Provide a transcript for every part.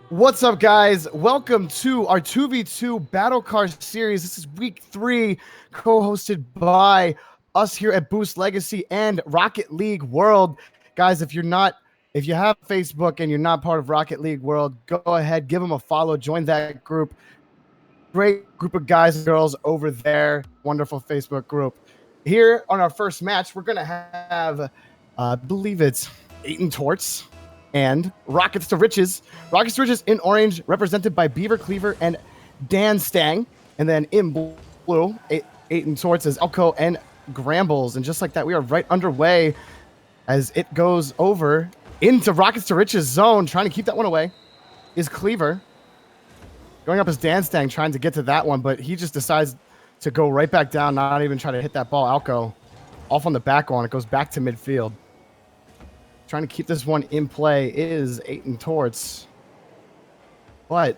What's up, guys? Welcome to our 2v2 BattleCar Series. This is week 3, co-hosted by us here at Boost Legacy and Rocket League World. Guys, if you have Facebook and you're not part of Rocket League World, go ahead, give them a follow, join that group. Great group of guys and girls over there. Wonderful Facebook group. Here on our first match, we're going to have, I believe it's Aiton Torts and Rockets to Riches. Rockets to Riches in orange, represented by Beaver Cleaver and Dan Stang. And then in blue, Aiton Torts is Elko and Grambles. And just like that, we are right underway as it goes over into Rockets to Riches zone. Trying to keep that one away is Cleaver. Going up is Dan Stang, trying to get to that one, but he just decides to go right back down, not even try to hit that ball. Alco off on the back one. It goes back to midfield. Trying to keep this one in play is Aiton Torts. But,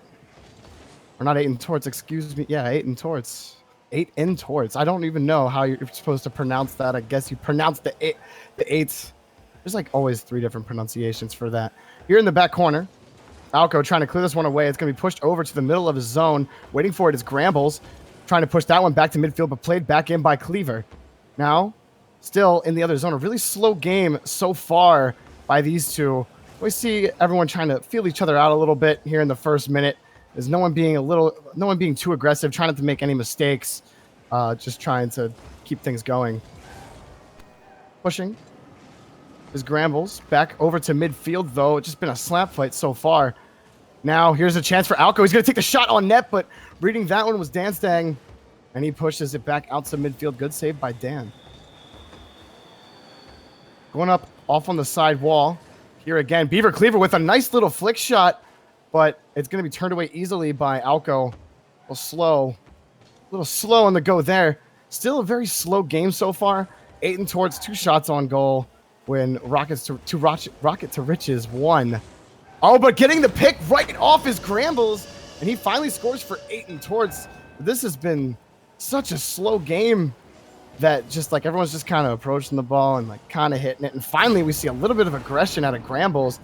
or not Aiton Torts, excuse me. Yeah, Aiton Torts. Aiton Torts. I don't even know how you're supposed to pronounce that. I guess you pronounce the eights. There's like always 3 different pronunciations for that. Here in the back corner, Alco trying to clear this one away. It's going to be pushed over to the middle of his zone. Waiting for it is Grambles. Trying to push that one back to midfield, but played back in by Cleaver. Now, still in the other zone. A really slow game so far by these two. We see everyone trying to feel each other out a little bit here in the first minute. There's no one being too aggressive, trying not to make any mistakes. Just trying to keep things going. Pushing is Grambles back over to midfield, though. It's just been a slap fight so far. Now here's a chance for Alco. He's going to take the shot on net, but reading that one was Dan Stang, and he pushes it back out to midfield. Good save by Dan. Going up off on the side wall. Here again, Beaver Cleaver with a nice little flick shot, but it's going to be turned away easily by Alco. A little slow on the go there. Still a very slow game so far. Aiton Torts 2 shots on goal when Rocket to Riches 1. Oh, but getting the pick right off is Grambles, and he finally scores for Aiton Torts. This has been such a slow game that just like everyone's just kind of approaching the ball and like kind of hitting it. And finally, we see a little bit of aggression out of Grambles,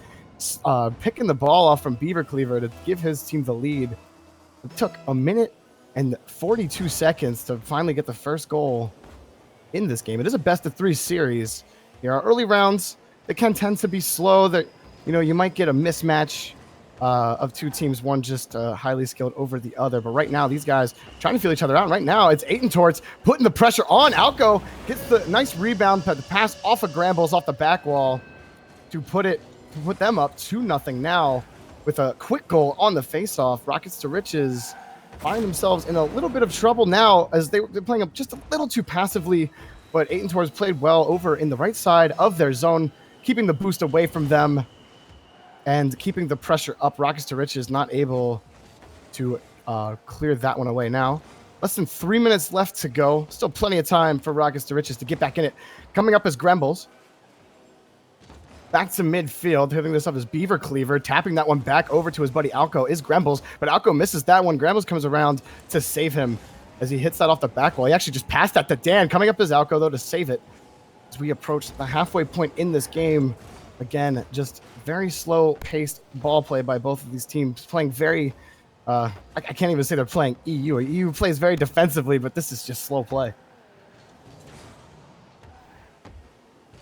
picking the ball off from Beaver Cleaver to give his team the lead. It took 1 minute and 42 seconds to finally get the first goal in this game. It is a best-of-3 series. Here, our early rounds, they can tend to be slow. That you might get a mismatch of 2 teams, one just highly skilled over the other. But right now, these guys trying to feel each other out. Right now, it's Aiton Torts putting the pressure on. Alco gets the nice rebound, the pass off of Grambles off the back wall to put them up 2-0 now with a quick goal on the face-off. Rockets to Riches find themselves in a little bit of trouble now as they're playing up just a little too passively. But Aiton Torts played well over in the right side of their zone, keeping the boost away from them and keeping the pressure up. Rockets to Riches not able to clear that one away now. Less than 3 minutes left to go. Still plenty of time for Rockets to Riches to get back in it. Coming up is Grambles. Back to midfield. Hitting this up is Beaver Cleaver. Tapping that one back over to his buddy Alco is Grambles. But Alco misses that one. Grambles comes around to save him as he hits that off the back wall. He actually just passed that to Dan. Coming up is Alco, though, to save it. As we approach the halfway point in this game. Again, just very slow-paced ball play by both of these teams. Playing very... I can't even say they're playing EU. EU plays very defensively, but this is just slow play.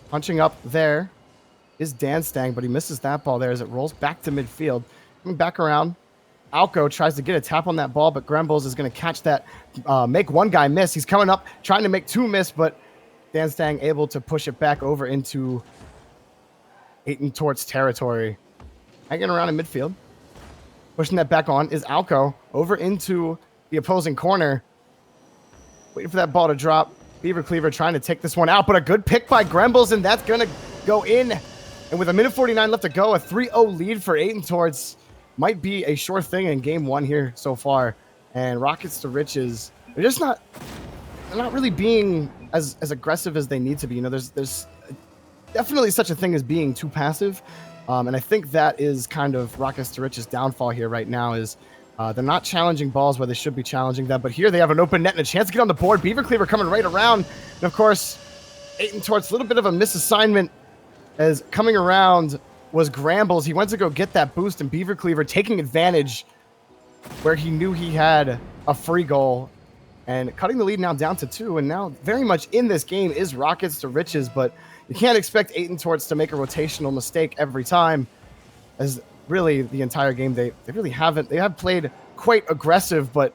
Punching up there is Dan Stang, but he misses that ball there as it rolls back to midfield. Coming back around, Alco tries to get a tap on that ball, but Grambles is going to catch that, make one guy miss. He's coming up, trying to make 2 miss, but Dan Stang able to push it back over into Aiton Torts territory. Hanging around in midfield. Pushing that back on is Alco over into the opposing corner. Waiting for that ball to drop. Beaver Cleaver trying to take this one out, but a good pick by Grambles, and that's going to go in. And with 1:49 left to go, a 3-0 lead for Aiton Torts might be a sure thing in game 1 here so far. And Rockets to Riches, they're not really being as aggressive as they need to be. There's definitely such a thing as being too passive. And I think that is kind of Rockets to Riches' downfall here right now is they're not challenging balls where they should be challenging them. But here they have an open net and a chance to get on the board. Beaver Cleaver coming right around. And of course, Aiton Torts, a little bit of a misassignment as coming around was Grambles. He went to go get that boost, and Beaver Cleaver taking advantage where he knew he had a free goal and cutting the lead now down to 2. And now very much in this game is Rockets to Riches, but you can't expect Aiton Torts to make a rotational mistake every time, as really the entire game they really haven't. They have played quite aggressive, but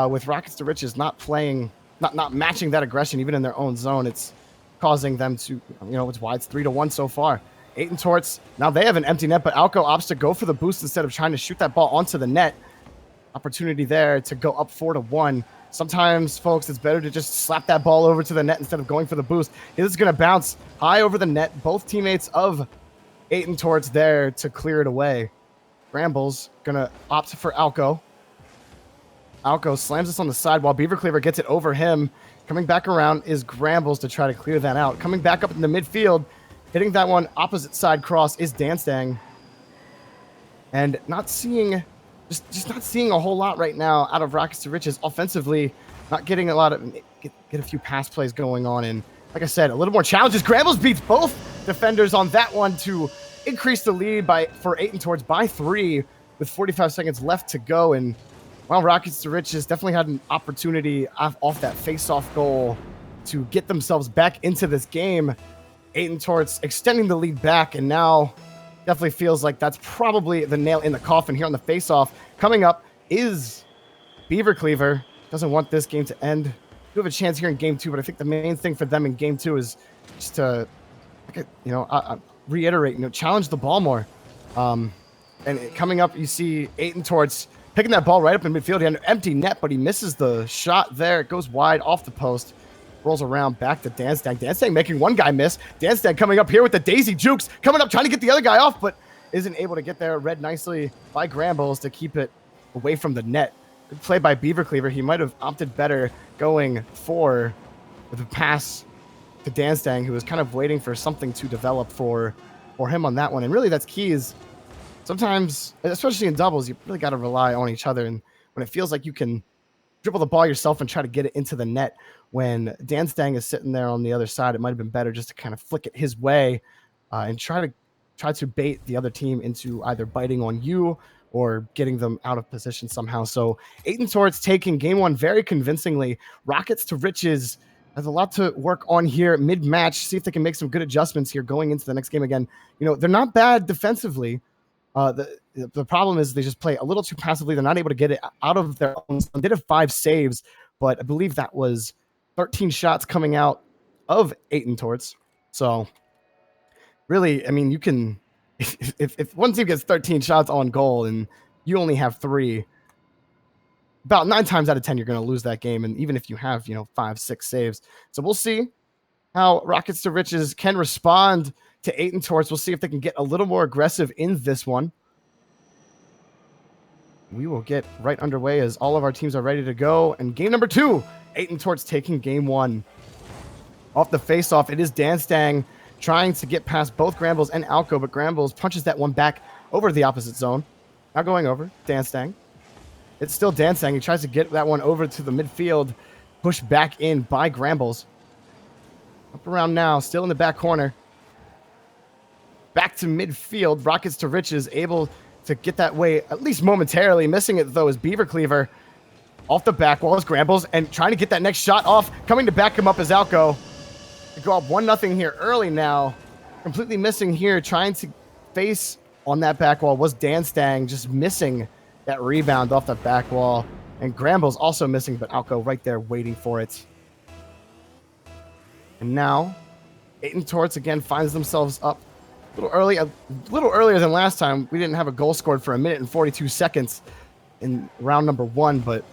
with Rockets to Riches not playing, not matching that aggression even in their own zone, it's causing them to, it's why it's 3-1 so far. Aiton Torts, now they have an empty net, but Alco opts to go for the boost instead of trying to shoot that ball onto the net. Opportunity there to go up 4-1. Sometimes, folks, it's better to just slap that ball over to the net instead of going for the boost. This is going to bounce high over the net. Both teammates of Aiton Torts there to clear it away. Brambles going to opt for Alco. Alco slams this on the side while Beaver Cleaver gets it over him. Coming back around is Grambles to try to clear that out. Coming back up in the midfield, hitting that one opposite side cross is Danstang. And not seeing... Just not seeing a whole lot right now out of Rockets to Riches offensively. Not getting a lot of get a few pass plays going on, and like I said, a little more challenges. Grambles beats both defenders on that one to increase the lead for Aiton Torts by 3 with 45 seconds left to go. And while Rockets to Riches definitely had an opportunity off that face-off goal to get themselves back into this game, Aiton Torts extending the lead back, and now definitely feels like that's probably the nail in the coffin here on the face-off. Coming up is Beaver Cleaver. Doesn't want this game to end. Do have a chance here in game 2, but I think the main thing for them in game 2 is just to, reiterate, challenge the ball more. And coming up, you see Aiton Torts picking that ball right up in midfield. He had an empty net, but he misses the shot there. It goes wide off the post. Rolls around back to Danstang. Danstang making one guy miss. Danstang coming up here with the daisy jukes. Coming up, trying to get the other guy off, but isn't able to get there. Read nicely by Grambles to keep it away from the net. Good play by Beaver Cleaver. He might have opted better going for the pass to Danstang, who was kind of waiting for something to develop for him on that one. And really, that's key is sometimes, especially in doubles, you really got to rely on each other. And when it feels like you can dribble the ball yourself and try to get it into the net, when Danstang is sitting there on the other side, it might have been better just to kind of flick it his way and try to bait the other team into either biting on you or getting them out of position somehow. So Aiton Torts taking game 1 very convincingly. Rockets to Riches has a lot to work on here mid-match. See if they can make some good adjustments here going into the next game again. They're not bad defensively. The problem is they just play a little too passively. They're not able to get it out of their own zone. They did have 5 saves, but I believe that was 13 shots coming out of Aiton Torts. So really, you can, if one team gets 13 shots on goal and you only have 3, about 9 times out of 10, you're going to lose that game. And even if you have, 5, 6 saves. So we'll see how Rockets to Riches can respond to Aiton Torts. We'll see if they can get a little more aggressive in this one. We will get right underway as all of our teams are ready to go. And game number 2, Aiton Torts taking game 1. Off the face-off, it is Danstang trying to get past both Grambles and Alco, but Grambles punches that one back over the opposite zone. Now going over, Danstang. It's still Danstang. He tries to get that one over to the midfield, pushed back in by Grambles. Up around now, still in the back corner. Back to midfield, Rockets to Riches, able to get that way, at least momentarily. Missing it, though, is Beaver Cleaver. Off the back wall is Grambles, and trying to get that next shot off. Coming to back him up is Alco. To go up 1-0 here early now. Completely missing here, trying to face on that back wall was Danstang, just missing that rebound off the back wall. And Grambles also missing, but Alco right there waiting for it. And now, Aiton Torts again finds themselves up a little earlier than last time. We didn't have a goal scored for 1 minute and 42 seconds in round number 1, but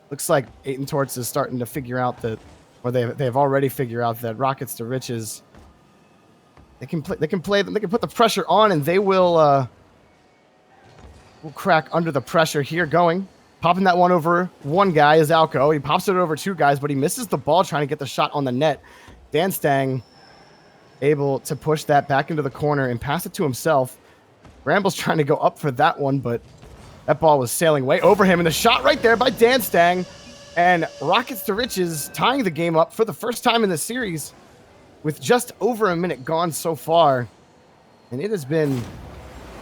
looks like Aiton Torts is starting to figure out that, or they have already figured out that Rockets to Riches, they can put the pressure on, and they will crack under the pressure here. Popping that one over one guy is Alco. He pops it over 2 guys, but he misses the ball trying to get the shot on the net. Danstang able to push that back into the corner and pass it to himself. Brambles trying to go up for that one, but that ball was sailing way over him. And the shot right there by Danstang. And Rockets to Riches tying the game up for the first time in the series with just over 1 minute gone so far. And it has been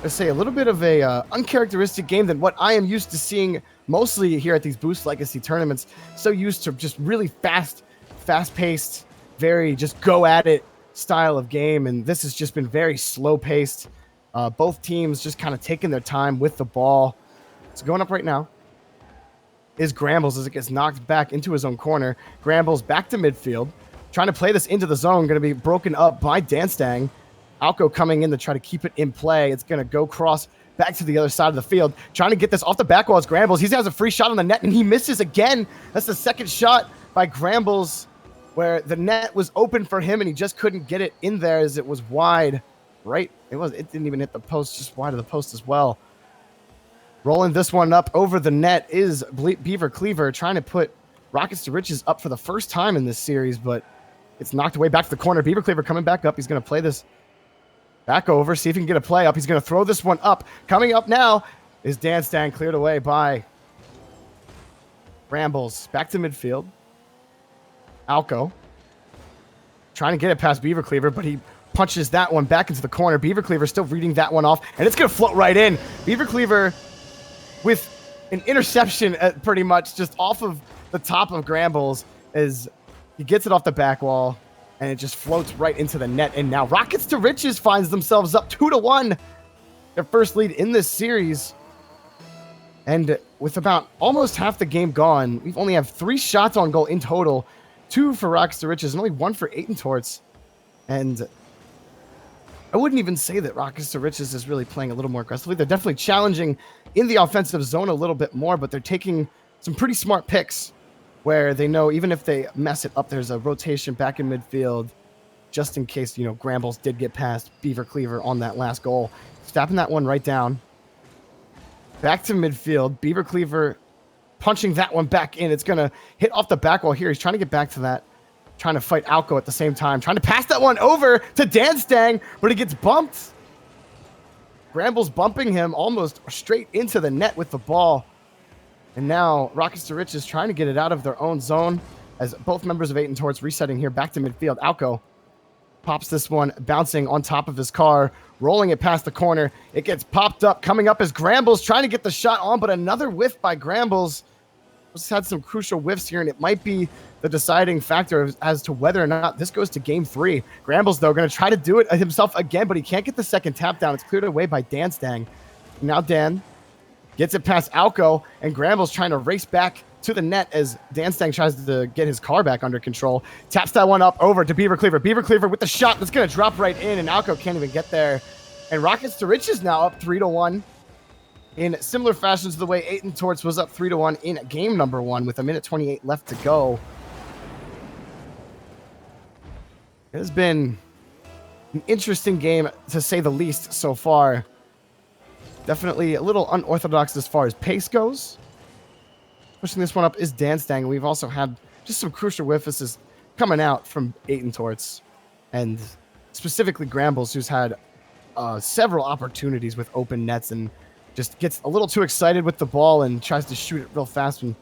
let's say, a little bit of a uncharacteristic game than what I am used to seeing mostly here at these Boost Legacy tournaments. So used to just really fast-paced, very just go at it style of game, and this has just been very slow-paced. Both teams just kind of taking their time with the ball. So going up right now is Grambles as it gets knocked back into his own corner. Grambles back to midfield, trying to play this into the zone, going to be broken up by Danstang. Alco coming in to try to keep it in play. It's going to go cross back to the other side of the field, trying to get this off the back wall. It's Grambles. He has a free shot on the net, and he misses again. That's the second shot by Grambles where the net was open for him, and he just couldn't get it in there as it was wide. Right? It didn't even hit the post, just wide of the post as well. Rolling this one up over the net is Beaver Cleaver, trying to put Rockets to Riches up for the first time in this series, but it's knocked away back to the corner. Beaver Cleaver coming back up. He's going to play this back over, see if he can get a play up. He's going to throw this one up. Coming up now is Danstang, cleared away by Brambles. Back to midfield. Alco trying to get it past Beaver Cleaver, but he punches that one back into the corner. Beaver Cleaver still reading that one off, and it's going to float right in. Beaver Cleaver with an interception pretty much just off of the top of Grambles as he gets it off the back wall. And it just floats right into the net. And now Rockets to Riches finds themselves up 2-1. Their first lead in this series. And with about almost half the game gone, we've only have 3 shots on goal in total. 2 for Rockets to Riches and only 1 for Torts. And I wouldn't even say that Rockets to Riches is really playing a little more aggressively. They're definitely challenging in the offensive zone a little bit more, but they're taking some pretty smart picks where they know even if they mess it up, there's a rotation back in midfield just in case, Grambles did get past Beaver Cleaver on that last goal. Snapping that one right down. Back to midfield. Beaver Cleaver punching that one back in. It's going to hit off the back wall here. He's trying to get back to that. Trying to fight Alco at the same time. Trying to pass that one over to Danstang, but he gets bumped. Grambles bumping him almost straight into the net with the ball. And now Rockets to Riches trying to get it out of their own zone as both members of Torts resetting here back to midfield. Alco pops this one, bouncing on top of his car, rolling it past the corner. It gets popped up. Coming up is Grambles trying to get the shot on, but another whiff by Grambles. Just had some crucial whiffs here, and it might be the deciding factor as to whether or not this goes to game 3. Grambles, though, going to try to do it himself again, but he can't get the second tap down. It's cleared away by Danstang. Now Dan gets it past Alco, and Grambles trying to race back to the net as Danstang tries to get his car back under control. Taps that one up over to Beaver Cleaver. Beaver Cleaver with the shot that's going to drop right in, and Alco can't even get there. And Rockets to Riches now up 3-1 in similar fashion to the way Torts was up 3-1 in game number 1 with 1:28 left to go. It has been an interesting game, to say the least, so far. Definitely a little unorthodox as far as pace goes. Pushing this one up is Danstang. We've also had just some crucial whiffs coming out from Torts, and specifically Grambles, who's had several opportunities with open nets and just gets a little too excited with the ball and tries to shoot it real fast and,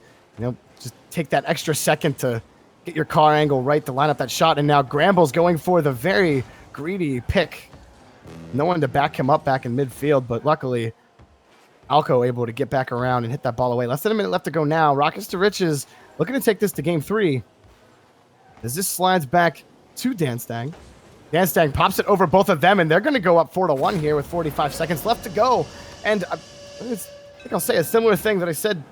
just take that extra second to get your car angle right to line up that shot. And now Grambles going for the very greedy pick. No one to back him up back in midfield, but luckily Alco able to get back around and hit that ball away. Less than a minute left to go now. Rockets to Riches looking to take this to game 3 as this slides back to Danstang. Danstang pops it over both of them, and they're going to go up 4-1 here with 45 seconds left to go. And I think I'll say a similar thing that I said,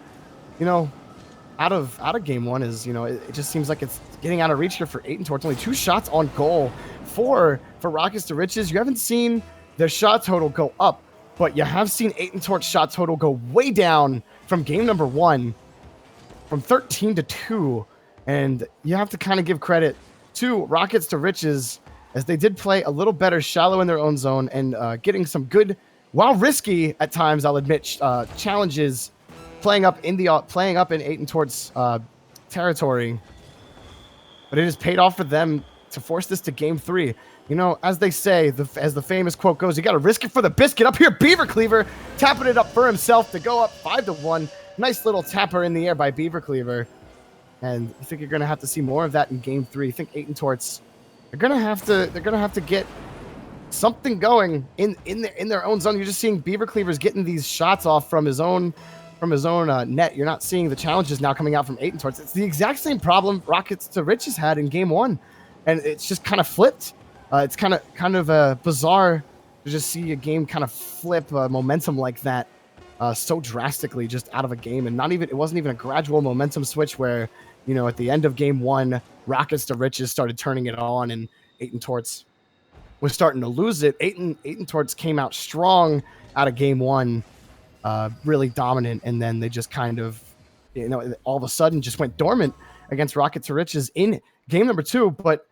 out of game 1 is, it just seems like it's getting out of reach here for Torts. Only 2 shots on goal for Rockets to Riches. You haven't seen their shot total go up, but you have seen Torts' shot total go way down from game number 1, from 13-2. And you have to kind of give credit to Rockets to Riches as they did play a little better shallow in their own zone and getting some good, while risky at times, I'll admit, challenges playing up in Torts' territory. But it has paid off for them to force this to game 3. As they say, as the famous quote goes, you got to risk it for the biscuit. Up here, Beaver Cleaver tapping it up for himself to go up 5-1. Nice little tapper in the air by Beaver Cleaver. And I think you're going to have to see more of that in game 3. I think Torts, they're going to have to get something going in their own zone. You're just seeing Beaver Cleaver's getting these shots off from his own net. You're not seeing the challenges now coming out from Aiton towards. It's the exact same problem Rockets to Riches had in game 1, and it's just kind of flipped. It's kind of bizarre to just see a game kind of flip momentum like that so drastically just out of a game, and it wasn't even a gradual momentum switch where, you know, at the end of game 1, Rockets to Riches started turning it on, and Aiton Torts was starting to lose it. Aiton Torts came out strong out of game 1, really dominant, and then they just kind of, you know, all of a sudden just went dormant against Rockets to Riches in game number 2. But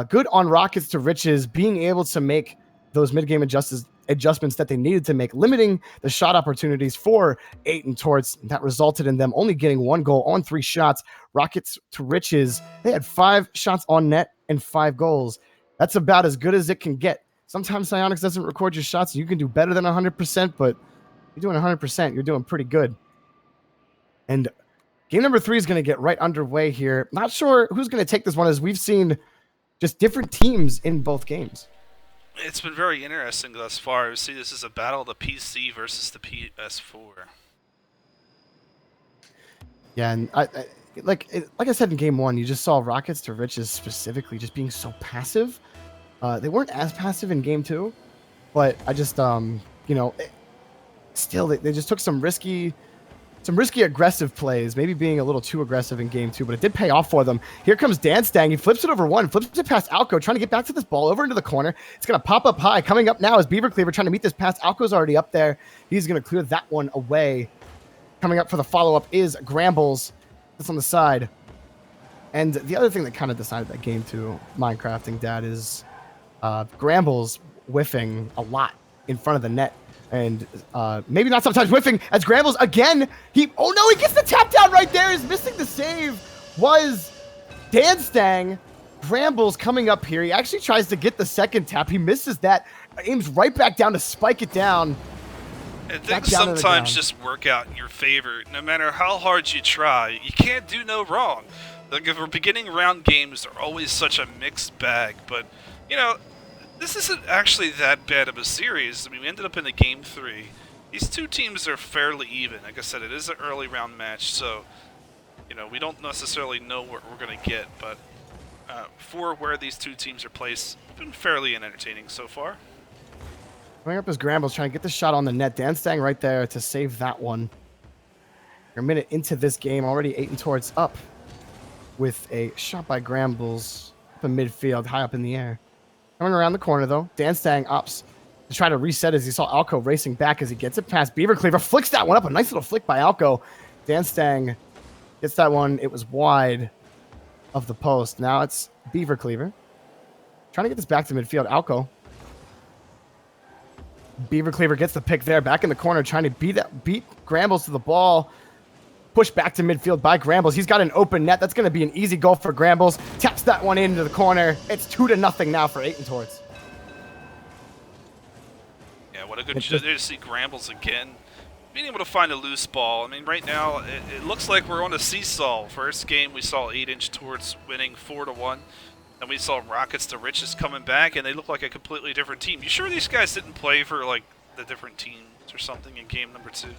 good on Rockets to Riches being able to make those mid-game adjustments that they needed to make, limiting the shot opportunities for Aiton Torts. That resulted in them only getting 1 goal on 3 shots. Rockets to Riches, they had 5 shots on net and 5 goals. That's about as good as it can get. Sometimes Psyonix doesn't record your shots. You can do better than 100%, but you're doing 100%. You're doing pretty good. And game number 3 is going to get right underway here. Not sure who's going to take this one, as we've seen just different teams in both games. It's been very interesting thus far. We see this as a battle of the PC versus the PS4. Yeah, and like I said in game 1, you just saw Rockets to Riches specifically just being so passive. They weren't as passive in game 2, but I just you know, still they just took some risky aggressive plays, maybe being a little too aggressive in game 2, but it did pay off for them. Here comes Dan Stang. He flips it over 1, flips it past Alco, trying to get back to this ball over into the corner. It's going to pop up high. Coming up now is Beaver Cleaver trying to meet this pass. Alco's already up there. He's going to clear that one away. Coming up for the follow-up is Grambles. That's on the side. And the other thing that kind of decided that game to Minecrafting, Dad, is Grambles whiffing a lot in front of the net. And maybe not sometimes whiffing, as Grambles again, he gets the tap down right there. Is missing the save was Dan Stang. Grambles coming up here. He actually tries to get the second tap. He misses that, aims right back down to spike it down. And things sometimes just work out in your favor. No matter how hard you try, you can't do no wrong. Like, if we're beginning round games, they're always such a mixed bag. But, you know, this isn't actually that bad of a series. I mean, we ended up in a game 3. These two teams are fairly even. Like I said, it is an early round match, so, you know, we don't necessarily know what we're going to get. But for where these two teams are placed, it's been fairly entertaining so far. Going up as Grambles trying to get the shot on the net. Dan Stang right there to save that one. We're a minute into this game, already Aiton Torts up with a shot by Grambles up in midfield, high up in the air. Coming around the corner, though, Dan Stang opts to try to reset as he saw Alco racing back as he gets it past Beaver Cleaver. Flicks that one up. A nice little flick by Alco. Dan Stang gets that one. It was wide of the post. Now it's Beaver Cleaver trying to get this back to midfield. Alco. Beaver Cleaver gets the pick there. Back in the corner, trying to beat Grambles to the ball. Pushed back to midfield by Grambles. He's got an open net. That's going to be an easy goal for Grambles. Taps that one into the corner. It's 2-0 now for Aiton Torts. Yeah, what a good shot there to see Grambles again. Being able to find a loose ball. I mean, right now, it looks like we're on a seesaw. First game, we saw 8-inch Torts winning 4-1. Then we saw Rockets to Riches coming back, and they look like a completely different team. You sure these guys didn't play for, like, the different teams or something in game number 2?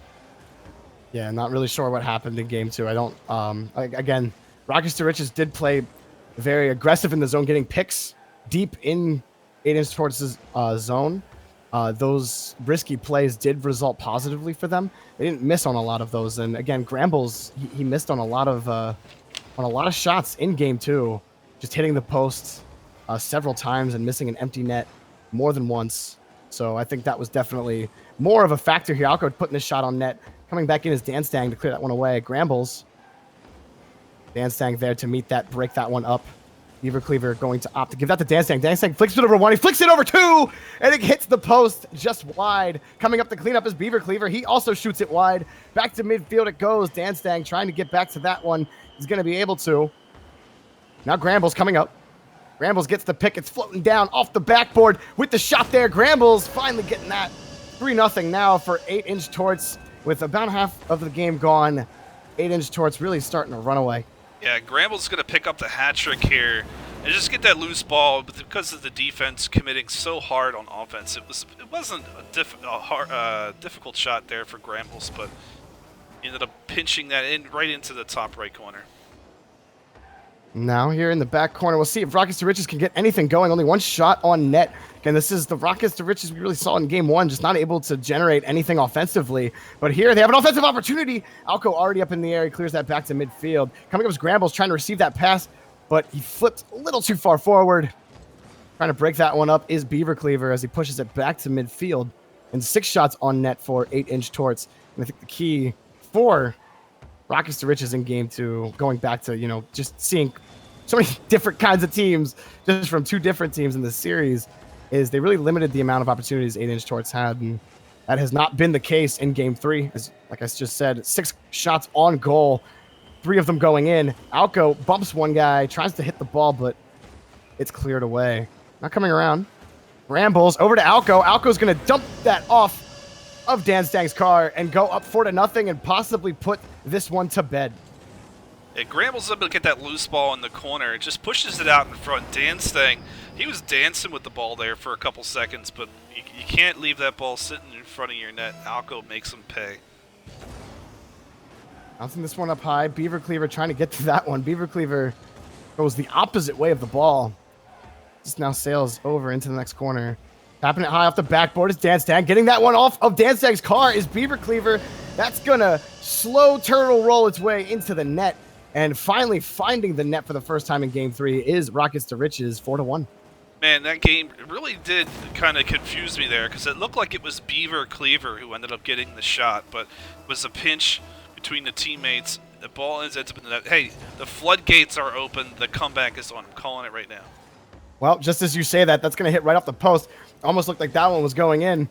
Yeah, not really sure what happened in game 2. I don't, again, Rockets to Riches did play very aggressive in the zone, getting picks deep in 8-inch Torts' zone. Those risky plays did result positively for them. They didn't miss on a lot of those. And again, Grambles, he missed on a lot of shots in game 2. Just hitting the posts several times and missing an empty net more than once. So I think that was definitely more of a factor here. Alco putting this shot on net. Coming back in is Dan Stang to clear that one away. Grambles. Dan Stang there to meet that, break that one up. Beaver Cleaver going to opt to give that to Dan Stang. Dan Stang flicks it over 1. He flicks it over 2. And it hits the post just wide. Coming up to clean up is Beaver Cleaver. He also shoots it wide. Back to midfield it goes. Dan Stang trying to get back to that one. He's going to be able to. Now Grambles coming up. Grambles gets the pick. It's floating down off the backboard with the shot there. Grambles finally getting that. 3-0 now for 8-inch Torts. With about half of the game gone, 8-inch Torts really starting to run away. Yeah, Grambles going to pick up the hat trick here. And just get that loose ball, but because of the defense committing so hard on offense, it wasn't a difficult shot there for Grambles, but he ended up pinching that in right into the top right corner. Now here in the back corner, we'll see if Rockets to Riches can get anything going. Only one shot on net. Again, this is the Rockets to Riches we really saw in game one, just not able to generate anything offensively. But here they have an offensive opportunity. Alco already up in the air. He clears that back to midfield. Coming up is Grambles trying to receive that pass, but he flipped a little too far forward. Trying to break that one up is Beaver Cleaver as he pushes it back to midfield. And 6 shots on net for 8-inch Torts. And I think the key for Rockets to Riches in game 2, going back to, just seeing so many different kinds of teams just from 2 different teams in the series, is they really limited the amount of opportunities 8-inch Torts had. And that has not been the case in game 3. As, like I just said, 6 shots on goal, 3 of them going in. Alco bumps one guy, tries to hit the ball, but it's cleared away. Not coming around. Rambles over to Alco. Alco's going to dump that off of Dan Stang's car and go up 4-0 and possibly put this one to bed. Yeah, Grambles able to get that loose ball in the corner. It just pushes it out in front. Dan Stang, he was dancing with the ball there for a couple seconds, but you can't leave that ball sitting in front of your net. Alco makes him pay. Bouncing this one up high. Beaver Cleaver trying to get to that one. Beaver Cleaver goes the opposite way of the ball. Just now sails over into the next corner. Tapping it high off the backboard is Dan Stang. Getting that one off of Dan Stang's car is Beaver Cleaver. That's going to slow turtle roll its way into the net. And finally finding the net for the first time in game 3 is Rockets to Riches, 4-1. Man, that game really did kind of confuse me there because it looked like it was Beaver Cleaver who ended up getting the shot, but it was a pinch between the teammates. The ball ends up in the net. Hey, the floodgates are open. The comeback is on. I'm calling it right now. Well, just as you say that, that's going to hit right off the post. Almost looked like that one was going in.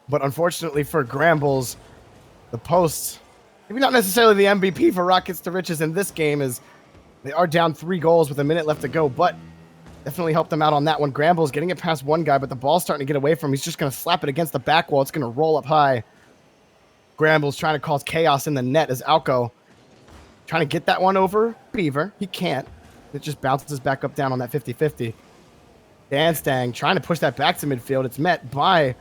But unfortunately for Grambles, the post, maybe not necessarily the MVP for Rockets to Riches in this game, as they are down 3 goals with a minute left to go, but definitely helped them out on that one. Grambles getting it past one guy, but the ball's starting to get away from him. He's just going to slap it against the back wall. It's going to roll up high. Grambles trying to cause chaos in the net as Alco trying to get that one over Beaver. He can't. It just bounces back up down on that 50-50. Dan Stang trying to push that back to midfield. It's met by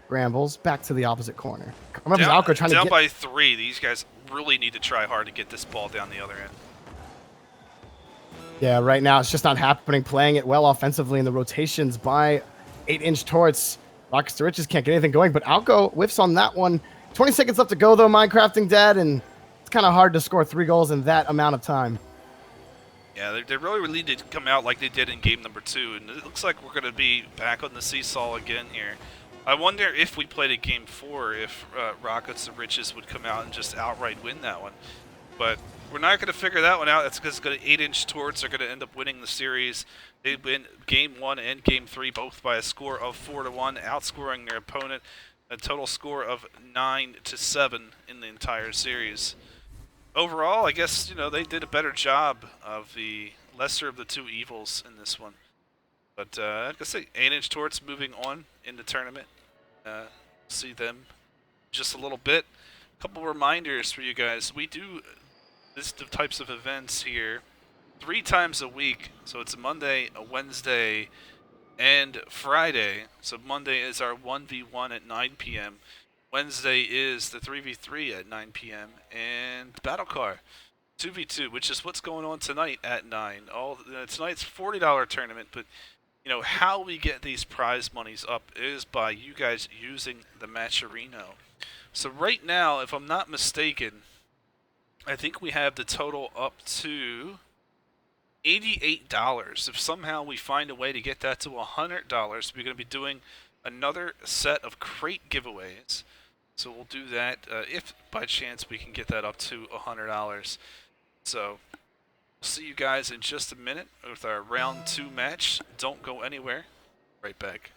Grambles back to the opposite corner. Alco trying down to by 3. These guys really need to try hard to get this ball down the other end. Yeah, right now it's just not happening. Playing it well offensively in the rotations by 8-inch Torts. Rockets to Riches can't get anything going, but Alco whiffs on that one. 20 seconds left to go, though, Minecrafting Dad, and it's kind of hard to score 3 goals in that amount of time. Yeah, they really need to come out like they did in game number 2, and it looks like we're going to be back on the seesaw again here. I wonder if we played a game 4, if Rockets to Riches would come out and just outright win that one. But we're not going to figure that one out. That's because 8-inch Torts are going to end up winning the series. They win game 1 and game 3 both by a score of 4-1, outscoring their opponent a total score of 9-7 in the entire series. Overall, I guess, they did a better job of the lesser of the 2 evils in this one. But like I say, 8-inch Torts moving on in the tournament. See them just a little bit. A couple reminders for you guys. We do this types of events here 3 times a week. So it's a Monday, a Wednesday, and Friday. So Monday is our 1v1 at 9 p.m. Wednesday is the 3v3 at 9 p.m. and BattleCar 2v2, which is what's going on tonight at 9. Tonight's $40 tournament, but how we get these prize monies up is by you guys using the Matcherino. So right now, if I'm not mistaken, I think we have the total up to $88. If somehow we find a way to get that to $100, we're going to be doing another set of crate giveaways. So we'll do that if by chance we can get that up to $100. So we'll see you guys in just a minute with our round 2 match. Don't go anywhere. Right back.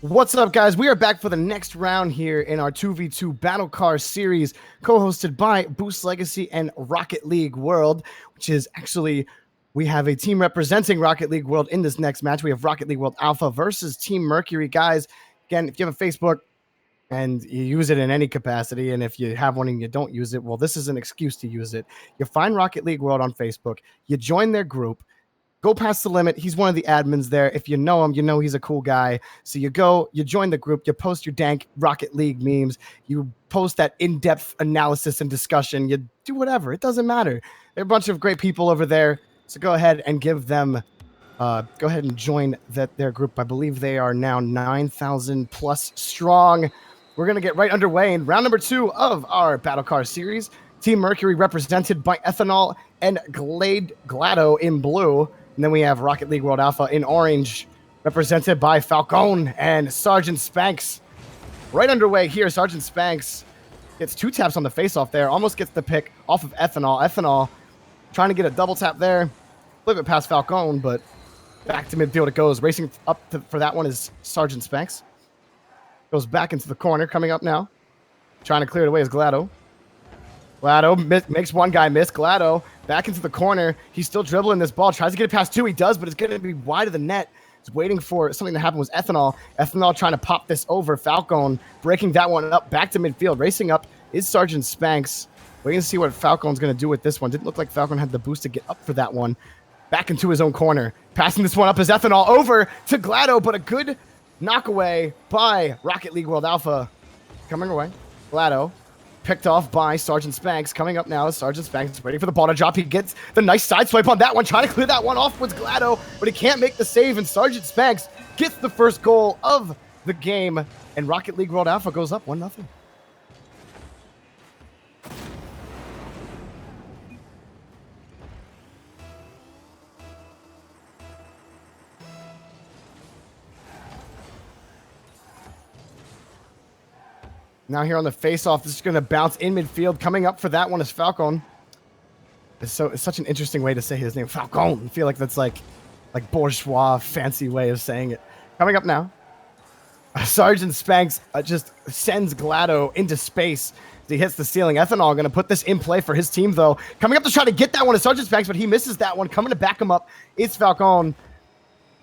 What's up, guys? We are back for the next round here in our 2v2 BattleCar Series, co-hosted by Boost Legacy and Rocket League World, which is actually, we have a team representing Rocket League World in this next match. We have Rocket League World Alpha versus Team Mercury. Guys, again, if you have a Facebook and you use it in any capacity, and if you have one and you don't use it, well, this is an excuse to use it. You find Rocket League World on Facebook, you join their group, go past the limit. He's one of the admins there. If you know him, you know he's a cool guy. So you go, you join the group, you post your dank Rocket League memes, you post that in-depth analysis and discussion, you do whatever. It doesn't matter. There are a bunch of great people over there. So go ahead and give them, go ahead and join their group. I believe they are now 9,000 plus strong. We're going to get right underway in round number 2 of our BattleCar series. Team Mercury represented by Ethanol and Glado in blue. And then we have Rocket League World Alpha in orange, represented by Falcone and Sergeant Spanks. Right underway here, Sergeant Spanks gets 2 taps on the face-off there, almost gets the pick off of Ethanol. Ethanol trying to get a double tap there, flip it past Falcone, but back to midfield it goes. Racing up for that one is Sergeant Spanks. Goes back into the corner, coming up now. Trying to clear it away is Glado. Glado makes one guy miss. Glado back into the corner. He's still dribbling this ball. Tries to get it past 2. He does, but it's going to be wide of the net. He's waiting for something to happen with Ethanol. Ethanol trying to pop this over. Falcone breaking that one up. Back to midfield. Racing up is Sergeant Spanks. Waiting to see what Falcone's going to do with this one. Didn't look like Falcone had the boost to get up for that one. Back into his own corner. Passing this one up is Ethanol over to Glado, but a good knockaway by Rocket League World Alpha. Coming away. Glado. Picked off by Sergeant Spanks. Coming up now is Sergeant Spanks waiting for the ball to drop. He gets the nice side swipe on that one, trying to clear that one off with Glado, but he can't make the save, and Sergeant Spanks gets the first goal of the game, and Rocket League World Alpha goes up 1-0. Now here on the face-off, this is going to bounce in midfield. Coming up for that one is Falcone. It's such an interesting way to say his name, Falcone. I feel like that's like bourgeois, fancy way of saying it. Coming up now, Sergeant Spanks just sends Glado into space. He hits the ceiling. Ethanol going to put this in play for his team, though. Coming up to try to get that one is Sergeant Spanks, but he misses that one. Coming to back him up, it's Falcone.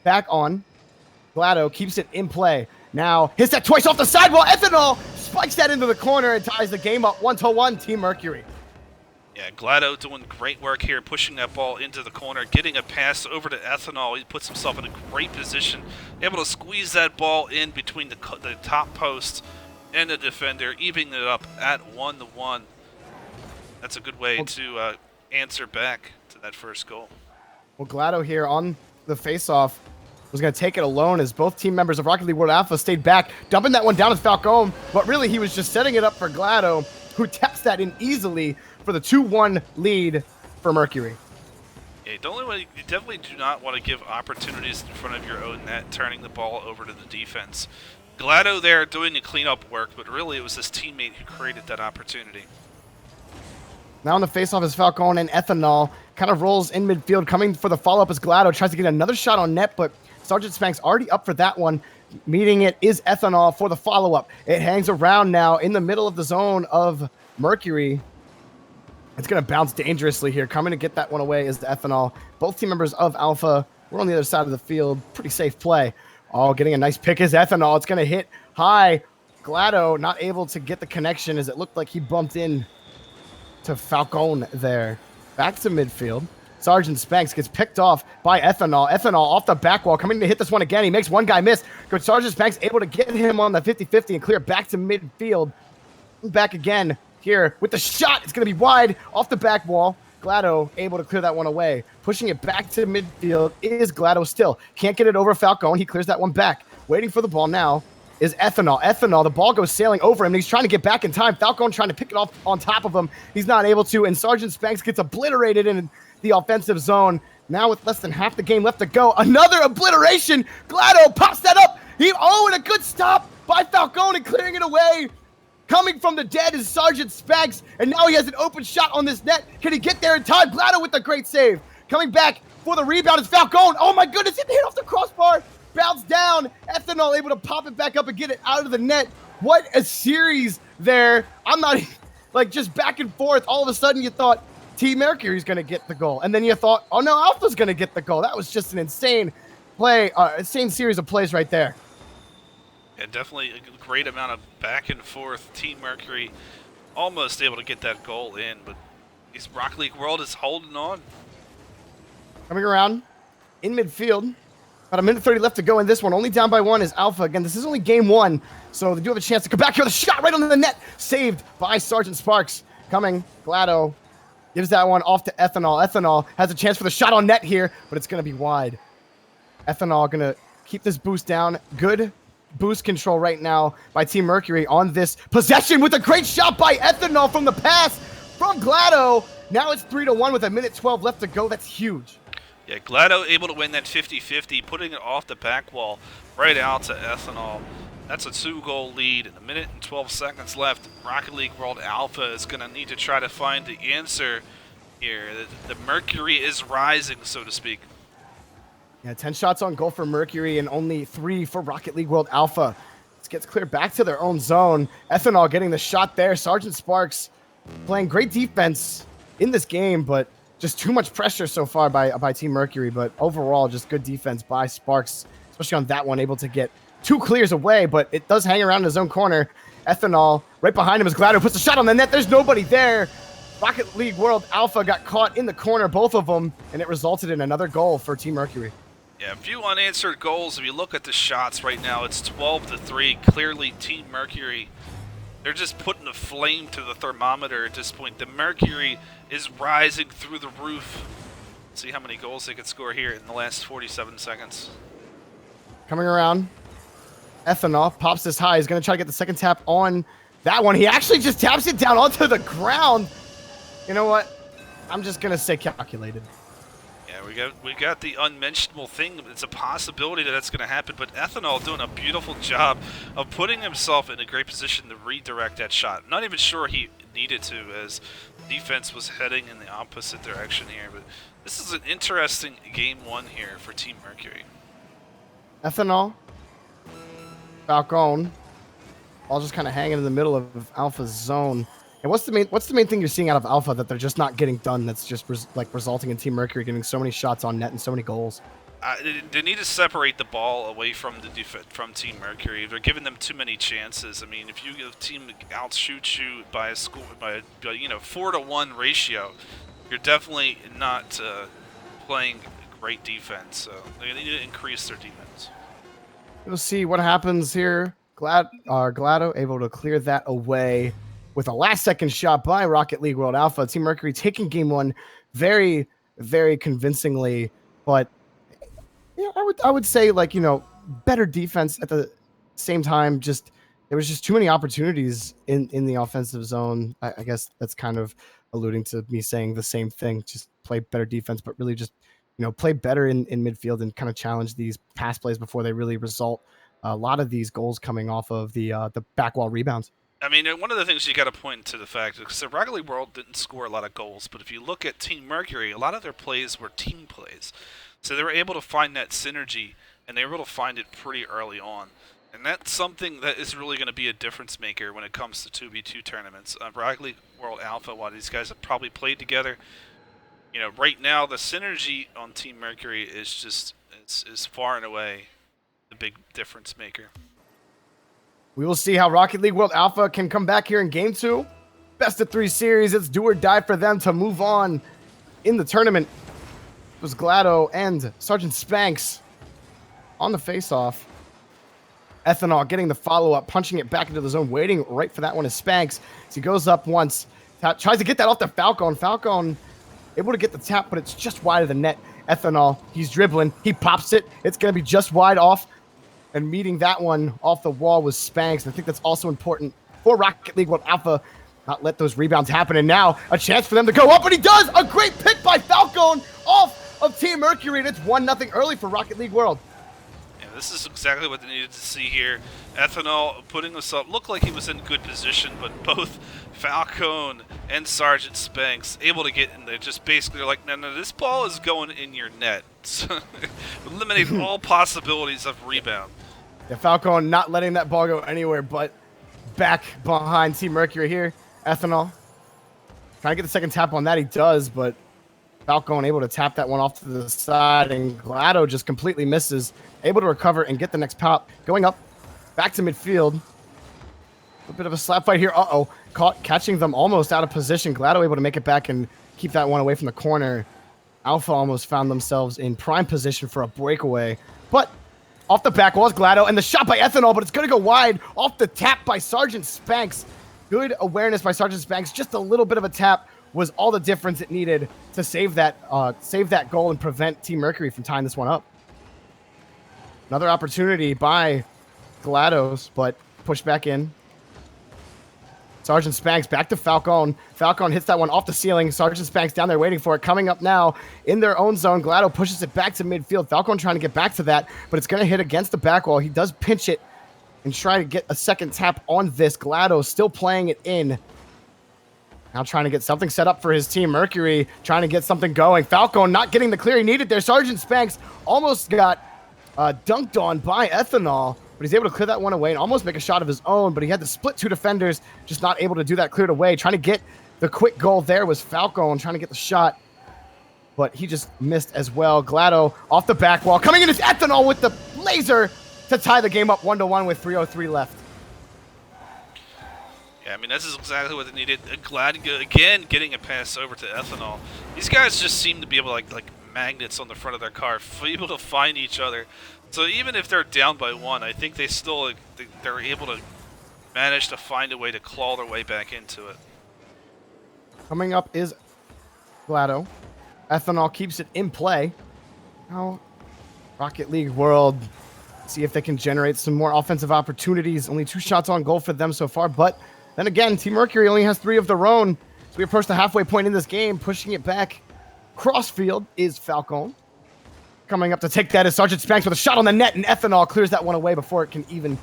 Back on. Glado keeps it in play. Now hits that twice off the sidewall. Ethanol spikes that into the corner and ties the game up 1-1, Team Mercury. Yeah, Glado doing great work here, pushing that ball into the corner, getting a pass over to Ethanol. He puts himself in a great position, able to squeeze that ball in between the top post and the defender, evening it up at 1-1. That's a good way to answer back to that first goal. Well, Glado here on the face-off was going to take it alone as both team members of Rocket League World Alpha stayed back, dumping that one down with Falcone, but really he was just setting it up for Glado, who taps that in easily for the 2-1 lead for Mercury. Yeah, you definitely do not want to give opportunities in front of your own net, turning the ball over to the defense. Glado there doing the cleanup work, but really it was his teammate who created that opportunity. Now on the face-off is Falcone, and Ethanol kind of rolls in midfield. Coming for the follow-up is Glado, tries to get another shot on net, but Sergeant Spanks already up for that one. Meeting it is Ethanol for the follow-up. It hangs around now in the middle of the zone of Mercury. It's going to bounce dangerously here. Coming to get that one away is the Ethanol. Both team members of Alpha, we're on the other side of the field. Pretty safe play. Oh, getting a nice pick is Ethanol. It's going to hit high. Glado not able to get the connection as it looked like he bumped in to Falcone there. Back to midfield. Sergeant Spanks gets picked off by Ethanol. Ethanol off the back wall, coming to hit this one again. He makes one guy miss. Good Sergeant Spanks able to get him on the 50-50 and clear back to midfield. Back again here with the shot. It's going to be wide off the back wall. Glado able to clear that one away. Pushing it back to midfield is Glado still. Can't get it over Falcone. He clears that one back. Waiting for the ball now is Ethanol. Ethanol, the ball goes sailing over him. And he's trying to get back in time. Falcone trying to pick it off on top of him. He's not able to. And Sergeant Spanks gets obliterated in the offensive zone. Now with less than half the game left to go. Another obliteration. Glado pops that up. And a good stop by Falcone, clearing it away. Coming from the dead is Sergeant Spanks, and now he has an open shot on this net. Can he get there in time? Glado with the great save. Coming back for the rebound is Falcone. Oh my goodness, it hit off the crossbar. Bounce down. Ethanol able to pop it back up and get it out of the net. What a series there. I'm not like just back and forth. All of a sudden you thought Team Mercury's going to get the goal. And then you thought, oh no, Alpha's going to get the goal. That was just an insane play, insane series of plays right there. Yeah, definitely a great amount of back and forth. Team Mercury almost able to get that goal in, but this Rocket League World is holding on. Coming around in midfield. About a minute 30 left to go in this one. Only down by 1 is Alpha. Again, this is only game 1, so they do have a chance to come back here with a shot right on the net. Saved by Sergeant Sparks. Coming, GLaDO gives that one off to Ethanol. Ethanol has a chance for the shot on net here, but it's going to be wide. Ethanol going to keep this boost down. Good boost control right now by Team Mercury on this possession with a great shot by Ethanol from the pass from GLaDO. Now it's 3-1 with a minute 12 left to go. That's huge. Yeah, GLaDO able to win that 50-50, putting it off the back wall right out to Ethanol. That's a 2-goal lead in a minute and 12 seconds left. Rocket League World Alpha is going to need to try to find the answer here. The Mercury is rising, so to speak. Yeah, 10 shots on goal for Mercury and only 3 for Rocket League World Alpha. This gets cleared back to their own zone. Ethanol getting the shot there. Sergeant Sparks playing great defense in this game, but just too much pressure so far by Team Mercury, but overall just good defense by Sparks, especially on that one, able to get 2 clears away, but it does hang around in his own corner. Ethanol right behind him is GLaDO, puts a shot on the net. There's nobody there. Rocket League World Alpha got caught in the corner, both of them, and it resulted in another goal for Team Mercury. Yeah, a few unanswered goals. If you look at the shots right now, it's 12-3. Clearly Team Mercury, they're just putting a flame to the thermometer at this point. The Mercury is rising through the roof. Let's see how many goals they could score here in the last 47 seconds. Coming around, Ethanol pops this high. He's going to try to get the second tap on that one. He actually just taps it down onto the ground. You know what? I'm just going to say calculated. Yeah, we got the unmentionable thing. It's a possibility that that's going to happen, but Ethanol doing a beautiful job of putting himself in a great position to redirect that shot. I'm not even sure he needed to, as defense was heading in the opposite direction here, but this is an interesting game 1 here for Team Mercury. Ethanol, Falcon, all just kind of hanging in the middle of Alpha's zone. And what's the main thing you're seeing out of Alpha that they're just not getting done? That's just resulting in Team Mercury getting so many shots on net and so many goals. They need to separate the ball away from from Team Mercury. They're giving them too many chances. I mean, if you give a team outshoots you by a score by 4-to-1 ratio, you're definitely not playing great defense. So they need to increase their defense. We'll see what happens here. GLaDO able to clear that away with a last-second shot by Rocket League World Alpha. Team Mercury taking game 1 very, very convincingly, but yeah, I would say, like, better defense at the same time. Just there was just too many opportunities in the offensive zone. I guess that's kind of alluding to me saying the same thing. Just play better defense, but really just play better in midfield and kind of challenge these pass plays before they really result. A lot of these goals coming off of the back wall rebounds. I mean, one of the things you got to point to the fact, because the Rocket League World didn't score a lot of goals, but if you look at Team Mercury, a lot of their plays were team plays. So they were able to find that synergy, and they were able to find it pretty early on. And that's something that is really going to be a difference maker when it comes to 2v2 tournaments. Rocket League World Alpha, while these guys have probably played together, right now the synergy on Team Mercury is just is far and away the big difference maker. We will see how Rocket League World Alpha can come back here in game 2. Best of 3 series. It's do or die for them to move on in the tournament. It was GLaDO and Sergeant Spanks on the face-off. Ethanol getting the follow-up, punching it back into the zone, waiting right for that one is Spanks. So he goes up once, tries to get that off to Falcon. Falcon able to get the tap, but it's just wide of the net. Ethanol, he's dribbling. He pops it. It's going to be just wide off. And meeting that one off the wall was Spanks. I think that's also important for Rocket League World Alpha. Not let those rebounds happen. And now a chance for them to go up. And he does! A great pick by Falcon off of Team Mercury. And it's 1-0 early for Rocket League World. Yeah, this is exactly what they needed to see here. Ethanol putting himself, looked like he was in good position, but both Falcon and Sergeant Spanks able to get in there. Just basically like, no, this ball is going in your net. So eliminate all possibilities of rebound. Yeah, Falcon not letting that ball go anywhere but back behind Team Mercury here. Ethanol trying to get the second tap on that. He does, but Falcon able to tap that one off to the side, and Glado just completely misses. Able to recover and get the next pop. Going up, back to midfield. A bit of a slap fight here. Uh-oh. Catching them almost out of position. Glado able to make it back and keep that one away from the corner. Alpha almost found themselves in prime position for a breakaway. But off the back was Glado, and the shot by Ethanol, but it's going to go wide. Off the tap by Sergeant Spanks. Good awareness by Sergeant Spanks. Just a little bit of a tap was all the difference it needed to save that goal and prevent Team Mercury from tying this one up. Another opportunity by GLaDOS, but pushed back in. Sergeant Spanks back to Falcon. Falcon hits that one off the ceiling. Sergeant Spanks down there waiting for it. Coming up now in their own zone. GLaDO pushes it back to midfield. Falcon trying to get back to that, but it's going to hit against the back wall. He does pinch it and try to get a second tap on this. GLaDO still playing it in. Now trying to get something set up for his team. Mercury trying to get something going. Falcon not getting the clear he needed there. Sergeant Spanks almost got dunked on by Ethanol, but he's able to clear that one away and almost make a shot of his own, but he had to split two defenders, just not able to do that cleared away. Trying to get the quick goal there was Falcon trying to get the shot, but he just missed as well. GLaDO off the back wall. Coming in is Ethanol with the laser to tie the game up 1-1 with 3:03 left. Yeah, I mean, this is exactly what they needed. GLaDO, again, getting a pass over to Ethanol. These guys just seem to be able to, like magnets on the front of their car, able to find each other. So even if they're down by one, I think they still they're able to manage to find a way to claw their way back into it. Coming up is GLaDO. Ethanol keeps it in play. Now, Rocket League World, see if they can generate some more offensive opportunities. Only 2 shots on goal for them so far, but then again, Team Mercury only has 3 of their own. So we approach the halfway point in this game, pushing it back. Crossfield is Falcon. Coming up to take that is Sergeant Spanks with a shot on the net, and Ethanol clears that one away before it can even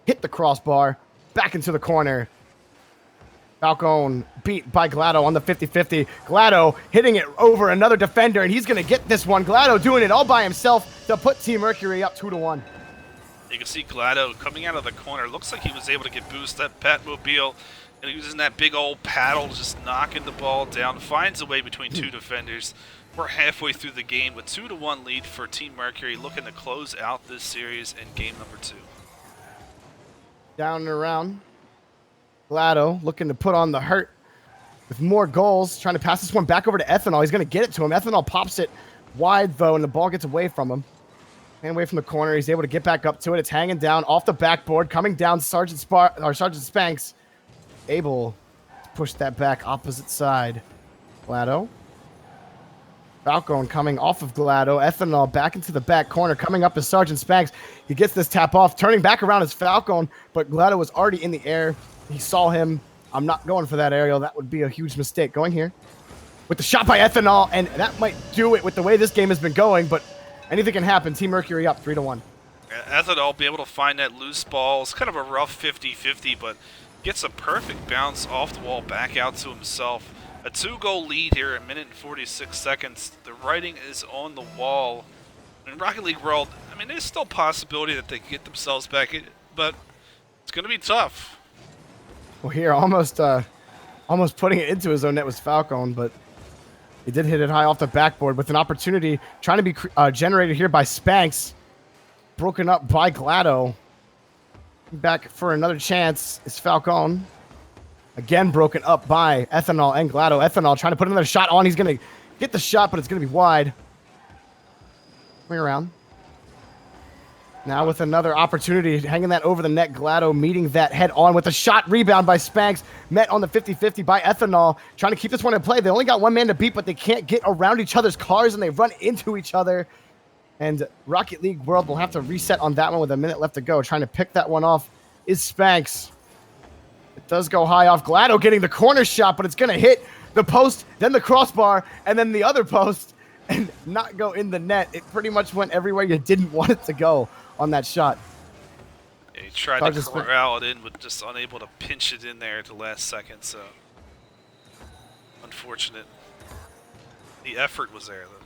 hit the crossbar. Back into the corner. Falcon beat by GLaDO on the 50-50. GLaDO hitting it over another defender, and he's going to get this one. GLaDO doing it all by himself to put Team Mercury up 2-1. You can see GLaDO coming out of the corner. Looks like he was able to get boost that Batmobile, and using that big old paddle, just knocking the ball down. Finds a way between 2 defenders. We're halfway through the game with 2-1 lead for Team Mercury, looking to close out this series in game number 2. Down and around. GLaDO looking to put on the hurt with more goals. Trying to pass this one back over to Ethanol. He's going to get it to him. Ethanol pops it wide, though, and the ball gets away from him. And away from the corner. He's able to get back up to it. It's hanging down off the backboard. Coming down, Sergeant Spanks able to push that back opposite side. GLaDO. Falcon coming off of GLaDO. Ethanol back into the back corner. Coming up is Sergeant Spanks. He gets this tap off. Turning back around is Falcon, but GLaDO was already in the air. He saw him. I'm not going for that aerial. That would be a huge mistake. Going here with the shot by Ethanol, and that might do it with the way this game has been going, but anything can happen. Team Mercury up 3-1. Ethanol be able to find that loose ball. It's kind of a rough 50-50, but gets a perfect bounce off the wall back out to himself. A 2-goal lead here at 1 minute and 46 seconds. The writing is on the wall. In Rocket League World, I mean, there's still a possibility that they can get themselves back in, but it's going to be tough. Well, here, almost putting it into his own net was Falcon, but he did hit it high off the backboard with an opportunity trying to be generated here by Spanks. Broken up by GLaDO. Back for another chance is Falcon. Again, broken up by Ethanol and GLaDO. Ethanol trying to put another shot on. He's going to get the shot, but it's going to be wide. Bring around. Now with another opportunity, hanging that over the net. GLaDO meeting that head on with a shot rebound by Spanks. Met on the 50-50 by Ethanol. Trying to keep this one in play. They only got one man to beat, but they can't get around each other's cars, and they run into each other. And Rocket League World will have to reset on that one with a minute left to go. Trying to pick that one off is Spanks. It does go high off. GLaDO getting the corner shot, but it's going to hit the post, then the crossbar, and then the other post, and not go in the net. It pretty much went everywhere you didn't want it to go on that shot. Yeah, he tried to corral it in, but just unable to pinch it in there at the last second, so unfortunate. The effort was there, though.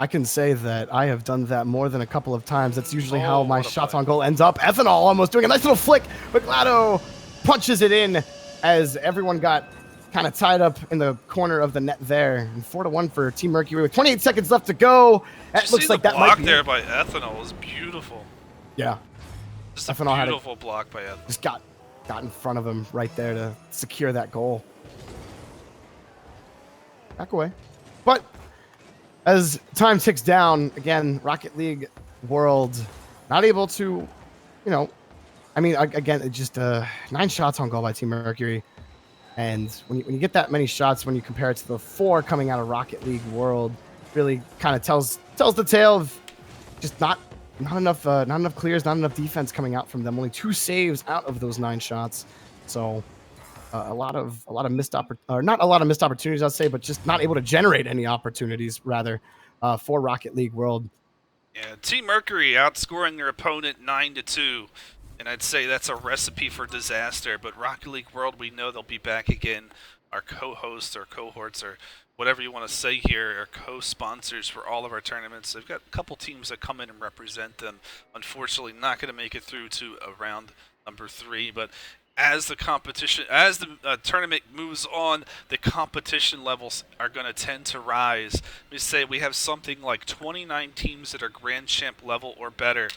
I can say that I have done that more than a couple of times. That's usually how Oh, my what a shots play. on goal ends up. Ethanol almost doing a nice little flick, but Glado punches it in as everyone got kind of tied up in the corner of the net there. And 4-1 for Team Mercury with 28 seconds left to go. Did you That looks see like the that might block be there it. by Ethanol was beautiful. Yeah, Just a Ethanol beautiful block by Ethanol. just got in front of him right there to secure that goal. Back away. But as time ticks down, again, Rocket League World not able to, you know, I mean, again, it's just 9 shots on goal by Team Mercury. And when you get that many shots, when you compare it to the 4 coming out of Rocket League World, really kind of tells the tale of just not enough clears, not enough defense coming out from them. Only 2 saves out of those 9 shots. So a lot of missed not a lot of missed opportunities, I'd say, but just not able to generate any opportunities rather for Rocket League World. Yeah, Team Mercury outscoring their opponent 9-2, and I'd say that's a recipe for disaster. But Rocket League World, we know they'll be back again. Our co-hosts, our cohorts, or whatever you want to say here, are co-sponsors for all of our tournaments. They've got a couple teams that come in and represent them. Unfortunately, not going to make it through to round number 3, but as the tournament moves on, the competition levels are going to tend to rise. We say we have something like 29 teams that are Grand Champ level or better.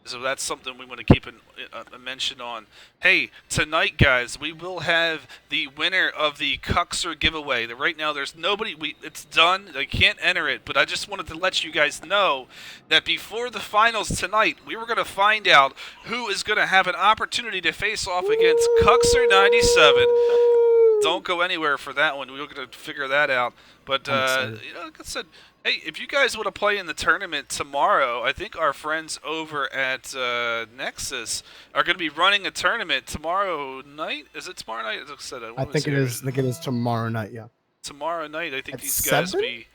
So that's something we want to keep a mention on. Hey, tonight, guys, we will have the winner of the Cuxer giveaway. Right now, there's nobody. It's done. They can't enter it. But I just wanted to let you guys know that before the finals tonight, we were going to find out who is going to have an opportunity to face off against Cuxer 97. Don't go anywhere for that one. We're going to figure that out. But like I said, hey, if you guys want to play in the tournament tomorrow, I think our friends over at Nexus are going to be running a tournament tomorrow night. Is it tomorrow night? As I said, I think it is. I think it is tomorrow night. Yeah. Tomorrow night, I think At these guys 7? will be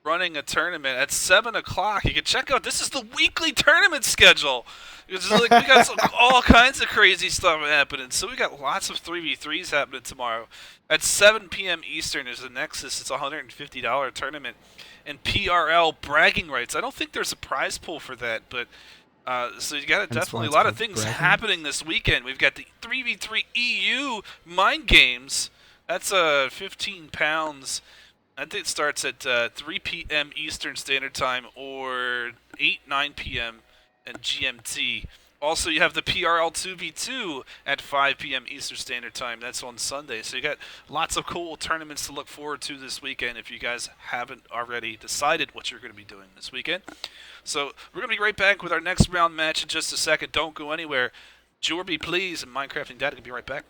running a tournament at 7 o'clock. You can check out. This is the weekly tournament schedule. It's like we got all kinds of crazy stuff happening. So we got lots of 3v3s happening tomorrow. At 7 p.m. Eastern is the Nexus. It's a $150 tournament. And PRL bragging rights. I don't think there's a prize pool for that, but so you got definitely a lot of things happening this weekend. We've got the 3v3 EU Mind Games. That's 15 pounds. I think it starts at 3 p.m. Eastern Standard Time or 9 p.m. and GMT. Also, you have the PRL 2v2 at 5 p.m. Eastern Standard Time. That's on Sunday. So you got lots of cool tournaments to look forward to this weekend if you guys haven't already decided what you're going to be doing this weekend. So we're going to be right back with our next round match in just a second. Don't go anywhere. Jorby, please, and Minecrafting Dad will be right back.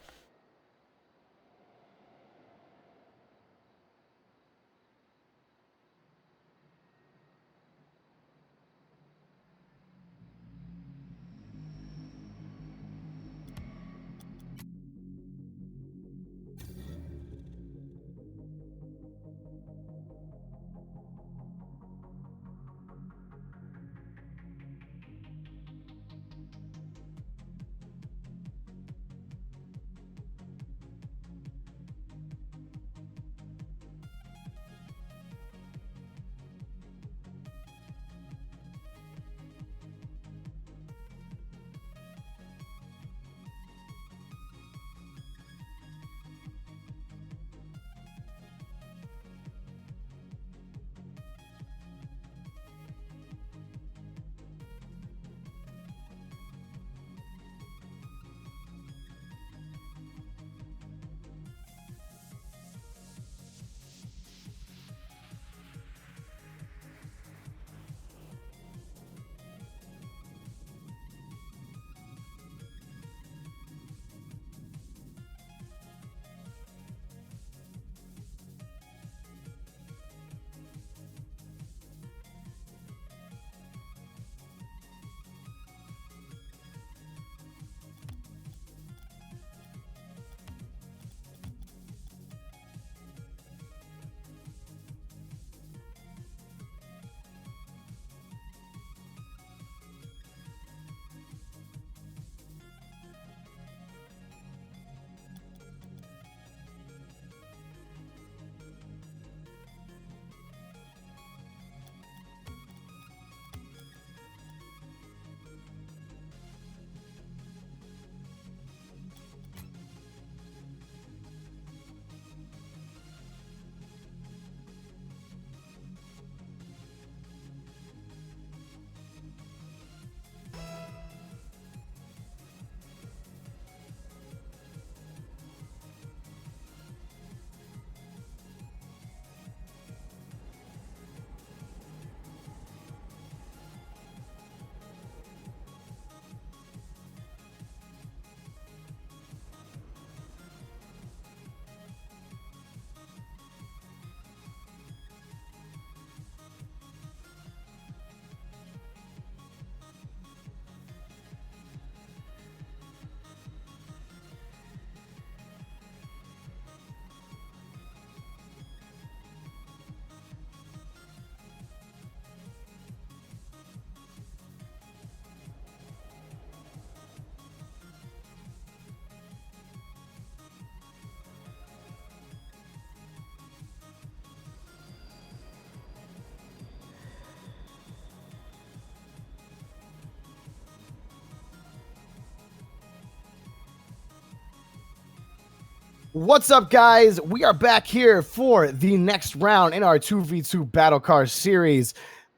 What's up, guys? We are back here for the next round in our 2v2 BattleCar series.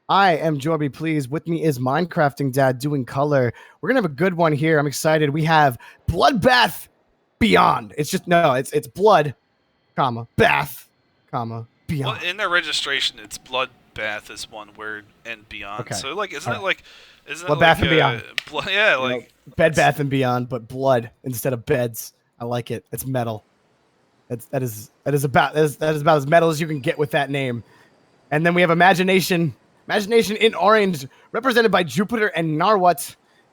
I am Jorby, please. With me is Minecrafting Dad doing color. We're gonna have a good one here. I'm excited. We have Bloodbath Beyond. It's blood, comma, bath, comma, beyond. Well, in their registration, it's bloodbath is one word and beyond. Okay. So like, isn't Bloodbath it like and Beyond. Yeah, like Bed Bath and Beyond, but blood instead of beds. I like it. It's metal. That is about as metal as you can get with that name. And then we have Imagination in orange, represented by Jupiter and Narwhal.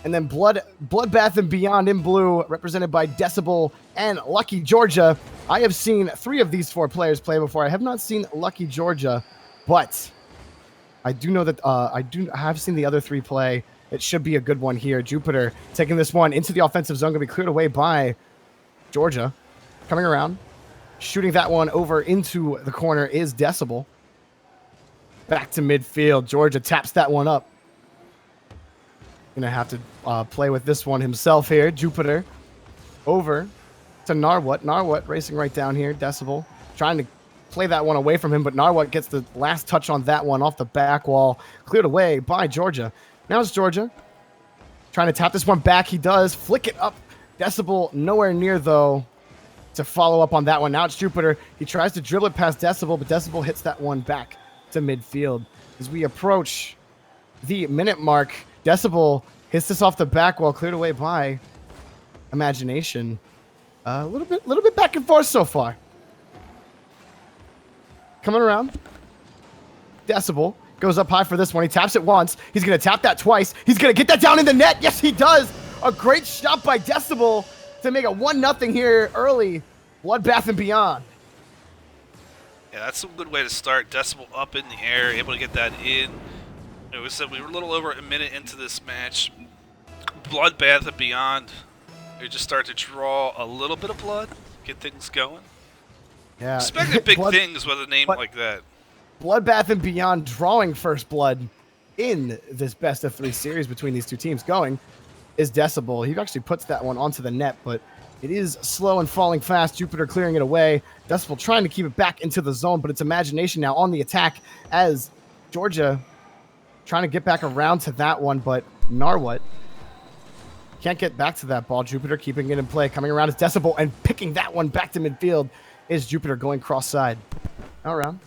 And then Bloodbath and Beyond in blue, represented by Decibel and Lucky Georgia. I have seen 3 of these 4 players play before. I have not seen Lucky Georgia, but I do know that I have seen the other 3 play. It should be a good one here. Jupiter taking this one into the offensive zone, going to be cleared away by Georgia. Coming around, shooting that one over into the corner is Decibel. Back to midfield. Georgia taps that one up. Gonna have to play with this one himself here. Jupiter over to Narwhal. Narwhal racing right down here. Decibel trying to play that one away from him, but Narwhal gets the last touch on that one off the back wall. Cleared away by Georgia. Now it's Georgia trying to tap this one back. He does. Flick it up. Decibel nowhere near, though, to follow up on that one. Now it's Jupiter. He tries to dribble it past Decibel, but Decibel hits that one back to midfield. As we approach the minute mark, Decibel hits this off the back wall, cleared away by Imagination. A little bit back and forth so far. Coming around. Decibel goes up high for this one. He taps it once. He's going to tap that twice. He's going to get that down in the net. Yes, he does. A great shot by Decibel to make it 1-0 here early. Bloodbath and Beyond. Yeah, that's a good way to start. Decibel up in the air, able to get that in. We said we were a little over a minute into this match. Bloodbath and Beyond. We just start to draw a little bit of blood, get things going. Yeah. Expected big things with a name like that. Bloodbath and Beyond drawing first blood in this best of 3 series between these 2 teams going is Decibel. He actually puts that one onto the net, but it is slow and falling fast. Jupiter clearing it away. Decibel trying to keep it back into the zone, but it's Imagination now on the attack as Georgia trying to get back around to that one, but Narwhal can't get back to that ball. Jupiter keeping it in play. Coming around is Decibel, and picking that one back to midfield is Jupiter going cross-side. Now around.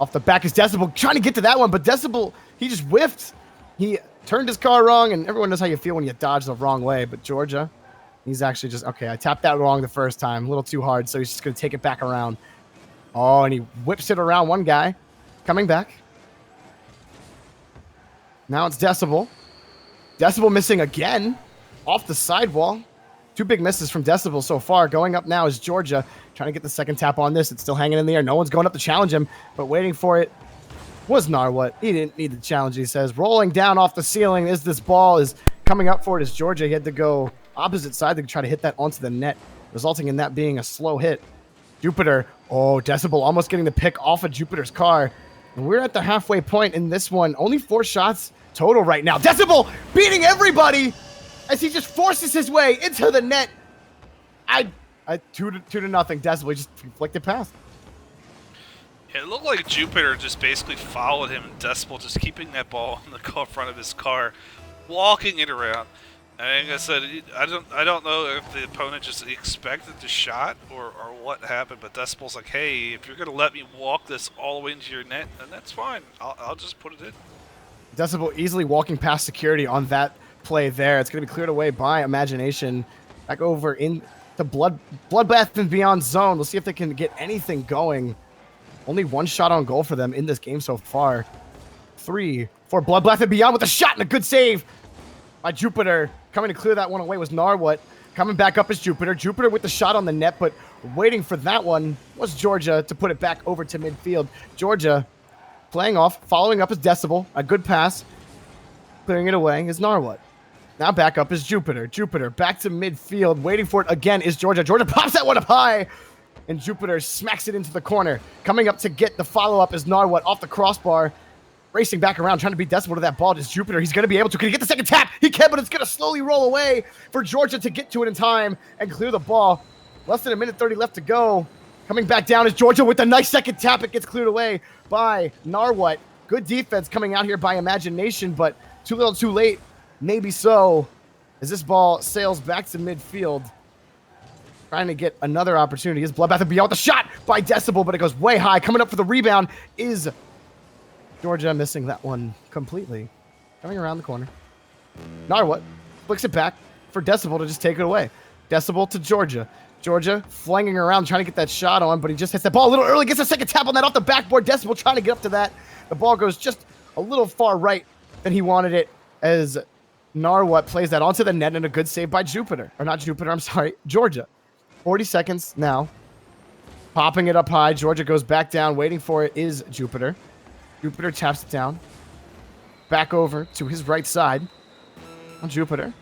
Off the back is Decibel trying to get to that one, but Decibel, he just whiffed. He turned his car wrong, and everyone knows how you feel when you dodge the wrong way, but Georgia, he's actually just, okay, I tapped that wrong the first time. A little too hard, so he's just going to take it back around. Oh, and he whips it around one guy. Coming back. Now it's Decibel. Decibel missing again off the sidewall. 2 big misses from Decibel so far. Going up now is Georgia. Trying to get the second tap on this. It's still hanging in the air. No one's going up to challenge him, but waiting for it was Narwhal. He didn't need the challenge, he says. Rolling down off the ceiling as this ball is coming up for it is Georgia. He had to go opposite side to try to hit that onto the net, resulting in that being a slow hit. Jupiter. Oh, Decibel almost getting the pick off of Jupiter's car. And we're at the halfway point in this one. Only 4 shots total right now. Decibel beating everybody as he just forces his way into the net. Two to nothing. Decibel, he just flicked it past. Yeah, it looked like Jupiter just basically followed him, and Decibel just keeping that ball in the front of his car, walking it around. And like I said, I don't know if the opponent just expected the shot or what happened, but Decibel's like, hey, if you're going to let me walk this all the way into your net, then that's fine. I'll just put it in. Decibel easily walking past security on that play there. It's going to be cleared away by Imagination. Back over in the Bloodbath and Beyond zone. We'll see if they can get anything going. Only 1 shot on goal for them in this game so far. 3 for Bloodbath and Beyond with a shot and a good save by Jupiter. Coming to clear that one away was Narwhal. Coming back up is Jupiter. Jupiter with the shot on the net, but waiting for that one was Georgia to put it back over to midfield. Georgia playing off, following up is Decibel. A good pass. Clearing it away is Narwhal. Now back up is Jupiter. Jupiter back to midfield. Waiting for it again is Georgia. Georgia pops that one up high. And Jupiter smacks it into the corner. Coming up to get the follow-up is Narwhal off the crossbar. Racing back around, trying to beat Decibel to that ball. Is Jupiter. He's going to be able to. Can he get the second tap? He can, but it's going to slowly roll away for Georgia to get to it in time and clear the ball. Less than a minute 30 left to go. Coming back down is Georgia with a nice second tap. It gets cleared away by Narwhal. Good defense coming out here by Imagination, but too little too late. Maybe so, as this ball sails back to midfield. Trying to get another opportunity. Is Bloodbath and Beyond the shot by Decibel, but it goes way high. Coming up for the rebound is Georgia, missing that one completely. Coming around the corner. Narwhal flicks it back for Decibel to just take it away. Decibel to Georgia. Georgia flanging around, trying to get that shot on, but he just hits that ball a little early. Gets a second tap on that off the backboard. Decibel trying to get up to that. The ball goes just a little far right than he wanted it, as Narwhal plays that onto the net, and a good save by Jupiter. Or not Jupiter, I'm sorry, Georgia. 40 seconds now. Popping it up high. Georgia goes back down. Waiting for it is Jupiter. Jupiter taps it down. Back over to his right side. On Jupiter.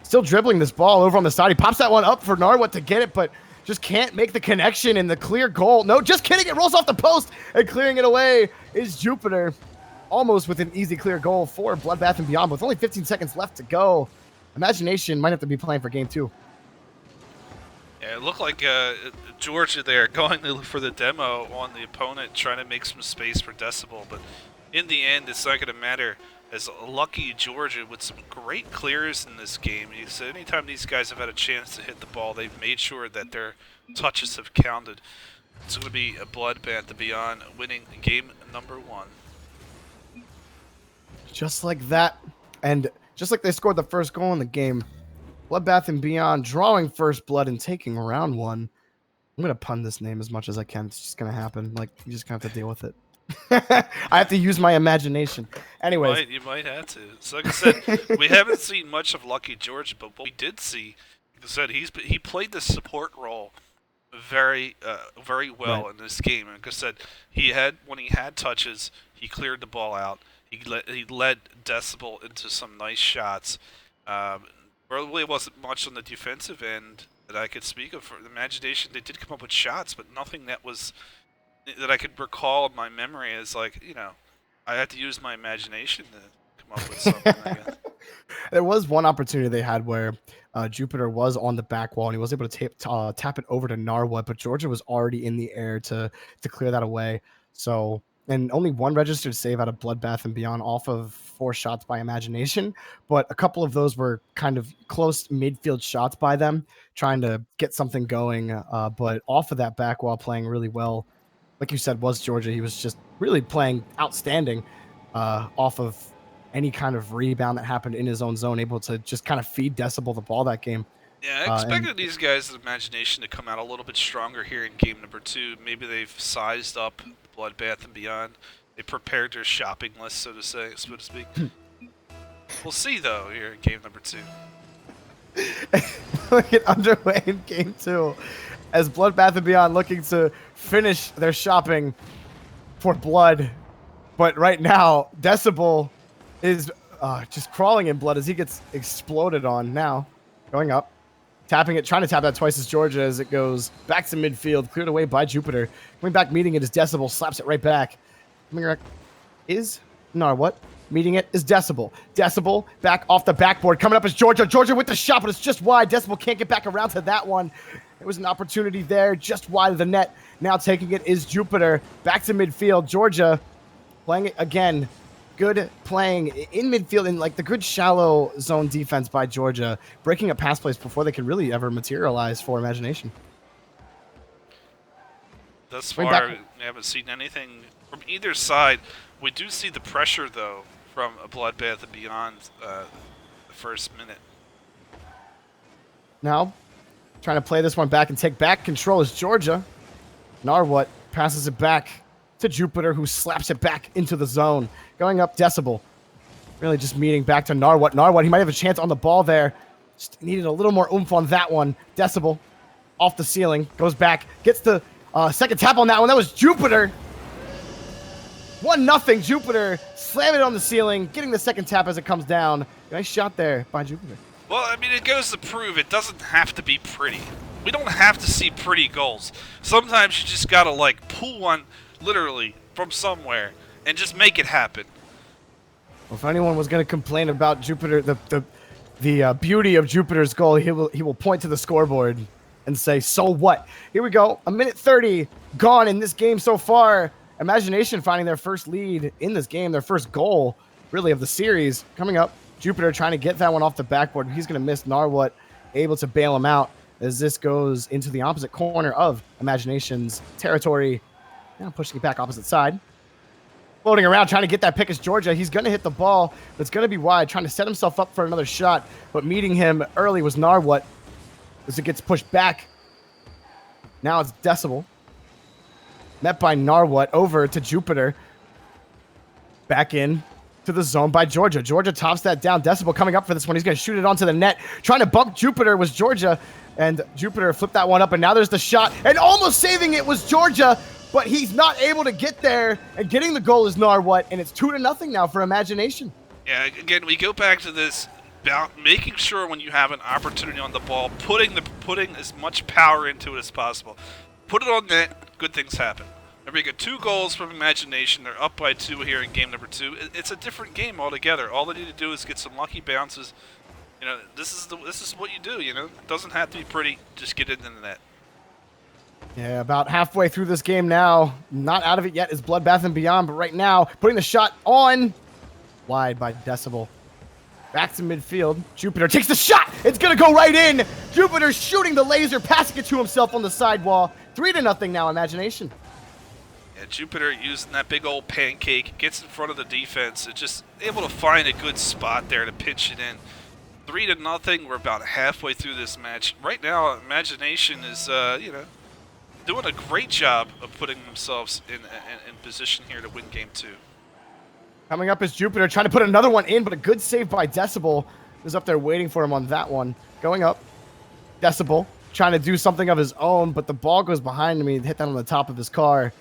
Still dribbling this ball over on the side. He pops that one up for Narwhal to get it, but just can't make the connection in the clear goal. No, just kidding. It rolls off the post, and clearing it away is Jupiter. Almost with an easy clear goal for Bloodbath and Beyond, with only 15 seconds left to go. Imagination might have to be playing for game 2. Yeah, it looked like Georgia there going for the demo on the opponent, trying to make some space for Decibel, but in the end, it's not going to matter, as lucky Georgia with some great clears in this game. So anytime these guys have had a chance to hit the ball, they've made sure that their touches have counted. It's going to be a Bloodbath and Beyond winning game number 1. Just like that, and just like they scored the first goal in the game, Bloodbath and Beyond drawing first blood and taking round 1. I'm going to pun this name as much as I can. It's just going to happen. Like, you just kind of have to deal with it. I have to use my imagination. Anyways. You might have to. So like I said, we haven't seen much of Lucky George, but what we did see, like I said, he played the support role very well in this game. Like I said, when he had touches, he cleared the ball out. He led Decibel into some nice shots. Really wasn't much on the defensive end that I could speak of. For the Imagination, they did come up with shots, but nothing that I could recall in my memory as, like, I had to use my imagination to come up with something, I guess. There was one opportunity they had where Jupiter was on the back wall, and he was able to tap it over to Narwhal, but Georgia was already in the air to clear that away. So, and only one registered save out of Bloodbath and Beyond off of 4 shots by Imagination, but a couple of those were kind of close midfield shots by them, trying to get something going. But off of that back wall, playing really well, like you said, was Georgia. He was just really playing outstanding off of any kind of rebound that happened in his own zone, able to just kind of feed Decibel the ball that game. Yeah, I expected these guys' Imagination to come out a little bit stronger here in game number 2. Maybe they've sized up Bloodbath and Beyond. They prepared their shopping list, so to speak. We'll see, though, here in game number 2. We'll get underway in game 2 as Bloodbath and Beyond looking to finish their shopping for blood. But right now, Decibel is just crawling in blood as he gets exploded on now. Going up. Tapping it, trying to tap that twice as Georgia as it goes back to midfield. Cleared away by Jupiter. Coming back, meeting it is Decibel. Slaps it right back. Coming back is Narwhal. Meeting it is Decibel. Decibel back off the backboard. Coming up is Georgia. Georgia with the shot, but it's just wide. Decibel can't get back around to that one. There was an opportunity there, just wide of the net. Now taking it is Jupiter. Back to midfield. Georgia playing it again. Good playing in midfield, in like the good shallow zone defense by Georgia, breaking up pass plays before they could really ever materialize for Imagination. Thus far, we haven't seen anything from either side. We do see the pressure, though, from a Bloodbath and Beyond the first minute. Now, trying to play this one back and take back control is Georgia. Narwhal passes it back to Jupiter, who slaps it back into the zone. Going up, Decibel. Really just meeting back to Narwhal. Narwhal, he might have a chance on the ball there. Just needed a little more oomph on that one. Decibel off the ceiling. Goes back. Gets the second tap on that one. That was Jupiter. 1-0. Jupiter slamming it on the ceiling. Getting the second tap as it comes down. Nice shot there by Jupiter. Well, I mean, it goes to prove it doesn't have to be pretty. We don't have to see pretty goals. Sometimes you just got to, like, pull one literally from somewhere and just make it happen. Well, if anyone was going to complain about Jupiter, the beauty of Jupiter's goal, he will point to the scoreboard. and say, so what? Here we go. A minute 30 gone in this game so far. Imagination finding their first lead in this game, their first goal, really, of the series. Coming up, Jupiter trying to get that one off the backboard. He's going to miss. Narwhal able to bail him out as this goes into the opposite corner of Imagination's territory. Now pushing it back opposite side. Floating around, trying to get that pick is Georgia. He's going to hit the ball, but it's going to be wide, trying to set himself up for another shot. But meeting him early was Narwhal as it gets pushed back. Now it's Decibel. Met by Narwhal over to Jupiter. Back in to the zone by Georgia. Georgia tops that down. Decibel coming up for this one. He's going to shoot it onto the net. Trying to bump Jupiter was Georgia, and Jupiter flipped that one up, and now there's the shot. And almost saving it was Georgia, but he's not able to get there, and getting the goal is Narwhal, and it's 2-0 now for Imagination. Yeah, again, we go back to this about making sure when you have an opportunity on the ball, putting as much power into it as possible. Put it on net, good things happen. Remember, you get 2 goals from Imagination. They're up by 2 here in game number 2. It's a different game altogether. All they need to do is get some lucky bounces. You know, this is what you do. You know, it doesn't have to be pretty. Just get it in the net. Yeah, about halfway through this game now. Not out of it yet is Bloodbath and Beyond, but right now, putting the shot on. Wide by Decibel. Back to midfield. Jupiter takes the shot. It's going to go right in. Jupiter shooting the laser, passing it to himself on the sidewall. 3-0 now, Imagination. Yeah, Jupiter using that big old pancake, gets in front of the defense, and just able to find a good spot there to pitch it in. 3-0. We're about halfway through this match. Right now, Imagination is, doing a great job of putting themselves in position here to win game 2. Coming up is Jupiter trying to put another one in, but a good save by Decibel is up there waiting for him on that one. Going up, Decibel trying to do something of his own, but the ball goes behind him. He hit that on the top of his car,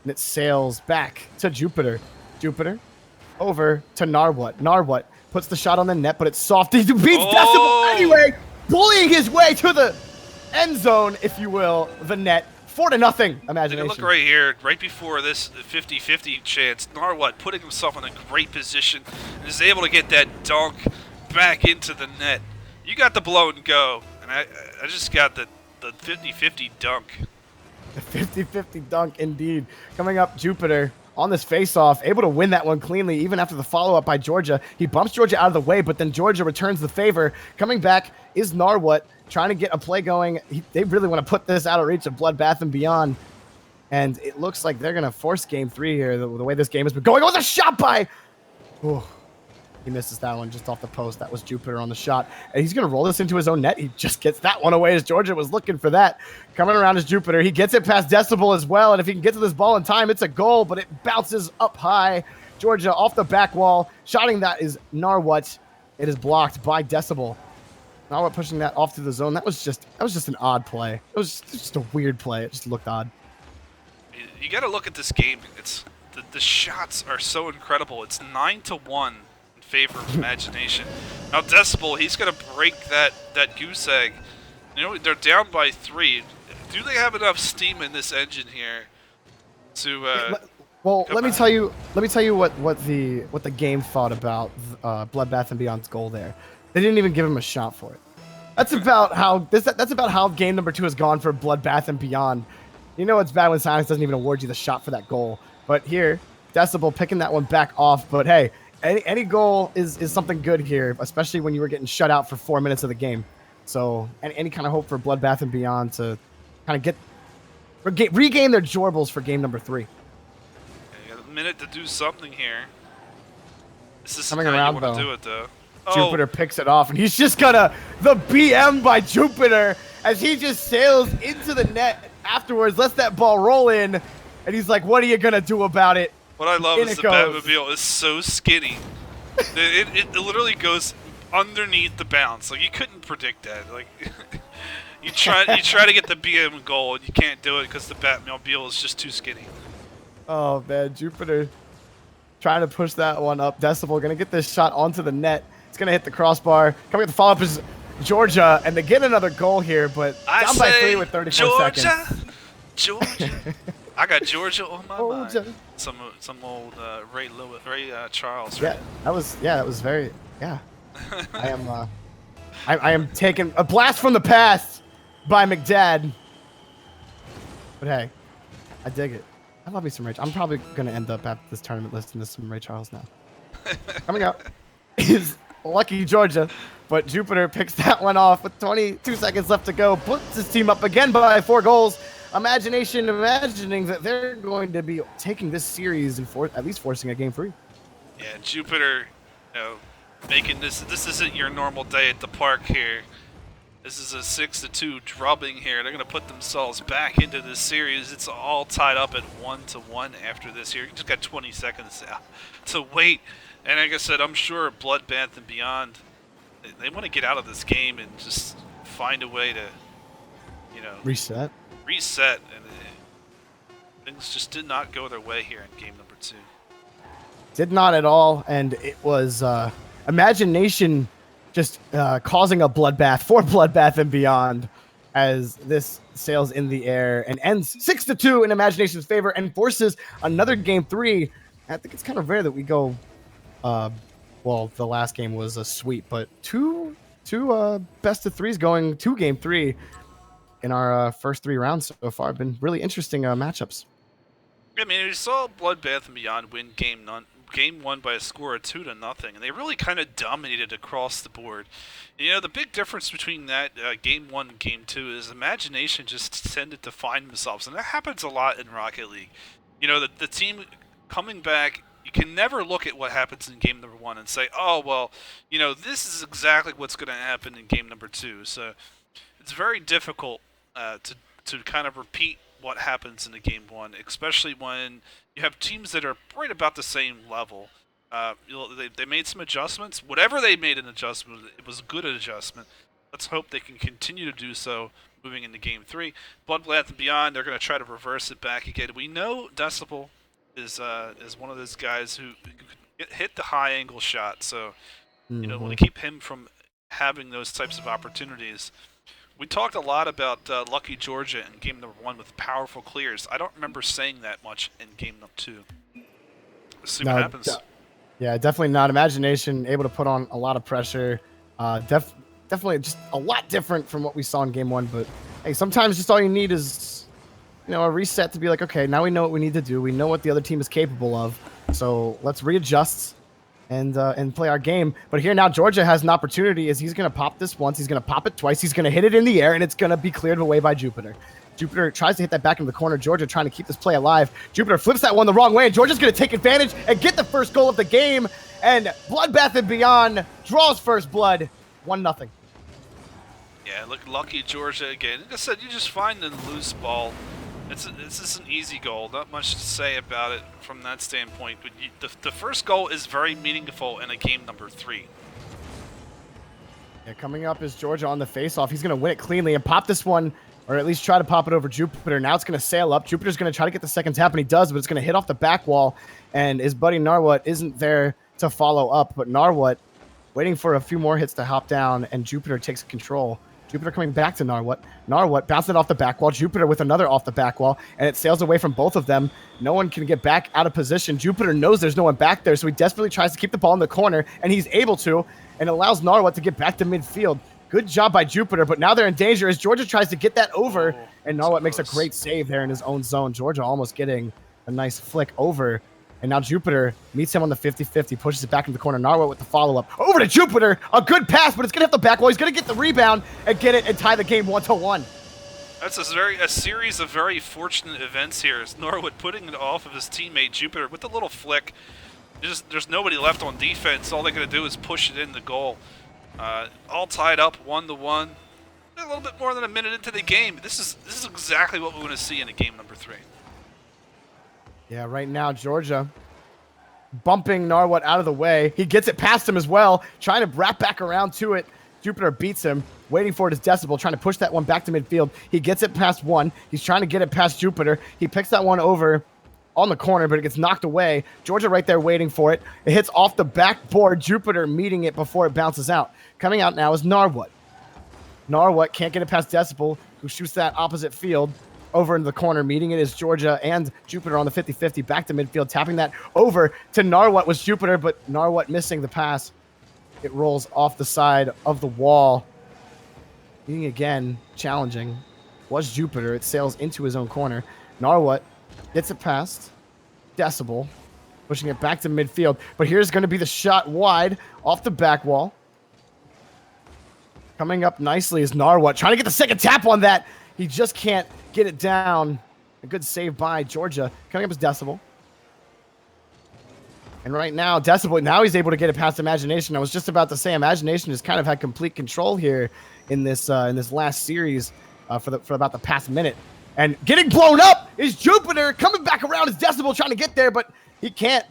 and it sails back to Jupiter. Jupiter over to Narwhal. Narwhal puts the shot on the net, but it's soft. He beats Decibel anyway, bullying his way to the end zone, if you will, the net. 4-0, Imagination. Look right here, right before this 50-50 chance, Narwhal putting himself in a great position and is able to get that dunk back into the net. You got the blow and go, and I just got the 50-50 dunk. The 50-50 dunk, indeed. Coming up, Jupiter on this face-off, able to win that one cleanly, even after the follow-up by Georgia. He bumps Georgia out of the way, but then Georgia returns the favor. Coming back is Narwhal, trying to get a play going. They really want to put this out of reach of Bloodbath and Beyond. And it looks like they're going to force game 3 here, the way this game has been going. Oh, the shot by... Ooh, he misses that one just off the post. That was Jupiter on the shot. And he's going to roll this into his own net. He just gets that one away as Georgia was looking for that. Coming around is Jupiter. He gets it past Decibel as well. And if he can get to this ball in time, it's a goal, but it bounces up high. Georgia off the back wall. Shotting that is Narwhal. It is blocked by Decibel. Narwhal pushing that off to the zone. That was just an odd play. It was just a weird play. It just looked odd. You got to look at this game. It's the shots are so incredible. It's 9-1 in favor of Imagination. Now Decibel, he's going to break that goose egg. You know, they're down by 3. Do they have enough steam in this engine here to? Well, let me tell you what the game thought about Bloodbath and Beyond's goal there. They didn't even give him a shot for it. That's about how game number 2 has gone for Bloodbath and Beyond. You know it's bad when Silence doesn't even award you the shot for that goal. But here, Decibel picking that one back off. But hey, any goal is something good here, especially when you were getting shut out for 4 minutes of the game. So any kind of hope for Bloodbath and Beyond to kind of regain their jorbles for game number 3. You got a minute to do something here. This is coming how around you want to do it, though. Jupiter picks it off, and he's just gonna the BM by Jupiter as he just sails into the net afterwards, lets that ball roll in, and he's like, what are you gonna do about it? What I love is the Batmobile is so skinny. it literally goes underneath the bounce. Like, you couldn't predict that. Like, you try to get the BM goal, and you can't do it because the Batmobile is just too skinny. Oh man, Jupiter trying to push that one up. Decibel gonna get this shot onto the net. It's going to hit the crossbar. Coming at the follow-up is Georgia, and they get another goal here, but down by 3 with 34 seconds. Georgia. I got Georgia on my mind. Some old Ray Charles. Right? Yeah, that was very, yeah. I am taking a blast from the past by McDad. But hey, I dig it. I love me some Ray. I'm probably going to end up at this tournament listing this some Ray Charles now. Coming up is Lucky Georgia, but Jupiter picks that one off with 22 seconds left to go. Puts his team up again by 4 goals. Imagination imagining that they're going to be taking this series and at least forcing a game 3. Yeah, Jupiter, making this isn't your normal day at the park here. This is a 6-2 drubbing here. They're going to put themselves back into this series. It's all tied up at 1-1 after this here. You just got 20 seconds to wait. And like I said, I'm sure Bloodbath and Beyond, they want to get out of this game and just find a way to, reset. And things just did not go their way here in game number 2. Did not at all. And it was Imagination just causing a bloodbath for Bloodbath and Beyond as this sails in the air and ends 6-2 in Imagination's favor and forces another game 3. I think it's kind of rare that we go, well, the last game was a sweep, but two best of 3s going to game 3 in our first 3 rounds so far. Been really interesting matchups. I mean, we saw Bloodbath and Beyond win game 1 by a score of 2-0, and they really kind of dominated across the board. And, the big difference between that game 1 and game 2 is Imagination just tended to find themselves, and that happens a lot in Rocket League. The team coming back, you can never look at what happens in game number 1 and say, oh, well, this is exactly what's going to happen in game number 2. So it's very difficult to kind of repeat what happens in the game 1, especially when you have teams that are right about the same level. They made some adjustments. Whatever they made an adjustment, it was a good adjustment. Let's hope they can continue to do so moving into game 3. Bloodbath and Beyond, they're going to try to reverse it back again. We know Decibel is one of those guys who hit the high angle shot, so want to keep him from having those types of opportunities. We talked a lot about Lucky Georgia in game number 1 with powerful clears. I don't remember saying that much in game number 2. Let's see what happens. Yeah, definitely not. Imagination able to put on a lot of pressure. Definitely just a lot different from what we saw in game 1. But hey, sometimes just all you need is a reset to be like, okay, now we know what we need to do. We know what the other team is capable of. So let's readjust and play our game. But here now, Georgia has an opportunity as he's going to pop this once. He's going to pop it twice. He's going to hit it in the air, and it's going to be cleared away by Jupiter. Jupiter tries to hit that back into the corner. Georgia trying to keep this play alive. Jupiter flips that one the wrong way, and Georgia's going to take advantage and get the first goal of the game. And Bloodbath and Beyond draws first blood, 1-0. Yeah, look, Lucky Georgia again. Like I said, you just find the loose ball. This is an easy goal. Not much to say about it from that standpoint. But the first goal is very meaningful in a game number 3. Yeah, coming up is Georgia on the face-off. He's going to win it cleanly and pop this one, or at least try to pop it over Jupiter. Now it's going to sail up. Jupiter's going to try to get the second tap, and he does, but it's going to hit off the back wall. And his buddy Narwhal isn't there to follow up, but Narwhal waiting for a few more hits to hop down, and Jupiter takes control. Jupiter coming back to Narwhal. Narwhal bouncing it off the back wall. Jupiter with another off the back wall, and it sails away from both of them. No one can get back out of position. Jupiter knows there's no one back there, so he desperately tries to keep the ball in the corner, and he's able to, and allows Narwhal to get back to midfield. Good job by Jupiter, but now they're in danger as Georgia tries to get that over, and Narwhal makes a great save there in his own zone. Georgia almost getting a nice flick over. And now Jupiter meets him on the 50-50, pushes it back into the corner. Narwhal with the follow-up. Over to Jupiter. A good pass, but it's going to hit the back wall. He's going to get the rebound and get it and tie the game 1-1. That's a series of very fortunate events here. As Norwood putting it off of his teammate Jupiter with a little flick. There's nobody left on defense. All they're going to do is push it in the goal. All tied up 1-1. A little bit more than a minute into the game. This is exactly what we want to see in a game number 3. Yeah, right now, Georgia bumping Narwhal out of the way. He gets it past him as well, trying to wrap back around to it. Jupiter beats him, waiting for it is Decibel, trying to push that one back to midfield. He gets it past one. He's trying to get it past Jupiter. He picks that one over on the corner, but it gets knocked away. Georgia right there waiting for it. It hits off the backboard. Jupiter meeting it before it bounces out. Coming out now is Narwhal. Narwhal can't get it past Decibel, who shoots that opposite field. Over into the corner, meeting it is Georgia and Jupiter on the 50-50, back to midfield, tapping that over to Narwhal was Jupiter, but Narwhal missing the pass. It rolls off the side of the wall. Being again challenging was Jupiter. It sails into his own corner. Narwhal gets it past Decibel, pushing it back to midfield. But here's going to be the shot wide off the back wall. Coming up nicely is Narwhal, trying to get the second tap on that. He just can't get it down. A good save by Georgia. Coming up is Decibel. And right now, Decibel, now he's able to get it past Imagination. I was just about to say, Imagination has kind of had complete control here in this last series for about the past minute. And getting blown up is Jupiter. Coming back around is Decibel trying to get there, but he can't.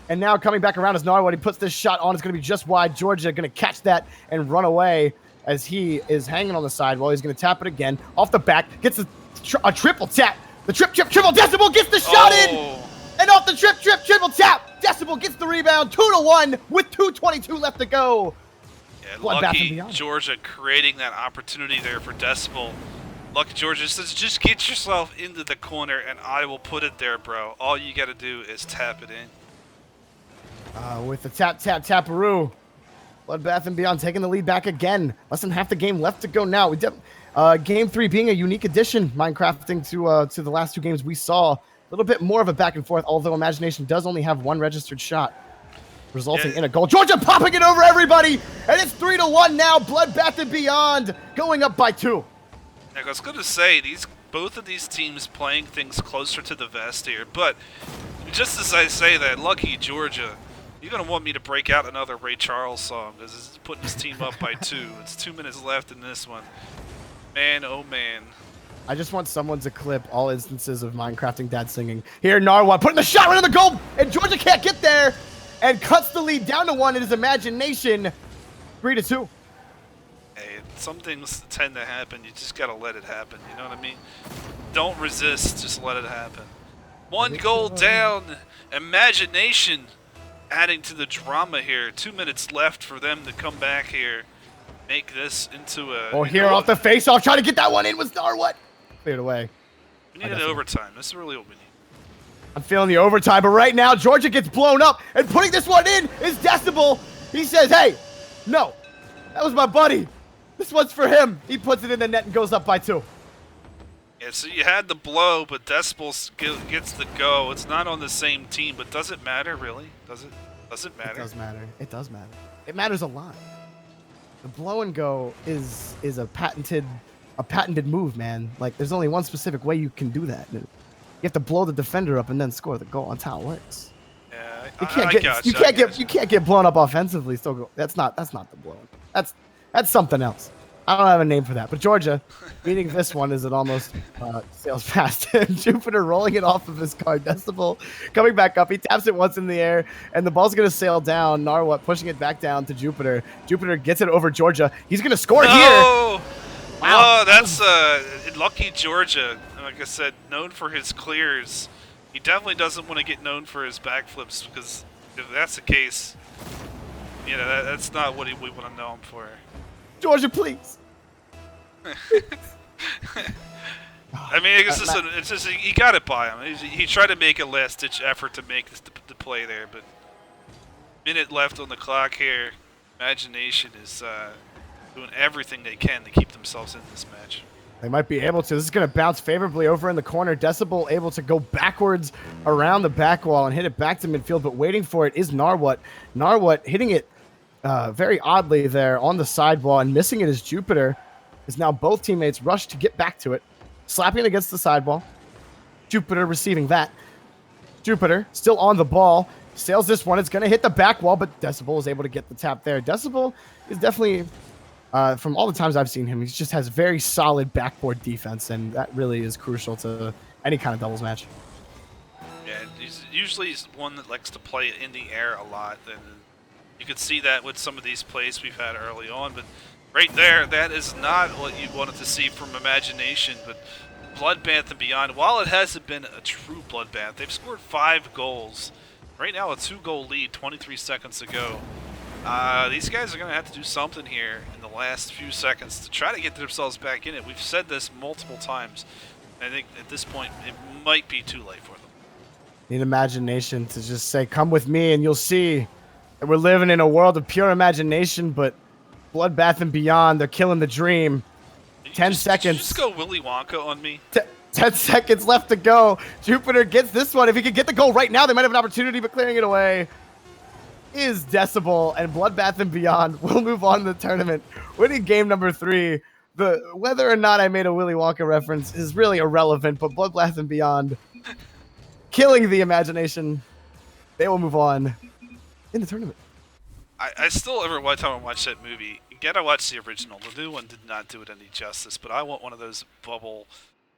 And now coming back around is Narwhal. He puts this shot on. It's going to be just wide. Georgia going to catch that and run away as he is hanging on the sidewall. He's going to tap it again off the back. Gets a triple tap. The triple. Decibel gets the shot in. And off the triple tap. Decibel gets the rebound. 2-1 with 2:22 left to go. Yeah, lucky Georgia creating that opportunity there for Decibel. Lucky Georgia says, just get yourself into the corner and I will put it there, bro. All you got to do is tap it in. With the taparoo. Bloodbath and Beyond taking the lead back again. Less than half the game left to go now. Game 3 being a unique addition, Minecrafting to the last two games we saw. A little bit more of a back and forth, although Imagination does only have one registered shot, resulting in a goal. Georgia popping it over everybody, and it's 3-1 now. Bloodbath and Beyond going up by 2. I was going to say, both of these teams playing things closer to the vest here, but just as I say that, lucky Georgia, you're going to want me to break out another Ray Charles song, because this is putting his team up by 2. It's 2 minutes left in this one. Man, oh man. I just want someone to clip all instances of Minecrafting Dad singing. Here, Narwhal putting the shot right in the goal, and Georgia can't get there, and cuts the lead down to 1 in his Imagination. 3-2. Hey, some things tend to happen. You just got to let it happen. You know what I mean? Don't resist. Just let it happen. 1 goal down. Imagination adding to the drama here. 2 minutes left for them to come back here. Make this into a... Oh, here off the face-off. Trying to get that one in with Narwhal. Cleared away. We need an overtime. This is really what we need. I'm feeling the overtime, but right now, Georgia gets blown up, and putting this one in is Decibel. He says, hey, no, that was my buddy. This one's for him. He puts it in the net and goes up by 2. Yeah, so you had the blow, but Decibel gets the go. It's not on the same team, but does it matter, really? Does it? Does it matter? It does matter. It does matter. It matters a lot. The blow and go is a patented move, man. Like, there's only one specific way you can do that. You have to blow the defender up and then score the goal. That's how it works. Yeah, you can't get blown up offensively. Still go. That's not the blow. That's something else. I don't have a name for that. But Georgia beating this one as it almost sails past him. Jupiter rolling it off of his card. Decibel coming back up. He taps it once in the air, and the ball's going to sail down. Narwhal pushing it back down to Jupiter. Jupiter gets it over Georgia. He's going to score here. Wow. Oh, that's lucky Georgia. Like I said, known for his clears. He definitely doesn't want to get known for his backflips, because if that's the case, you know, that's not what we want to know him for. Georgia, please. I mean, I guess it's just he got it by him. He tried to make a last-ditch effort to make the play there, but minute left on the clock here. Imagination is doing everything they can to keep themselves in this match. They might be able to. This is going to bounce favorably over in the corner. Decibel able to go backwards around the back wall and hit it back to midfield, but waiting for it is Narwhal. Narwhal hitting it very oddly there on the sidewall, and missing it is Jupiter. Is now both teammates rush to get back to it. Slapping it against the sidewall. Jupiter receiving that. Jupiter still on the ball. Sails this one. It's going to hit the back wall, but Decibel is able to get the tap there. Decibel is definitely, from all the times I've seen him, he just has very solid backboard defense, and that really is crucial to any kind of doubles match. Yeah, he's one that likes to play in the air a lot, and you can see that with some of these plays we've had early on, but right there, that is not what you wanted to see from Imagination. But Bloodbath and Beyond, while it hasn't been a true bloodbath, they've scored 5 goals. Right now, a 2-goal lead 23 seconds ago. These guys are going to have to do something here in the last few seconds to try to get themselves back in it. We've said this multiple times. I think at this point, it might be too late for them. Need Imagination to just say, come with me and you'll see that we're living in a world of pure imagination, but Bloodbath and Beyond, they're killing the dream. 10 Did seconds. you just go Willy Wonka on me? 10 seconds left to go. Jupiter gets this one. If he could get the goal right now, they might have an opportunity, but clearing it away is Decibel, and Bloodbath and Beyond will move on to the tournament, winning game number 3. Whether or not I made a Willy Wonka reference is really irrelevant, but Bloodbath and Beyond killing the imagination. They will move on in the tournament. I still, every time I watch that movie, you gotta watch the original. The new one did not do it any justice, but I want one of those bubble,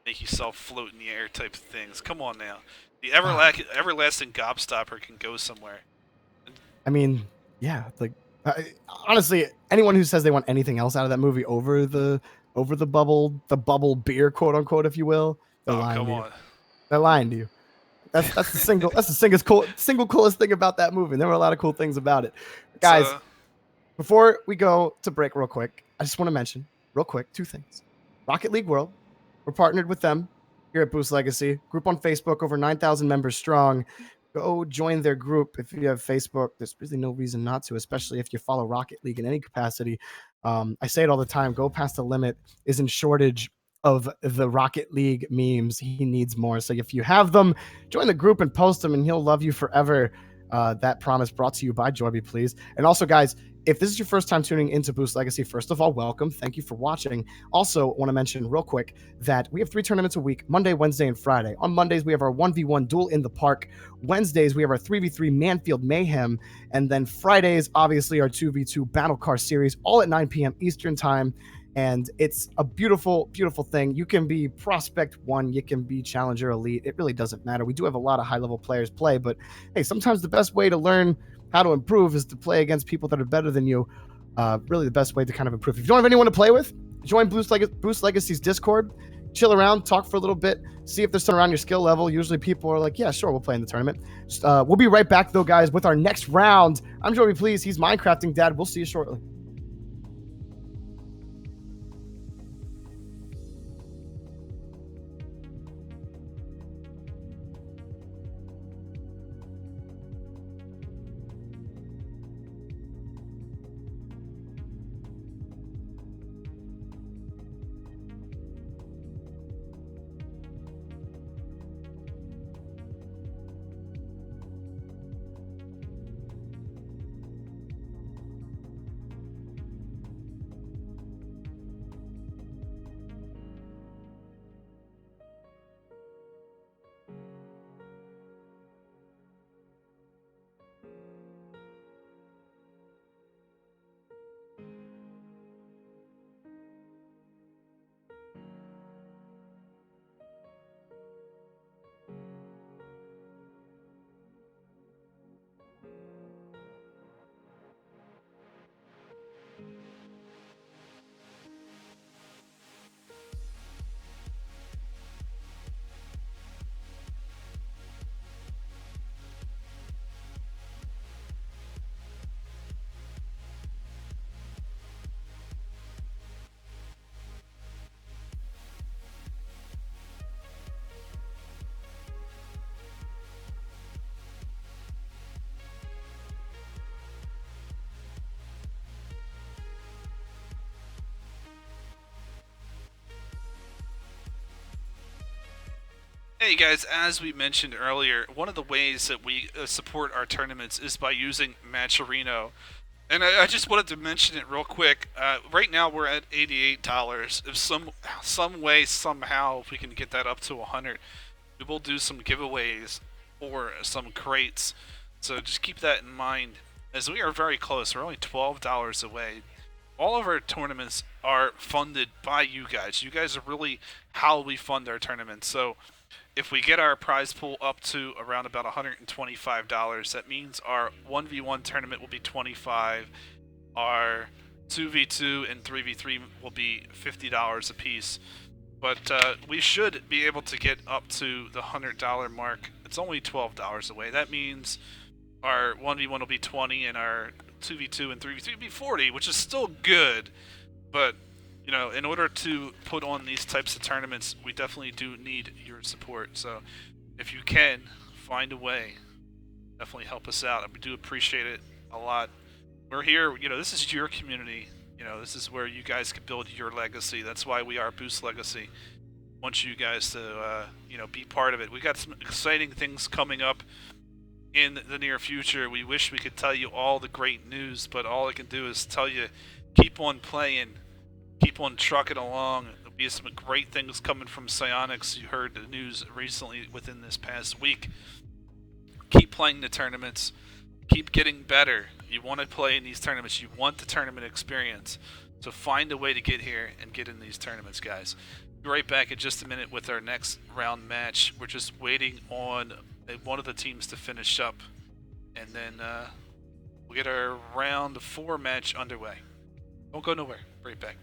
make yourself float in the air type of things. Come on now. The everlasting gobstopper can go somewhere. I mean, yeah, like honestly, anyone who says they want anything else out of that movie over the bubble beer, quote unquote, if you will, they're lying to you. They're lying to you. That's the single coolest thing about that movie. And there were a lot of cool things about it. Guys, before we go to break real quick, I just want to mention real quick 2 things. Rocket League World, we're partnered with them here at Boost Legacy. Group on Facebook, over 9,000 members strong. Go join their group if you have Facebook. There's really no reason not to, especially if you follow Rocket League in any capacity. I say it all the time. Go Past the Limit is in shortage of the Rocket League memes. He needs more. So if you have them, join the group and post them, and he'll love you forever. That promise brought to you by Joyby, please. And also, guys, if this is your first time tuning into Boost Legacy, first of all, welcome. Thank you for watching. Also, want to mention real quick that we have 3 tournaments a week, Monday, Wednesday, and Friday. On Mondays, we have our 1v1 Duel in the Park. Wednesdays, we have our 3v3 Manfield Mayhem. And then Fridays, obviously, our 2v2 BATTLECAR Series, all at 9 p.m. Eastern Time. And it's a beautiful, beautiful thing. You can be Prospect 1, you can be Challenger Elite. It really doesn't matter. We do have a lot of high-level players play, but hey, sometimes the best way to learn how to improve is to play against people that are better than you. Really the best way to kind of improve. If you don't have anyone to play with, join Boost Legacy's Discord, chill around, talk for a little bit, see if there's someone around your skill level. Usually people are like, yeah, sure, we'll play in the tournament. We'll be right back, though, guys, with our next round. I'm Joey Please. He's Minecrafting Dad. We'll see you shortly. Hey guys, as we mentioned earlier, one of the ways that we support our tournaments is by using Matcherino. And I just wanted to mention it real quick. Right now we're at $88. If some way, somehow, if we can get that up to 100, we will do some giveaways or some crates. So just keep that in mind, as we are very close. We're only $12 away. All of our tournaments are funded by you guys. You guys are really how we fund our tournaments. So if we get our prize pool up to around about $125, that means our 1v1 tournament will be $25, our 2v2 and 3v3 will be $50 a piece. But we should be able to get up to the $100 mark. It's only $12 away. That means our 1v1 will be $20 and our 2v2 and 3v3 will be $40, which is still good, but you know, in order to put on these types of tournaments, we definitely do need your support. So if you can, find a way. Definitely help us out. We do appreciate it a lot. We're here, you know, this is your community. This is where you guys can build your legacy. That's why we are Boost Legacy. Want you guys to, be part of it. We got some exciting things coming up in the near future. We wish we could tell you all the great news, but all I can do is tell you, keep on playing, keep on trucking along. There'll be some great things coming from Psyonix. You heard the news recently within this past week. Keep playing the tournaments. Keep getting better. You want to play in these tournaments. You want the tournament experience. So find a way to get here and get in these tournaments, guys. Be right back in just a minute with our next round match. We're just waiting on one of the teams to finish up, and then we'll get our round 4 match underway. Don't go nowhere. Be right back.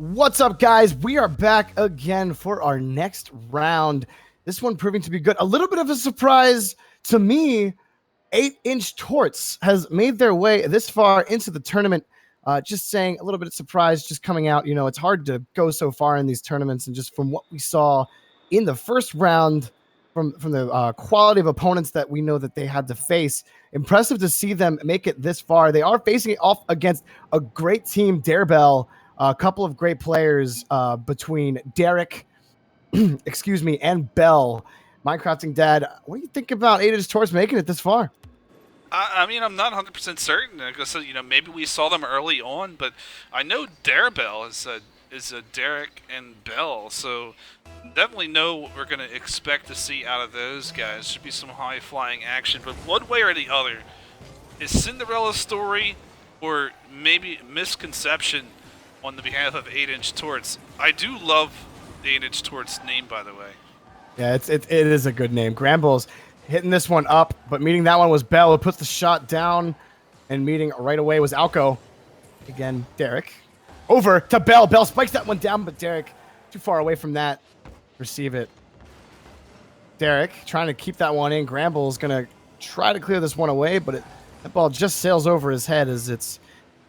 What's up, guys? We are back again for our next round. This one proving to be good. A little bit of a surprise to me. 8-inch Torts has made their way this far into the tournament. Just saying, a little bit of surprise just coming out. You know, it's hard to go so far in these tournaments, and just from what we saw in the first round, from the quality of opponents that we know that they had to face, impressive to see them make it this far. They are facing it off against a great team, Darebell. A couple of great players between Derek, excuse me, and Bell. Minecrafting Dad, what do you think about 8-inch Torts making it this far? I mean, I'm not 100% certain. Like I said, maybe we saw them early on, but I know Darebell is a Derek and Bell, so definitely know what we're going to expect to see out of those guys. Should be some high-flying action, but one way or the other, is Cinderella's story or maybe misconception on the behalf of 8-inch Torts. I do love the 8-inch Torts name, by the way. Yeah, it is a good name. Grambles hitting this one up, but meeting that one was Bell, who puts the shot down, and meeting right away was Alco. Again, Derek. Over to Bell. Bell spikes that one down, but Derek too far away from that. Receive it. Derek trying to keep that one in. Grambles going to try to clear this one away, but that ball just sails over his head as it's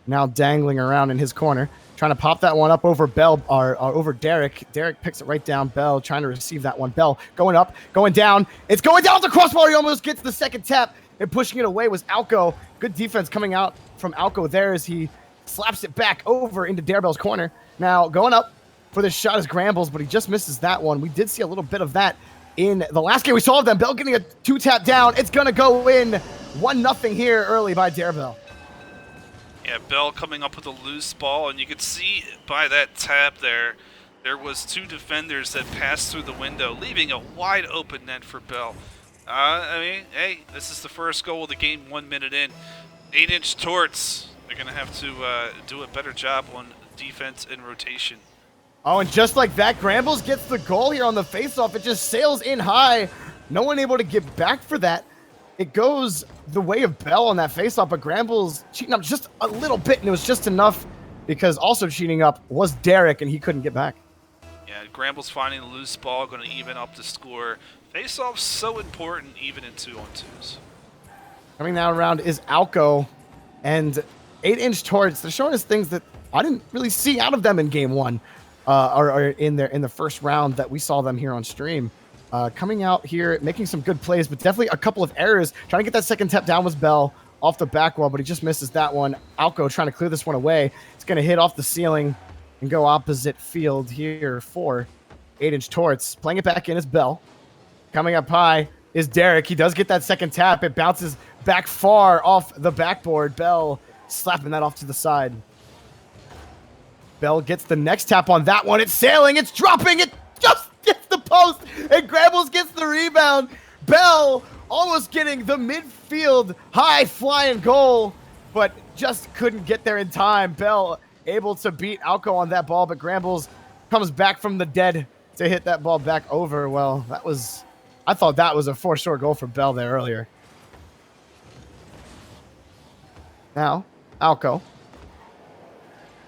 now dangling around in his corner. Trying to pop that one up over Bell, or over Derek. Derek picks it right down. Bell trying to receive that one. Bell going up, going down. It's going down the crossbar. He almost gets the second tap, and pushing it away was Alco. Good defense coming out from Alco there as he slaps it back over into Darebell's corner. Now going up for this shot is Grambles, but he just misses that one. We did see a little bit of that in the last game we saw of them. Bell getting a 2-tap down. It's going to go in 1-0 here early by Darebell. Yeah, Bell coming up with a loose ball, and you could see by that tap there was two defenders that passed through the window, leaving a wide open net for Bell. I mean, hey, this is the first goal of the game 1 minute in. 8-inch Torts, they're going to have to do a better job on defense and rotation. Oh, and just like that, Grambles gets the goal here on the faceoff. It just sails in high. No one able to get back for that. It goes the way of Bell on that faceoff, but Grambles cheating up just a little bit, and it was just enough because also cheating up was Derek, and he couldn't get back. Yeah, Grambles finding the loose ball, going to even up the score. Faceoff's so important even in 2-on-2s. Coming now around is Alco, and 8-inch Torts. They're showing us things that I didn't really see out of them in game one, or in the first round that we saw them here on stream. Coming out here, making some good plays, but definitely a couple of errors. Trying to get that second tap down was Bell off the back wall, but he just misses that one. Alco trying to clear this one away. It's going to hit off the ceiling and go opposite field here for 8-inch Torts. Playing it back in is Bell. Coming up high is Derek. He does get that second tap. It bounces back far off the backboard. Bell slapping that off to the side. Bell gets the next tap on that one. It's sailing. It's dropping. It just gets the post, and Grambles gets the rebound. Bell almost getting the midfield high-flying goal, but just couldn't get there in time. Bell able to beat Alco on that ball, but Grambles comes back from the dead to hit that ball back over. Well, I thought that was a for-sure goal for Bell there earlier. Now, Alco.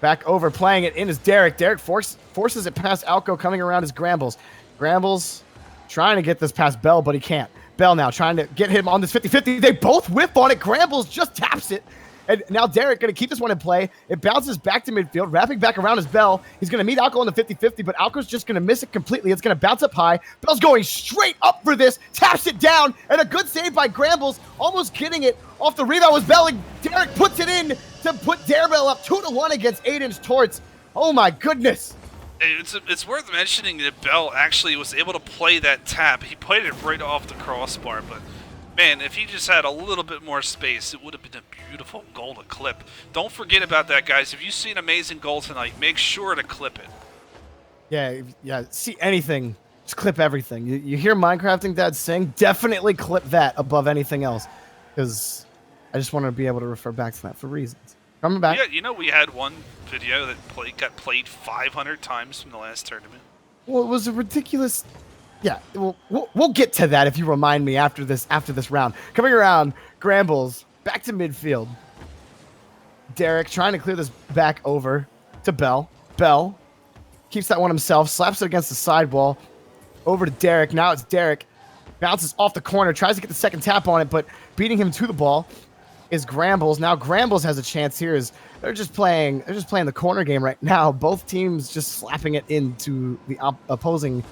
Back over, playing it in is Derek. Derek forces it past Alco, coming around is Grambles. Grambles trying to get this past Bell, but he can't. Bell now trying to get him on this 50-50. They both whip on it. Grambles just taps it. And now Derek going to keep this one in play. It bounces back to midfield, wrapping back around is Bell. He's going to meet Alco on the 50-50, but Alco's just going to miss it completely. It's going to bounce up high. Bell's going straight up for this, taps it down, and a good save by Grambles, almost getting it off the rebound was Bell, and Derek puts it in to put Darebell up 2-1 against 8-inch Torts. Oh my goodness. It's worth mentioning that Bell actually was able to play that tap. He played it right off the crossbar, but man, if he just had a little bit more space, it would have been a beautiful goal to clip. Don't forget about that, guys. If you see an amazing goal tonight, make sure to clip it. Yeah, see anything, just clip everything. You hear Minecrafting Dad saying, definitely clip that above anything else, because I just want to be able to refer back to that for reasons. Coming back. Yeah, we had one video that got played 500 times from the last tournament. Well, it was a ridiculous. Yeah, we'll get to that if you remind me after this round. Coming around, Grambles back to midfield. Derek trying to clear this back over to Bell. Bell keeps that one himself, slaps it against the sidewall. Over to Derek. Now it's Derek. Bounces off the corner, tries to get the second tap on it, but beating him to the ball is Grambles. Now Grambles has a chance here. They're just playing the corner game right now. Both teams just slapping it into the opposing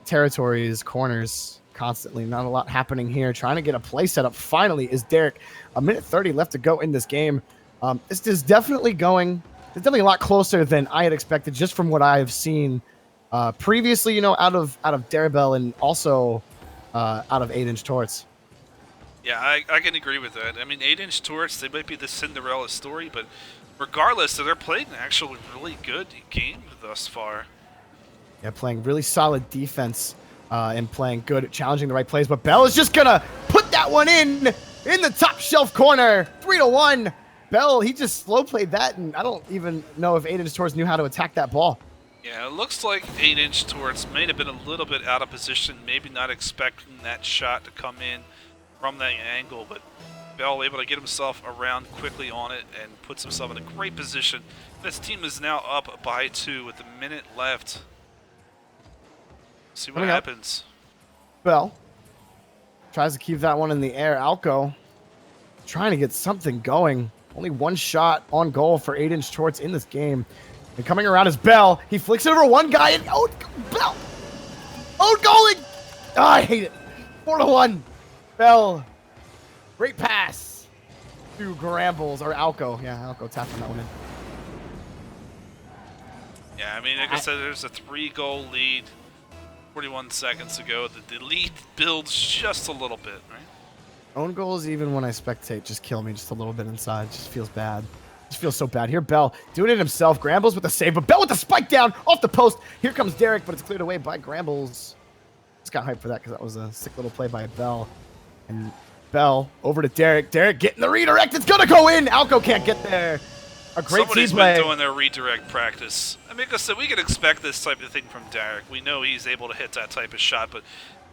territories, corners constantly. Not a lot happening here. Trying to get a play set up finally is Derek. A minute 30 left to go in this game. This is definitely going it's definitely a lot closer than I had expected, just from what I have seen previously. Out of Darabelle and also out of 8-inch Torts. Yeah, I can agree with that. I mean, 8-inch Torts, they might be the Cinderella story, but regardless, they're playing an actually really good game thus far. Yeah, playing really solid defense and playing good at challenging the right plays. But Bell is just going to put that one in the top shelf corner. 3-1. Bell, he just slow played that, and I don't even know if 8-inch Torts knew how to attack that ball. Yeah, it looks like 8-inch Torts may have been a little bit out of position, maybe not expecting that shot to come in from that angle, but Bell able to get himself around quickly on it and puts himself in a great position. This team is now up by 2 with a minute left. See what happens. Bell tries to keep that one in the air. Alco trying to get something going. Only one shot on goal for 8-inch Torts in this game. And coming around is Bell. He flicks it over one guy and Bell! Oh, goalie! Oh, I hate it. 4-1. Bell. Great pass to Grambles or Alco. Yeah, Alco tapping that one in. Yeah, I mean, like I said, there's a 3-goal lead 41 seconds ago. The lead builds just a little bit, right? Own goals, even when I spectate, just kill me just a little bit inside. Just feels bad. Just feels so bad. Here, Bell doing it himself. Grambles with the save, but Bell with the spike down off the post. Here comes Derek, but it's cleared away by Grambles. Just got hyped for that because that was a sick little play by Bell. And Bell over to Derek. Derek getting the redirect. It's going to go in. Alco can't get there. A great Somebody's team play. been doing their redirect practice. I mean, like I said, we could expect this type of thing from Derek. We know he's able to hit that type of shot, but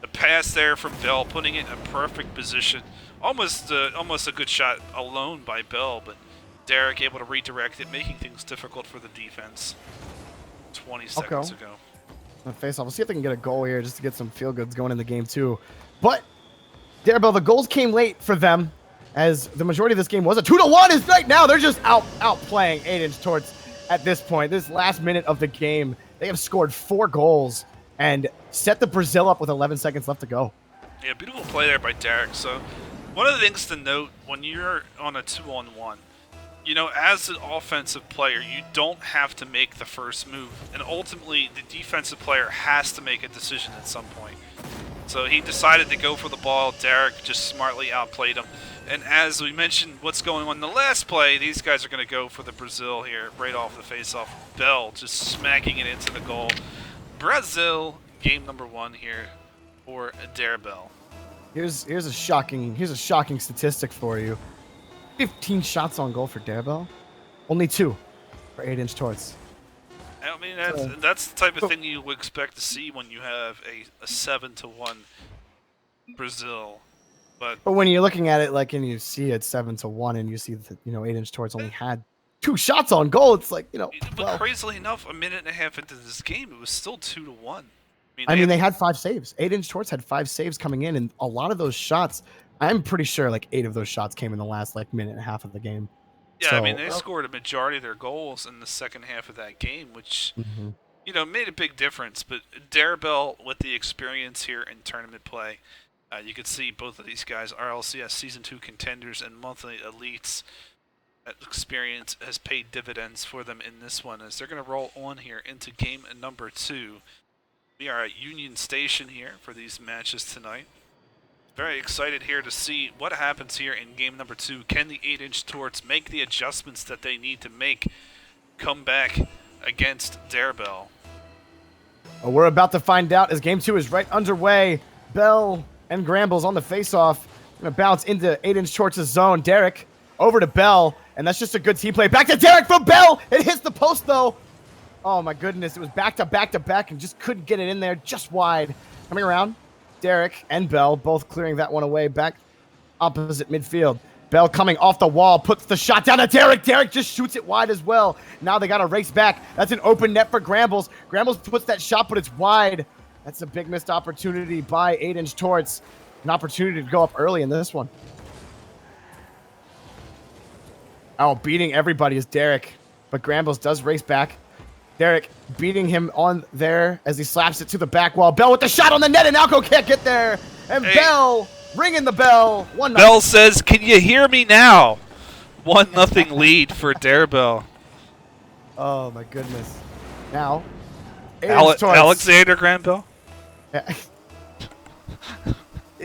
the pass there from Bell, putting it in a perfect position. Almost a good shot alone by Bell, but Derek able to redirect it, making things difficult for the defense. 20 seconds ago. Face off. We'll see if they can get a goal here just to get some feel goods going in the game too. But Darabelle, the goals came late for them, as the majority of this game was a 2-1. Is right now they're just outplaying 8-inch Torts at this point. This last minute of the game, they have scored 4 goals and set the Brazil up with 11 seconds left to go. Yeah, beautiful play there by Derek. So one of the things to note when you're on a 2-on-1, as an offensive player, you don't have to make the first move. And ultimately, the defensive player has to make a decision at some point. So he decided to go for the ball. Derek just smartly outplayed him. And as we mentioned what's going on in the last play, these guys are going to go for the Brazil here right off the face-off. Bell just smacking it into the goal. Brazil, game number 1 here for Darabelle. Here's a shocking statistic for you. 15 shots on goal for Darabelle. Only 2 for 8-inch Torts. I mean, that's the type of thing you would expect to see when you have a 7-1 Brazil. But when you're looking at it, like, and you see it 7-1, and you see that 8-inch Torts only had 2 shots on goal, it's like But crazily enough, a minute and a half into this game, it was still 2-1. They had 5 saves. 8-inch Torts had 5 saves coming in, and a lot of those shots, I'm pretty sure like 8 of those shots came in the last minute and a half of the game. Yeah, so, I mean, they scored a majority of their goals in the second half of that game, which, made a big difference. But Darabelle, with the experience here in tournament play, you can see both of these guys, RLCS Season 2 contenders and monthly elites. That experience has paid dividends for them in this one, as they're going to roll on here into game number 2. We are at Union Station here for these matches tonight. Very excited here to see what happens here in game number 2. Can the 8-inch Torts make the adjustments that they need to make, come back against Darabelle? Well, we're about to find out as game 2 is right underway. Bell and Grambles on the face-off. Going to bounce into 8-inch Torts' zone. Derek over to Bell, and that's just a good team play. Back to Derek from Bell. It hits the post, though. Oh, my goodness. It was back to back to back and just couldn't get it in there, just wide. Coming around. Derek and Bell both clearing that one away back opposite midfield. Bell coming off the wall, puts the shot down to Derek. Derek just shoots it wide as well. Now they got to race back. That's an open net for Grambles. Grambles puts that shot, but it's wide. That's a big missed opportunity by 8-inch Torts. An opportunity to go up early in this one. Oh, beating everybody is Derek, but Grambles does race back. Derek beating him on there as he slaps it to the back wall. Bell with the shot on the net, and Alco can't get there. And Bell ringing the bell. 1-0. Bell says, "Can you hear me now?" 1-0 lead for Darabelle. Oh my goodness. Now, Aiden's Alexander Graham Bell? Yeah.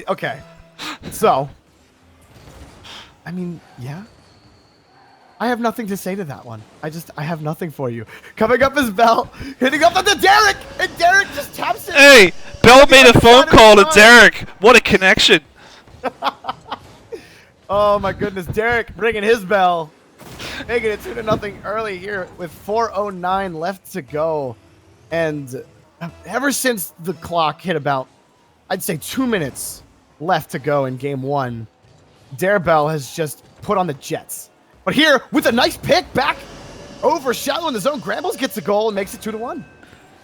Okay. So, I mean, yeah. I have nothing to say to that one. I have nothing for you. Coming up is Bell, hitting up onto Derek, and Derek just taps it. Hey, Bell made a phone call to Derek. What a connection. Oh my goodness, Derek bringing his bell. Making it 2-0 early here with 4:09 left to go. And ever since the clock hit about, I'd say 2 minutes left to go in game one, Darebell has just put on the Jets. But here, with a nice pick back over shallow in the zone, Grambles gets a goal and makes it 2-1.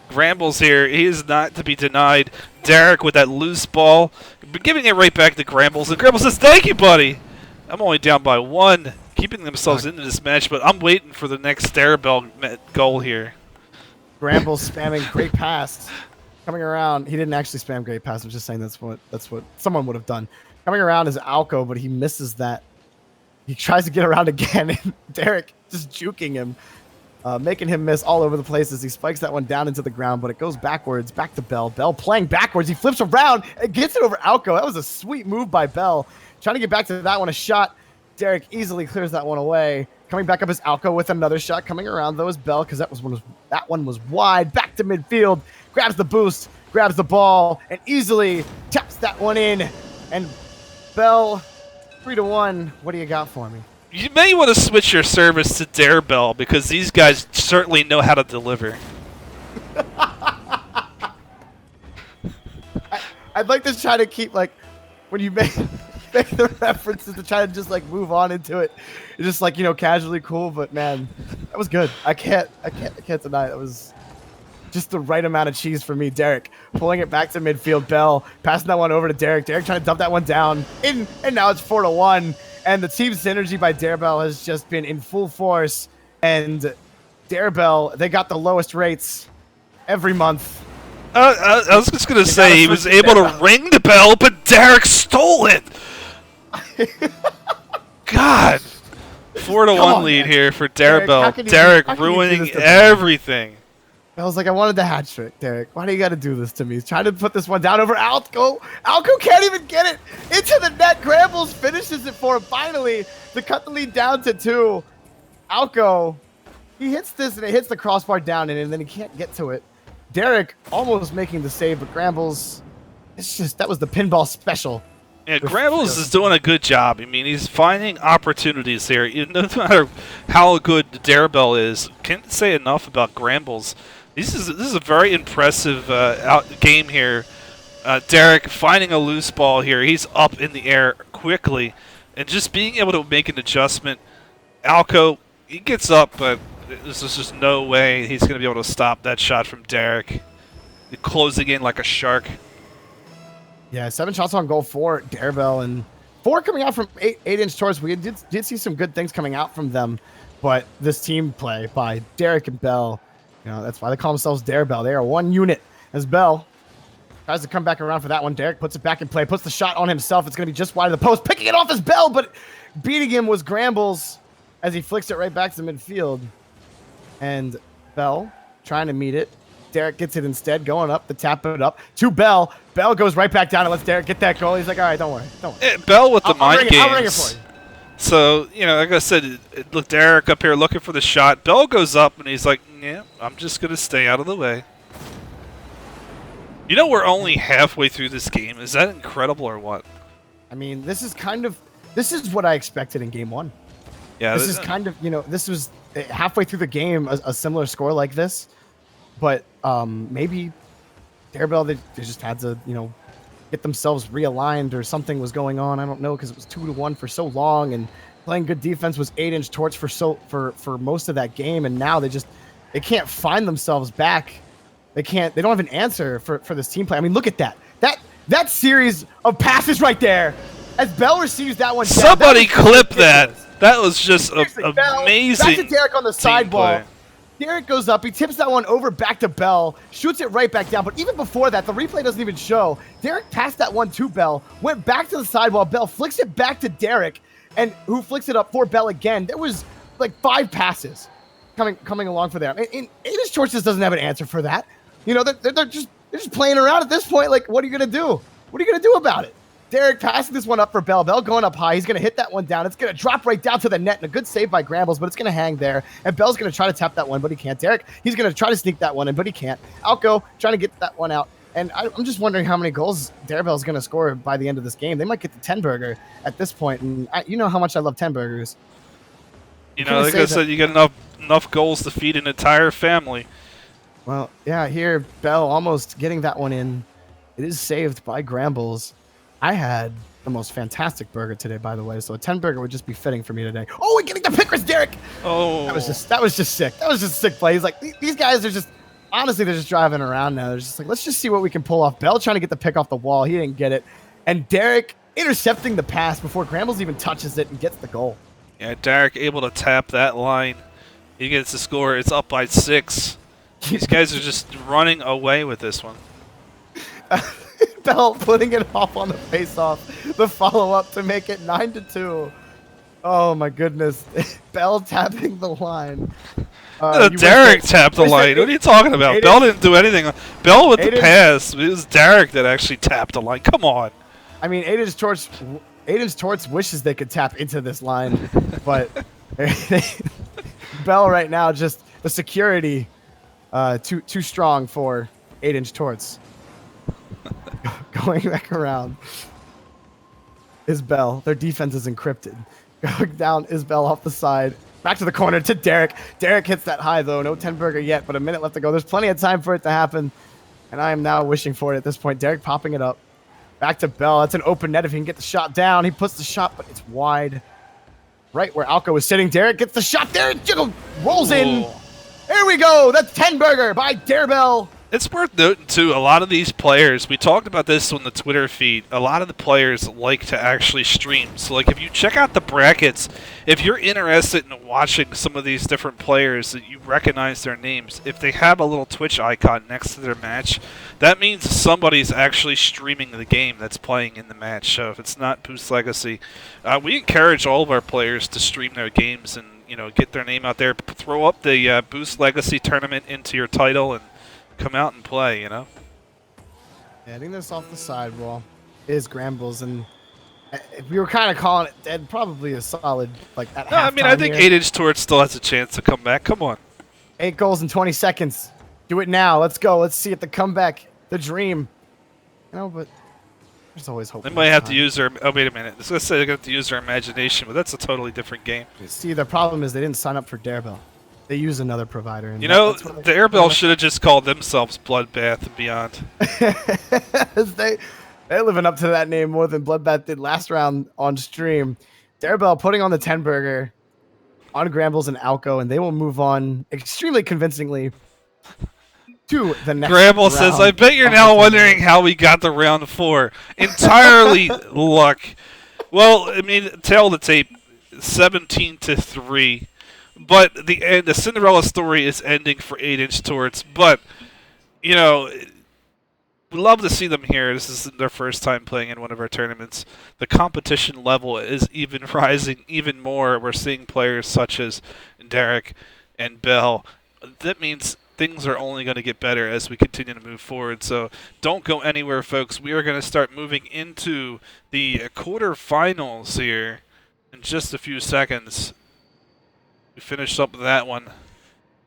Grambles here, he is not to be denied. Derek with that loose ball, giving it right back to Grambles, and Grambles says, "Thank you, buddy. I'm only down by 1." Keeping themselves into this match, but I'm waiting for the next Darebell goal here. Grambles spamming great pass. Coming around, he didn't actually spam great pass. I'm just saying that's what someone would have done. Coming around is Alco, but he misses that. He tries to get around again, and Derek just juking him, making him miss all over the place as he spikes that one down into the ground, but it goes backwards, back to Bell. Bell playing backwards. He flips around and gets it over Alco. That was a sweet move by Bell. Trying to get back to that one, a shot. Derek easily clears that one away. Coming back up is Alco with another shot. Coming around, though, is Bell, because that one was wide. Back to midfield. Grabs the boost, grabs the ball, and easily taps that one in. And Bell, 3-1. What do you got for me? You may want to switch your service to Darebell, because these guys certainly know how to deliver. I'd like to try to keep, like, when you make the references to try to just, like, move on into it. It's just, like, you know, casually cool, but, man, that was good. I can't deny it. That was just the right amount of cheese for me. Derek pulling it back to midfield. Bell passing that one over to Derek. Derek trying to dump that one down. And now it's 4-1. And the team synergy by Darebell has just been in full force. And Darebell, they got the lowest rates every month. I was just going to say, he was able to ring the bell, but Derek stole it. God. 4-1 lead here for Darebell. Derek ruining everything. I was like, I wanted the hat trick, Derek. Why do you got to do this to me? He's trying to put this one down over Alco. Alco can't even get it into the net. Grambles finishes it for him finally to cut the lead down to 2. Alco, he hits this and it hits the crossbar down and then he can't get to it. Derek almost making the save, but Grambles, it's just, that was the pinball special. Yeah, Grambles is doing a good job. I mean, he's finding opportunities here. No matter how good Darebell is, can't say enough about Grambles. This is a very impressive game here. Derek finding a loose ball here. He's up in the air quickly, and just being able to make an adjustment. Alco, he gets up, but there's just no way he's going to be able to stop that shot from Derek. Closing in like a shark. Yeah, 7 shots on goal for Darebell, and 4 coming out from 8-inch torch. We did see some good things coming out from them, but this team play by Derek and Bell, you know, that's why they call themselves Darebell. They are one unit. As Bell tries to come back around for that one, Derek puts it back in play, puts the shot on himself. It's going to be just wide of the post. Picking it off as Bell, but beating him was Grambles as he flicks it right back to midfield. And Bell trying to meet it. Derek gets it instead, going up to tap it up to Bell. Bell goes right back down and lets Derek get that goal. He's like, all right, don't worry. Bell with the mind games. I'll ring it for you. So, you know, like I said, look, Derek up here looking for the shot. Bell goes up and he's like, yeah, I'm just going to stay out of the way. You know, we're only halfway through this game. Is that incredible or what? I mean, this is what I expected in game 1. Yeah, this is kind of, you know, this was halfway through the game, a similar score like this. But maybe Darebell, they just had to, you know, get themselves realigned or something was going on. I don't know, because it was 2-1 for so long, and playing good defense was 8-inch torch for most of that game, and now they can't find themselves back. They don't have an answer for this team play. I mean, look at that series of passes right there. As Bell receives that one down, somebody clip that. That was just amazing. Back to Derek on the sideball. Derek goes up, he tips that one over back to Bell, shoots it right back down, but even before that, the replay doesn't even show. Derek passed that one to Bell, went back to the sidewall, Bell flicks it back to Derek, and who flicks it up for Bell again. There was like 5 passes coming along for them. And Aiden George just doesn't have an answer for that. You know, they're just playing around at this point. Like, what are you gonna do? What are you gonna do about it? Derek passing this one up for Bell. Bell going up high. He's gonna hit that one down. It's gonna drop right down to the net. And a good save by Grambles, but it's gonna hang there. And Bell's gonna try to tap that one, but he can't. Derek, he's gonna try to sneak that one in, but he can't. Outgo trying to get that one out. And I'm just wondering how many goals Darebell's going to score by the end of this game. They might get the 10 burger at this point. And you know how much I love 10 burgers. You know, like I said, you get enough goals to feed an entire family. Well, yeah, here, Bell almost getting that one in. It is saved by Grambles. I had the most fantastic burger today, by the way. So a 10 burger would just be fitting for me today. Oh, we're getting the pickers, Derek. Oh, that was just sick. That was just a sick play. He's like, these guys are just. Honestly, they're just driving around now. They're just like, let's just see what we can pull off. Bell trying to get the pick off the wall. He didn't get it. And Derek intercepting the pass before Grambles even touches it and gets the goal. Yeah, Derek able to tap that line. He gets the score. It's up by 6. These guys are just running away with this one. Bell putting it off on the face-off. The follow-up to make it 9-2. Oh, my goodness. Bell tapping the line. Derek tapped the line. What are you talking about? Bell didn't do anything. Bell with the pass. It was Derek that actually tapped the line. Come on. I mean, Aiden's Torts wishes they could tap into this line, but Bell right now just the security too strong for 8-inch Torts. Going back around is Bell. Their defense is encrypted. Going down is Bell off the side. Back to the corner to Derek. Derek hits that high, though. No 10 burger yet, but a minute left to go. There's plenty of time for it to happen, and I am now wishing for it at this point. Derek popping it up. Back to Bell. That's an open net if he can get the shot down. He puts the shot, but it's wide. Right where Alco was sitting. Derek gets the shot there. Jiggle rolls in. There we go. That's 10 burger by Darebell. It's worth noting, too, a lot of these players, we talked about this on the Twitter feed, a lot of the players like to actually stream. So, like, if you check out the brackets, if you're interested in watching some of these different players that you recognize their names, if they have a little Twitch icon next to their match, that means somebody's actually streaming the game that's playing in the match. So if it's not Boost Legacy, we encourage all of our players to stream their games and, you know, get their name out there. Throw up the Boost Legacy tournament into your title and come out and play, you know? Yeah, I think this off the sidewall is Grambles, and we were kind of calling it dead, probably a solid, like, at No, I mean, I think 8-inch Torch still has a chance to come back. Come on. 8 goals in 20 seconds. Do it now. Let's go. Let's see it. The comeback. The dream. You know, but there's always hope. They might have to use their... Oh, wait a minute. I was going to say they're going to have to use their imagination, but that's a totally different game. See, the problem is they didn't sign up for Darebell. They use another provider. And you know, the Airbell should have just called themselves Bloodbath and Beyond. They're living up to that name more than Bloodbath did last round on stream. Darebell putting on the 10 burger on Grambles and Alco, and they will move on extremely convincingly to the next Gramble says, I bet you're now wondering how we got to round 4. Entirely luck. Well, I mean, tell the tape, 17-3. But the Cinderella story is ending for 8-inch Torts. But, you know, we love to see them here. This is their first time playing in one of our tournaments. The competition level is even rising even more. We're seeing players such as Derek and Bell. That means things are only going to get better as we continue to move forward. So don't go anywhere, folks. We are going to start moving into the quarterfinals here in just a few seconds. We finished up that one,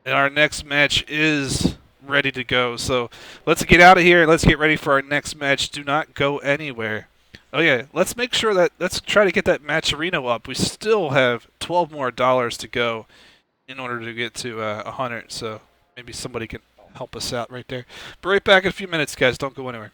and our next match is ready to go. So let's get out of here. Let's get ready for our next match. Do not go anywhere. Oh yeah, let's make sure that let's try to get that matcherino up. We still have $12 more to go in order to get to 100. So maybe somebody can help us out right there. Be right back in a few minutes, guys. Don't go anywhere.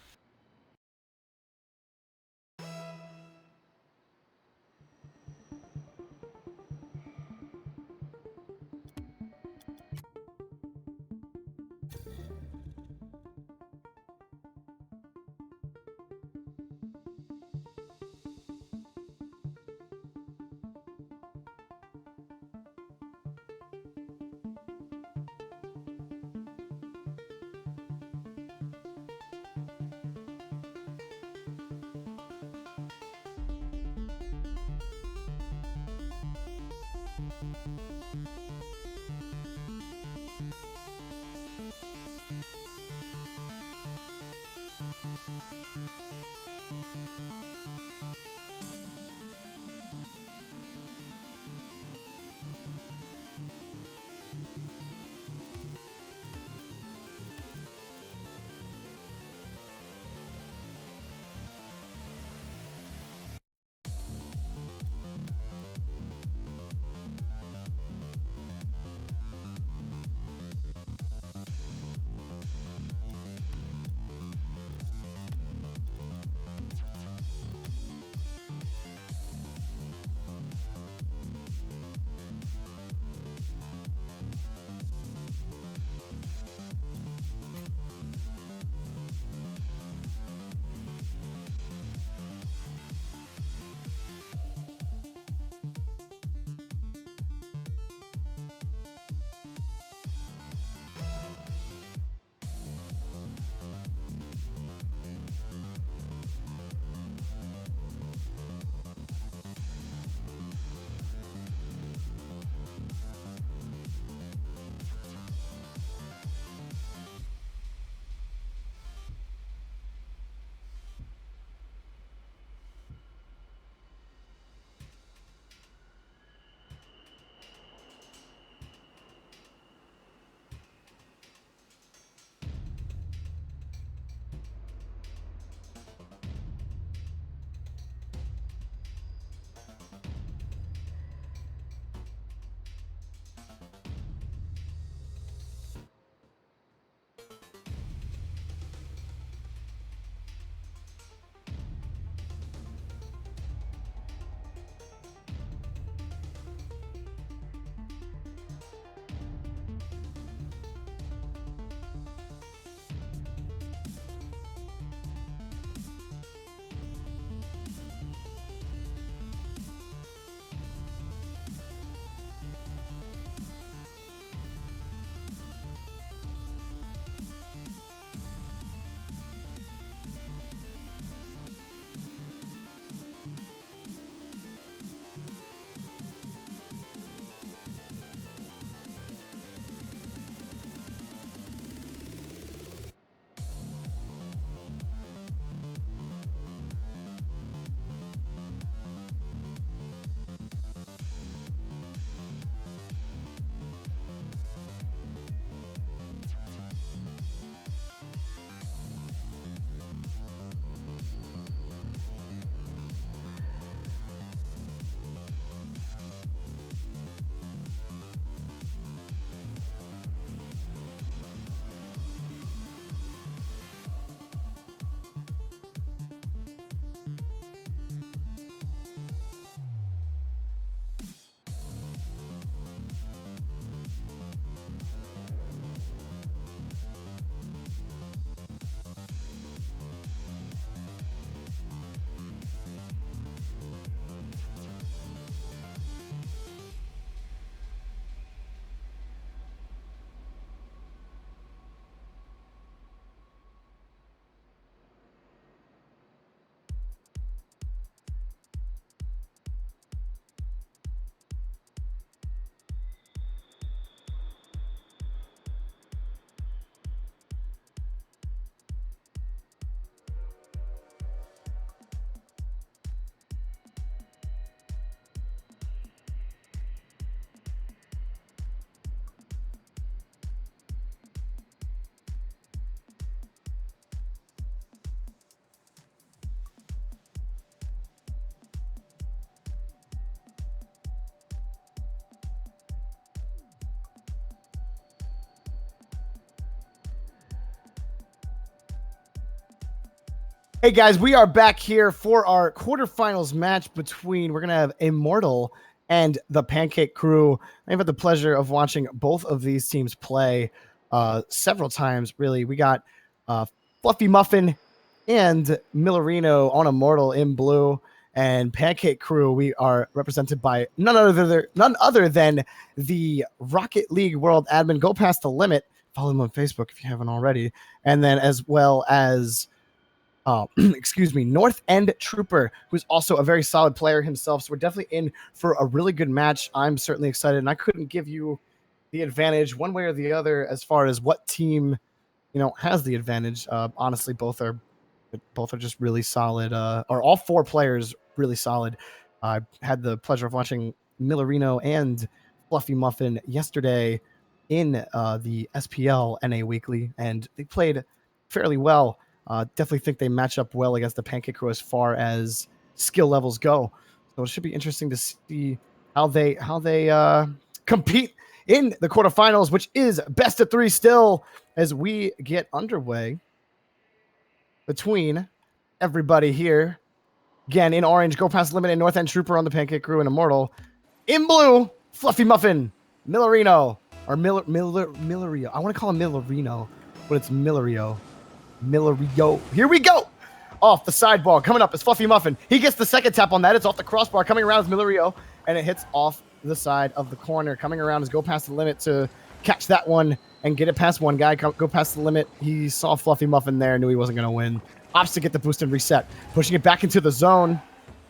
Hey guys, we are back here for our quarterfinals match between, we're going to have Immortal and the Pancake Crew. I've had the pleasure of watching both of these teams play several times, really. We got Fluffy Muffin and Millerino on Immortal in blue, and Pancake Crew, we are represented by none other than the Rocket League World Admin. Go Past the Limit. Follow them on Facebook if you haven't already. And then as well as North End Trooper, who's also a very solid player himself. So we're definitely in for a really good match. I'm certainly excited, and I couldn't give you the advantage one way or the other as far as what team, has the advantage. Honestly, both are Both are just really solid, or all 4 players really solid. I had the pleasure of watching Millerino and Fluffy Muffin yesterday in the SPL NA Weekly, and they played fairly well. Definitely think they match up well against the Pancake Crew as far as skill levels go. So it should be interesting to see how they compete in the quarterfinals, which is best of 3 still, as we get underway between everybody here. Again, in orange, Go Past Limit and North End Trooper on the Pancake Crew and Immortal. In blue, Fluffy Muffin, Millerino, or Millerio. I want to call him Millerino, but it's Millerio. Millerio. Here we go. Off the sideball. Coming up is Fluffy Muffin. He gets the second tap on that. It's off the crossbar. Coming around is Millerio, and it hits off the side of the corner. Coming around is Go Past the Limit to catch that one and get it past one guy. Go Past the Limit. He saw Fluffy Muffin there, knew he wasn't going to win. Opts to get the boost and reset. Pushing it back into the zone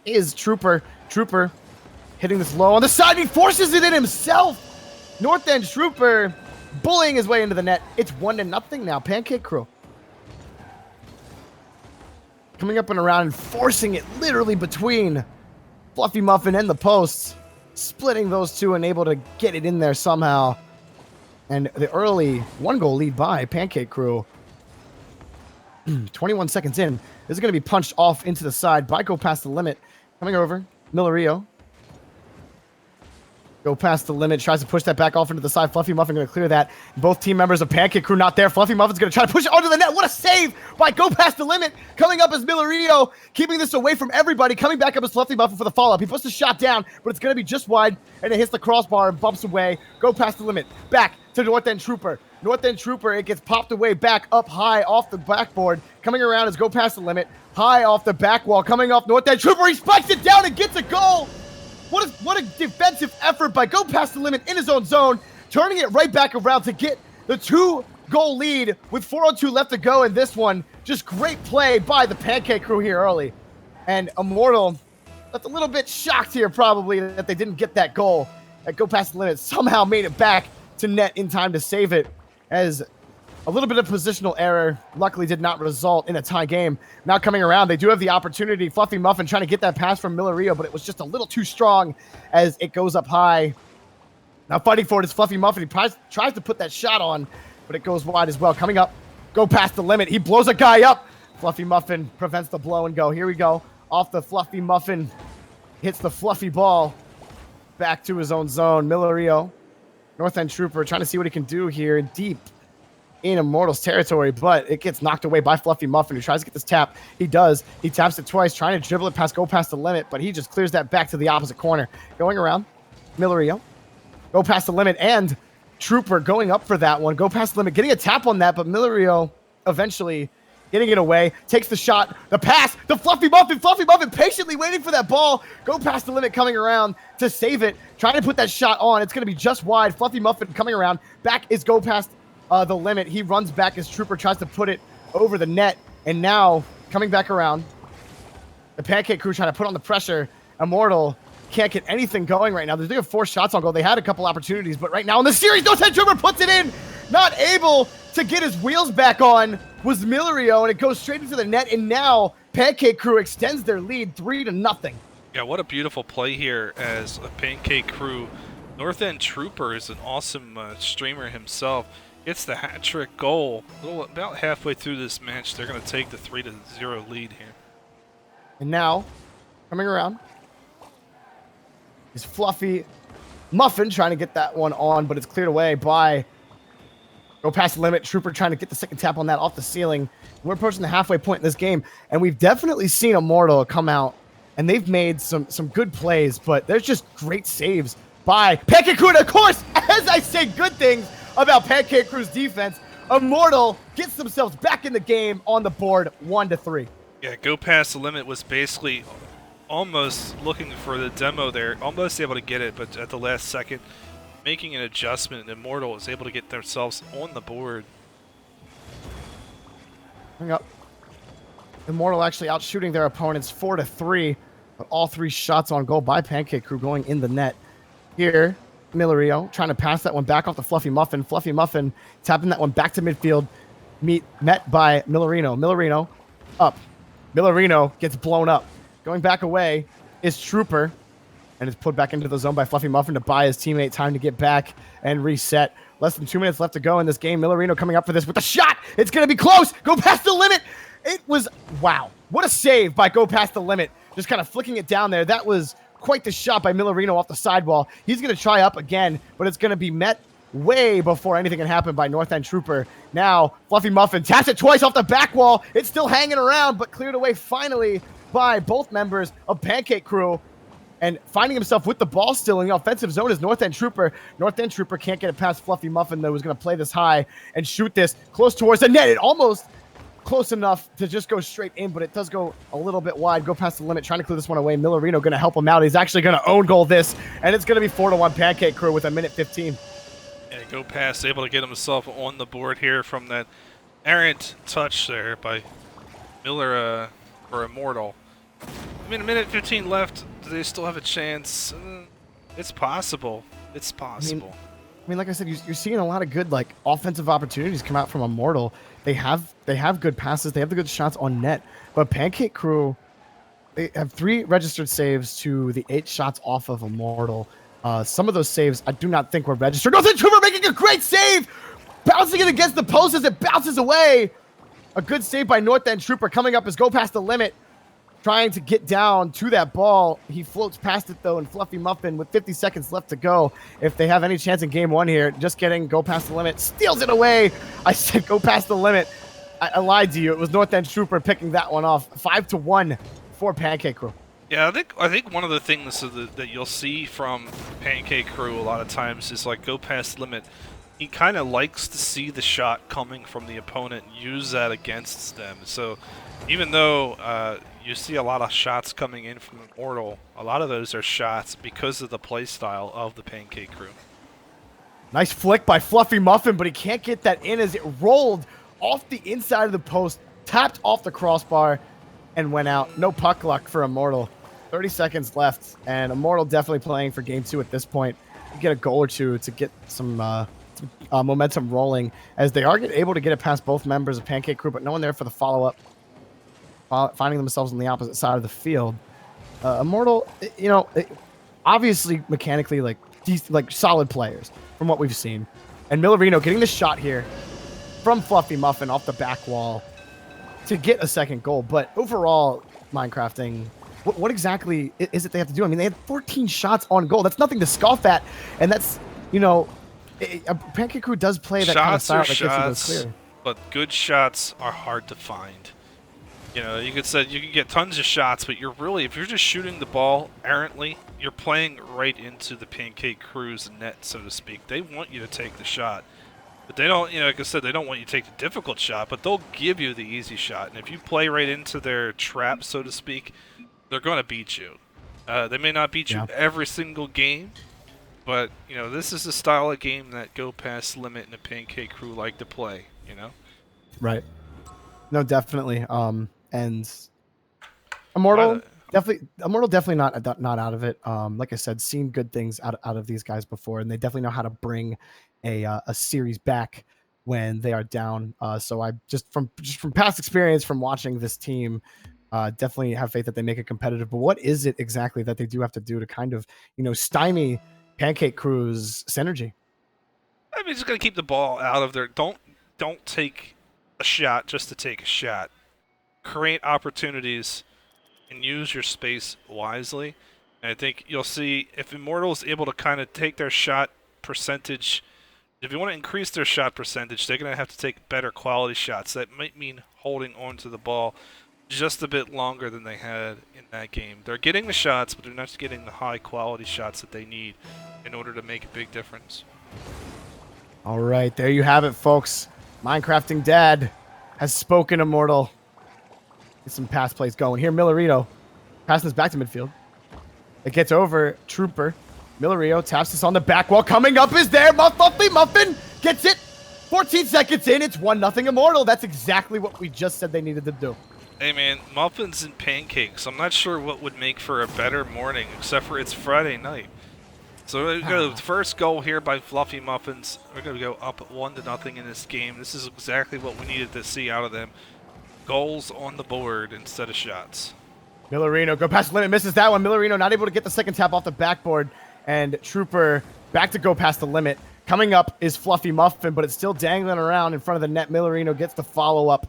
is Trooper. Trooper hitting this low on the side. He forces it in himself. North End Trooper bullying his way into the net. It's 1-0 now. Pancake Crew coming up and around and forcing it literally between Fluffy Muffin and the posts. Splitting those two and able to get it in there somehow. And the early 1-goal lead by Pancake Crew. 21 seconds in. This is going to be punched off into the side by Go Past the Limit. Coming over, Millerio. Go Past the Limit, tries to push that back off into the side. Fluffy Muffin going to clear that. Both team members of Pancake Crew not there. Fluffy Muffin's going to try to push it onto the net. What a save by Go Past the Limit. Coming up as Millerio, keeping this away from everybody. Coming back up as Fluffy Muffin for the follow-up. He puts the shot down, but it's going to be just wide, and it hits the crossbar and bumps away. Go Past the Limit. Back to North End Trooper. North End Trooper, it gets popped away back up high off the backboard. Coming around is Go Past the Limit. High off the back wall. Coming off North End Trooper. He spikes it down and gets a goal. What a defensive effort by Go Past the Limit in his own zone. Turning it right back around to get the 2-goal lead with 4:02 left to go in this one. Just great play by the Pancake Crew here early. And Immortal left a little bit shocked here probably that they didn't get that goal. That Go Past the Limit somehow made it back to net in time to save it, as a little bit of positional error luckily did not result in a tie game. Now coming around, they do have the opportunity. Fluffy Muffin trying to get that pass from Millerio, but it was just a little too strong as it goes up high. Now fighting for it is Fluffy Muffin. He tries to put that shot on, but it goes wide as well. Coming up, Go Past the Limit. He blows a guy up. Fluffy Muffin prevents the blow and go. Here we go. Off the Fluffy Muffin. Hits the fluffy ball back to his own zone. Millerio, North End Trooper, trying to see what he can do here deep in Immortal's territory, but it gets knocked away by Fluffy Muffin, who tries to get this tap. He does. He taps it twice, trying to dribble it past Go Past the Limit, but he just clears that back to the opposite corner. Going around, Millerio. Go Past the Limit, and Trooper going up for that one. Go Past the Limit, getting a tap on that, but Millerio eventually getting it away. Takes the shot, the pass, the Fluffy Muffin. Fluffy Muffin patiently waiting for that ball. Go Past the Limit coming around to save it. Trying to put that shot on. It's going to be just wide. Fluffy Muffin coming around. Back is Go Past the Limit. He runs back as Trooper tries to put it over the net. And now, coming back around, the Pancake Crew trying to put on the pressure. Immortal can't get anything going right now. They have 4 shots on goal. They had a couple opportunities, but right now in the series, North End Trooper puts it in. Not able to get his wheels back on was Millerio, and it goes straight into the net. And now, Pancake Crew extends their lead 3-0. Yeah, what a beautiful play here as a Pancake Crew. North End Trooper is an awesome streamer himself. Gets the hat-trick goal. About halfway through this match, they're going to take the 3-0 lead here. And now, coming around, is Fluffy Muffin trying to get that one on, but it's cleared away by Go Past the Limit. Trooper trying to get the second tap on that off the ceiling. We're approaching the halfway point in this game, and we've definitely seen Immortal come out, and they've made some good plays, but there's just great saves by Pancake Crew. And of course, as I say good things about Pancake Crew's defense, Immortal gets themselves back in the game on the board 1-3. Yeah, Go Past the Limit was basically almost looking for the demo there, almost able to get it, but at the last second, making an adjustment, and Immortal was able to get themselves on the board. Coming up, Immortal actually out shooting their opponents 4-3, but all 3 shots on goal by Pancake Crew going in the net. Here, Millerio trying to pass that one back off the Fluffy Muffin. Fluffy Muffin tapping that one back to midfield. Met by Millerino. Millerino up. Millerino gets blown up. Going back away is Trooper, and is put back into the zone by Fluffy Muffin to buy his teammate time to get back and reset. Less than 2 minutes left to go in this game. Millerino coming up for this with a shot. It's going to be close. Go past the limit. It was, wow. What a save by Go Past the Limit. Just kind of flicking it down there. That was quite the shot by Millerino off the sidewall. He's going to try up again, but it's going to be met way before anything can happen by North End Trooper. Now, Fluffy Muffin taps it twice off the back wall. It's still hanging around, but cleared away finally by both members of Pancake Crew. And finding himself with the ball still in the offensive zone is North End Trooper. North End Trooper can't get it past Fluffy Muffin, though, who's going to play this high and shoot this close towards the net. It almost close enough to just go straight in, but it does go a little bit wide. Go past the limit, trying to clear this one away. Millerino going to help him out. He's actually going to own goal this, and it's going to be 4-1 Pancake Crew with 1:15. Yeah, Go Past able to get himself on the board here from that errant touch there by Miller or Immortal. I mean, 1:15 left. Do they still have a chance? It's possible. It's possible. I mean, like I said, you're seeing a lot of good like offensive opportunities come out from Immortal. They have good passes. They have the good shots on net. But Pancake Crew, they have 3 registered saves to the 8 shots off of Immortal. Some of those saves I do not think were registered. North End Trooper making a great save, bouncing it against the post as it bounces away. A good save by North End Trooper coming up as Go Past the Limit, trying to get down to that ball. He floats past it, though, and Fluffy Muffin, with 50 seconds left to go, if they have any chance in game 1 here, just getting Go Past the Limit, steals it away. I said Go Past the Limit. I lied to you. It was North End Trooper picking that one off. 5-1 for Pancake Crew. Yeah, I think one of the things that you'll see from Pancake Crew a lot of times is like Go Past Limit. He kind of likes to see the shot coming from the opponent and use that against them. So even though you see a lot of shots coming in from Immortal, a lot of those are shots because of the play style of the Pancake Crew. Nice flick by Fluffy Muffin, but he can't get that in as it rolled off the inside of the post, tapped off the crossbar, and went out. No puck luck for Immortal. 30 seconds left, and Immortal definitely playing for game 2 at this point. Get a goal or two to get some momentum rolling, as they are able to get it past both members of Pancake Crew, but no one there for the follow-up. Finding themselves on the opposite side of the field. Immortal, obviously mechanically like solid players from what we've seen. And Millerino getting the shot here from Fluffy Muffin off the back wall to get a second goal. But overall, Minecrafting, what exactly is it they have to do? I mean, they had 14 shots on goal. That's nothing to scoff at. And that's, Pancake Crew does play that kind of style that gets you those clear. But good shots are hard to find. You could get tons of shots, but if you're just shooting the ball errantly, you're playing right into the Pancake Crew's net, so to speak. They want you to take the shot, but they don't, like I said, they don't want you to take the difficult shot, but they'll give you the easy shot. And if you play right into their trap, so to speak, they're going to beat you. They may not beat you every single game, but, this is the style of game that Go Past Limit and the Pancake Crew like to play, Right. No, definitely. And Immortal definitely not out of it. Like I said, seen good things out of these guys before, and they definitely know how to bring a series back when they are down. So I just from past experience from watching this team, definitely have faith that they make it competitive. But what is it exactly that they do have to do to kind of stymie Pancake Crew's synergy? I mean, just gotta keep the ball out of there. Don't take a shot just to take a shot. Create opportunities and use your space wisely. And I think you'll see if Immortal is able to kind of take their shot percentage, if you want to increase their shot percentage, they're going to have to take better quality shots. That might mean holding on to the ball just a bit longer than they had in that game. They're getting the shots, but they're not getting the high quality shots that they need in order to make a big difference. All right, there you have it, folks. Minecrafting Dad has spoken, Immortal. Get some pass plays going. Here, Millerino passing this back to midfield. It gets over Trooper. Millerino taps this on the back wall. Coming up is there. Fluffy Muffin gets it. 14 seconds in. It's 1-0 Immortal. That's exactly what we just said they needed to do. Hey, man, muffins and pancakes. I'm not sure what would make for a better morning, except for it's Friday night. So we're going to go the first goal here by Fluffy Muffins. We're going to go up 1-0 in this game. This is exactly what we needed to see out of them. Goals on the board instead of shots. Millerino go past the limit, misses that one. Millerino not able to get the second tap off the backboard, and Trooper back to go past the limit. Coming up is Fluffy Muffin, but it's still dangling around in front of the net. Millerino gets the follow-up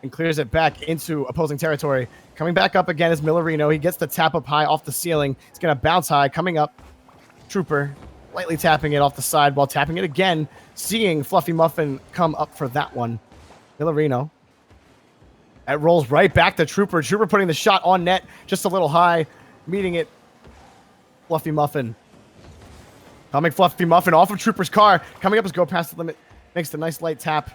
and clears it back into opposing territory. Coming back up again is Millerino. He gets the tap up high off the ceiling. He's going to bounce high. Coming up, Trooper lightly tapping it off the side while tapping it again, seeing Fluffy Muffin come up for that one. Millerino. That rolls right back to Trooper. Trooper putting the shot on net just a little high, meeting it. Fluffy Muffin. Coming Fluffy Muffin off of Trooper's car. Coming up is go past the limit. Makes the nice light tap.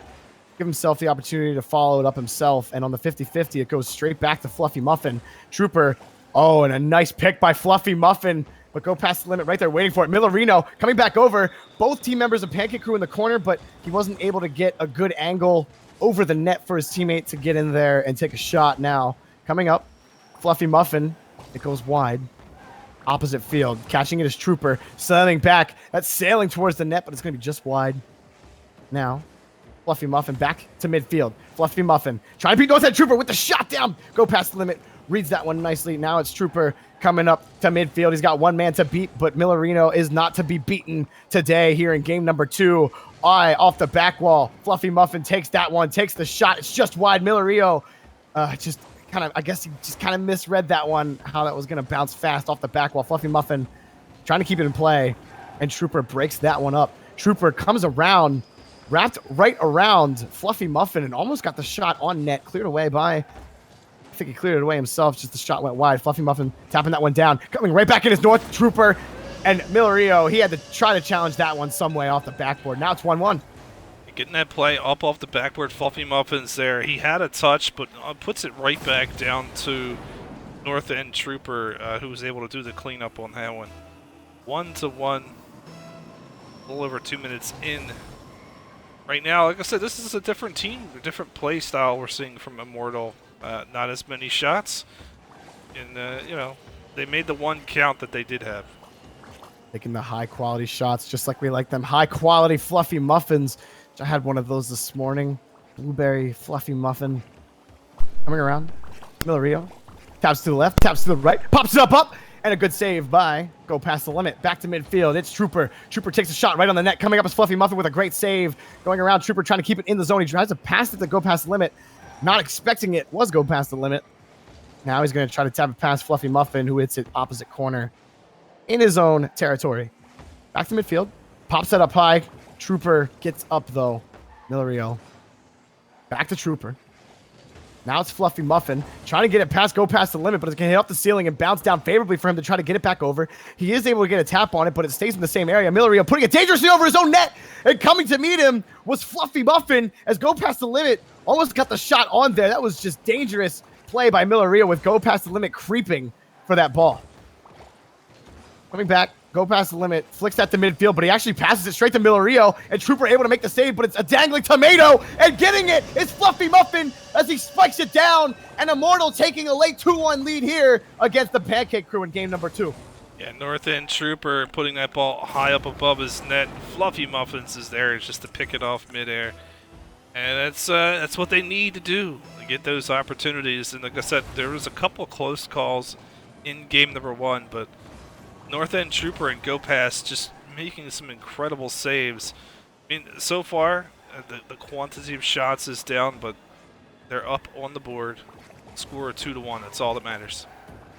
Give himself the opportunity to follow it up himself. And on the 50-50, it goes straight back to Fluffy Muffin. Trooper. Oh, and a nice pick by Fluffy Muffin. But go past the limit right there waiting for it. Millerino coming back over. Both team members of Pancake Crew in the corner, but he wasn't able to get a good angle over the net for his teammate to get in there and take a shot now. Coming up, Fluffy Muffin. It goes wide. Opposite field. Catching it is Trooper. Sailing back. That's sailing towards the net, but it's going to be just wide. Now, Fluffy Muffin back to midfield. Fluffy Muffin trying to beat North End Trooper with the shot down. Go past the limit. Reads that one nicely. Now it's Trooper coming up to midfield. He's got one man to beat, but Millerino is not to be beaten today here in game number 2. Eye off the back wall. Fluffy Muffin takes that one, takes the shot. It's just wide. Millerino just kind of, I guess he just kind of misread that one, how that was going to bounce fast off the back wall. Fluffy Muffin trying to keep it in play, and Trooper breaks that one up. Trooper comes around, wrapped right around Fluffy Muffin, and almost got the shot on net. Cleared away by, I think he cleared it away himself, just the shot went wide. Fluffy Muffin tapping that one down. Coming right back in his North Trooper, and Millerino, he had to try to challenge that one some way off the backboard. Now it's 1-1. Getting that play up off the backboard. Fluffy Muffin's there. He had a touch, but puts it right back down to North End Trooper, who was able to do the cleanup on that one. 1-1. A little over 2 minutes in. Right now, like I said, this is a different team, a different play style we're seeing from Immortal. Not as many shots. And, you know, they made the one count that they did have. Taking the high-quality shots, just like we like them. High-quality Fluffy Muffins. I had one of those this morning. Blueberry Fluffy Muffin. Coming around. Millerino. Taps to the left, taps to the right. Pops it up. And a good save by go past the limit. Back to midfield. It's Trooper. Trooper takes a shot right on the net. Coming up is Fluffy Muffin with a great save. Going around, Trooper trying to keep it in the zone. He tries to pass it to go past the limit. Not expecting it was go past the limit. Now he's going to try to tap it past Fluffy Muffin, who hits it opposite corner in his own territory. Back to midfield. Pops it up high. Trooper gets up, though. Millerino. Back to Trooper. Now it's Fluffy Muffin. Trying to get it past, go past the limit, but it's going to hit off the ceiling and bounce down favorably for him to try to get it back over. He is able to get a tap on it, but it stays in the same area. Millerino putting it dangerously over his own net. And coming to meet him was Fluffy Muffin as go past the limit. Almost got the shot on there. That was just dangerous play by Millerino with go past the limit creeping for that ball. Coming back. Go past the limit, flicks that to midfield, but he actually passes it straight to Millerino, and Trooper able to make the save, but it's a dangling tomato, and getting it is Fluffy Muffin as he spikes it down, and Immortal taking a late 2-1 lead here against the Pancake Crew in game number 2. Yeah, North End Trooper putting that ball high up above his net. Fluffy Muffins is there just to pick it off midair. And that's what they need to do to get those opportunities. And like I said, there was a couple close calls in game number 1, but North End Trooper and Go Pass just making some incredible saves. I mean, so far, the quantity of shots is down, but they're up on the board. Score 2-1. That's all that matters.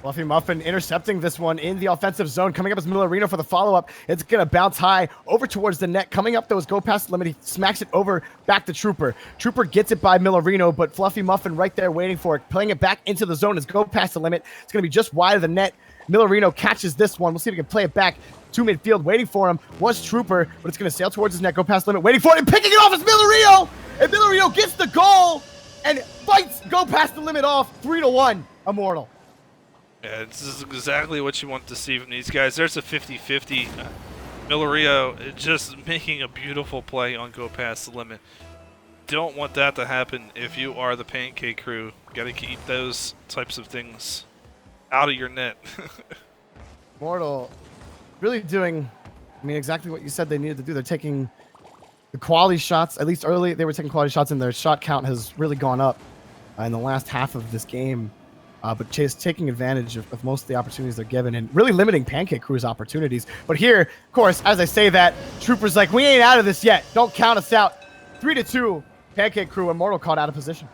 Fluffy Muffin intercepting this one in the offensive zone. Coming up is Millerino for the follow-up. It's going to bounce high over towards the net. Coming up, though, is go past the limit. He smacks it over back to Trooper. Trooper gets it by Millerino, but Fluffy Muffin right there waiting for it. Playing it back into the zone is go past the limit. It's going to be just wide of the net. Millerino catches this one. We'll see if we can play it back to midfield. Waiting for him was Trooper, but it's going to sail towards his net. Go past the limit. Waiting for it and picking it off is Millerino! And Millerino gets the goal and fights go past the limit off. 3-1. Immortal. Yeah, this is exactly what you want to see from these guys. There's a 50-50. Millerino just making a beautiful play on go past the limit. Don't want that to happen if you are the Pancake Crew. Got to keep those types of things out of your net. Immortal really doing, I mean, exactly what you said they needed to do. They're taking the quality shots, at least early, they were taking quality shots, and their shot count has really gone up. in the last half of this game. But Chase taking advantage of most of the opportunities they're given and really limiting Pancake Crew's opportunities. But here, of course, as I say that, Trooper's like, we ain't out of this yet. Don't count us out. 3-2, Pancake Crew, Immortal caught out of position.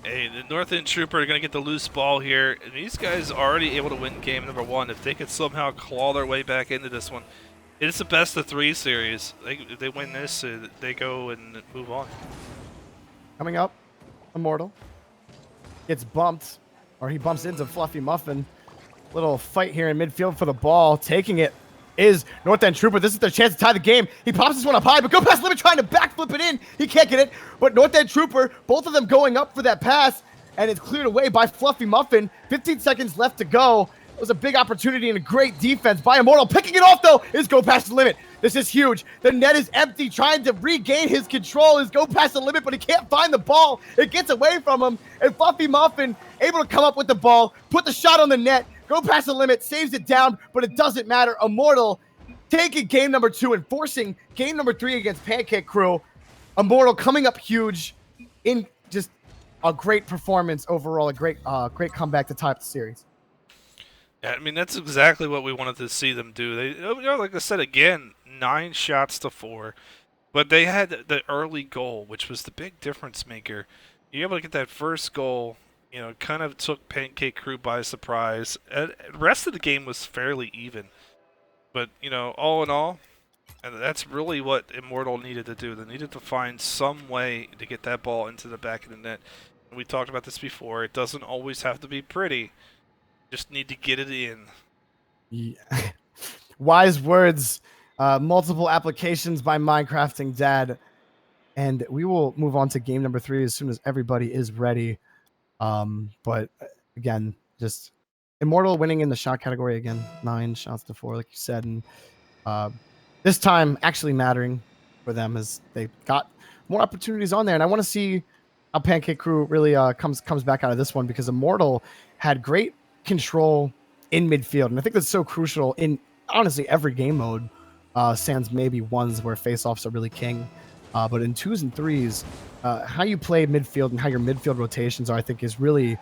Hey, the North End Trooper are going to get the loose ball here. And these guys are already able to win game number 1. If they could somehow claw their way back into this one, it's a best-of-3 series. If they win this, they go and move on. Coming up, Immortal gets bumped. Or he bumps into Fluffy Muffin. Little fight here in midfield for the ball. Taking it is North End Trooper. This is their chance to tie the game. He pops this one up high, but go past limit trying to backflip it in. He can't get it. But North End Trooper, both of them going up for that pass, and it's cleared away by Fluffy Muffin. 15 seconds left to go. It was a big opportunity and a great defense by Immortal. Picking it off, though, is go past the limit. This is huge. The net is empty, trying to regain his control. Is go past the limit, but he can't find the ball. It gets away from him, and Fluffy Muffin able to come up with the ball, put the shot on the net, go past the limit, saves it down, but it doesn't matter. Immortal taking game number 2 and forcing game number 3 against Pancake Crew. Immortal coming up huge in just a great performance overall, a great comeback to tie up the series. Yeah, I mean, that's exactly what we wanted to see them do. They, like I said again, 9 shots to 4, but they had the early goal, which was the big difference maker. You're able to get that first goal, kind of took Pancake Crew by surprise. The rest of the game was fairly even, but all in all, and that's really what Immortal needed to do. They needed to find some way to get that ball into the back of the net. And we talked about this before. It doesn't always have to be pretty. Just need to get it in. Yeah. Wise words. Multiple applications by Minecrafting Dad. And we will move on to game number 3 as soon as everybody is ready. But again, just Immortal winning in the shot category again. 9 shots to 4, like you said. And this time actually mattering for them as they got more opportunities on there. And I want to see how Pancake Crew really comes back out of this one, because Immortal had great control in midfield, and I think that's so crucial in honestly every game mode, sans maybe ones where face-offs are really king, but in 2s and 3s, how you play midfield and how your midfield rotations are, I think, is really,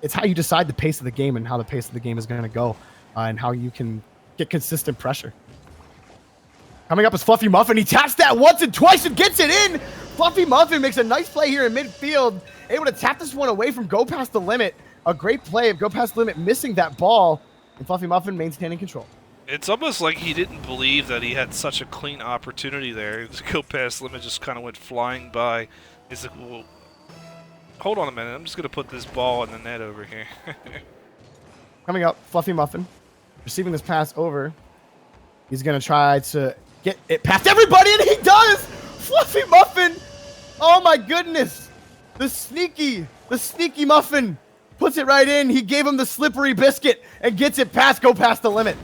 it's how you decide the pace of the game and how the pace of the game is going to go, and how you can get consistent pressure. Coming up is Fluffy Muffin. He taps that once and twice and gets it in. Fluffy Muffin makes a nice play here in midfield, able to tap this one away from go past the limit. A great play of go past the limit, missing that ball, and Fluffy Muffin maintaining control. It's almost like he didn't believe that he had such a clean opportunity there. The go past limit just kind of went flying by. He's like, well, hold on a minute. I'm just going to put this ball in the net over here. Coming up, Fluffy Muffin receiving this pass over. He's going to try to get it past everybody, and he does! Fluffy Muffin! Oh my goodness! The sneaky Muffin puts it right in. He gave him the slippery biscuit and gets it go past the limit.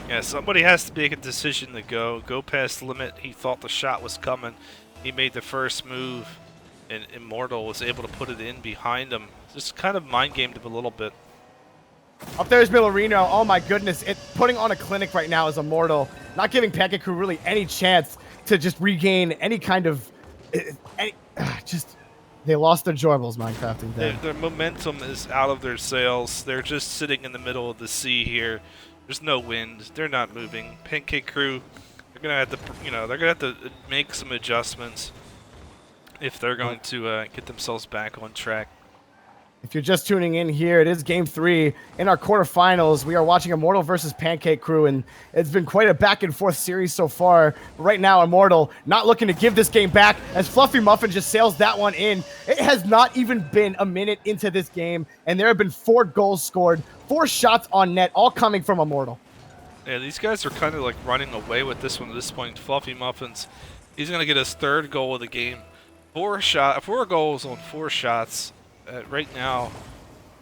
Yeah, somebody has to make a decision to go past the limit. He thought the shot was coming. He made the first move, and Immortal was able to put it in behind him. Just kind of mind-gamed him a little bit. Up there's Millerino. Oh my goodness. Putting on a clinic right now is Immortal. Not giving Pancake Crew really any chance to just regain any kind of... They lost their joyfuls, Minecrafting. Their momentum is out of their sails. They're just sitting in the middle of the sea here. There's no wind. They're not moving. Pancake Crew, they're gonna have to, they're gonna have to make some adjustments if they're going to get themselves back on track. If you're just tuning in here, it is Game 3 in our quarterfinals. We are watching Immortal versus Pancake Crew, and it's been quite a back-and-forth series so far. But right now, Immortal not looking to give this game back as Fluffy Muffin just sails that one in. It has not even been a minute into this game, and there have been 4 goals scored, 4 shots on net, all coming from Immortal. Yeah, these guys are kind of like running away with this one at this point. Fluffy Muffins, he's going to get his 3rd goal of the game. 4 goals on 4 shots. Right now,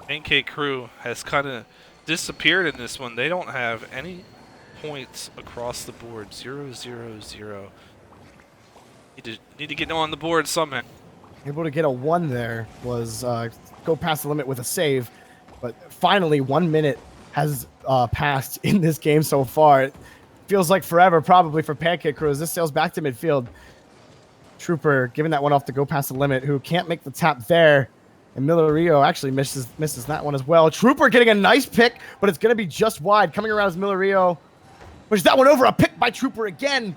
Pancake Crew has kind of disappeared in this one. They don't have any points across the board. 0, 0, 0. Need to get on the board somehow. Able to get a 1 there was go past the limit with a save, but finally 1 minute has passed in this game so far. It feels like forever probably for Pancake Crew as this sails back to midfield. Trooper giving that one off to go past the limit, who can't make the tap there. And Millario actually misses that one as well. Trooper getting a nice pick, but it's going to be just wide. Coming around as Millario pushes that one over. A pick by Trooper again.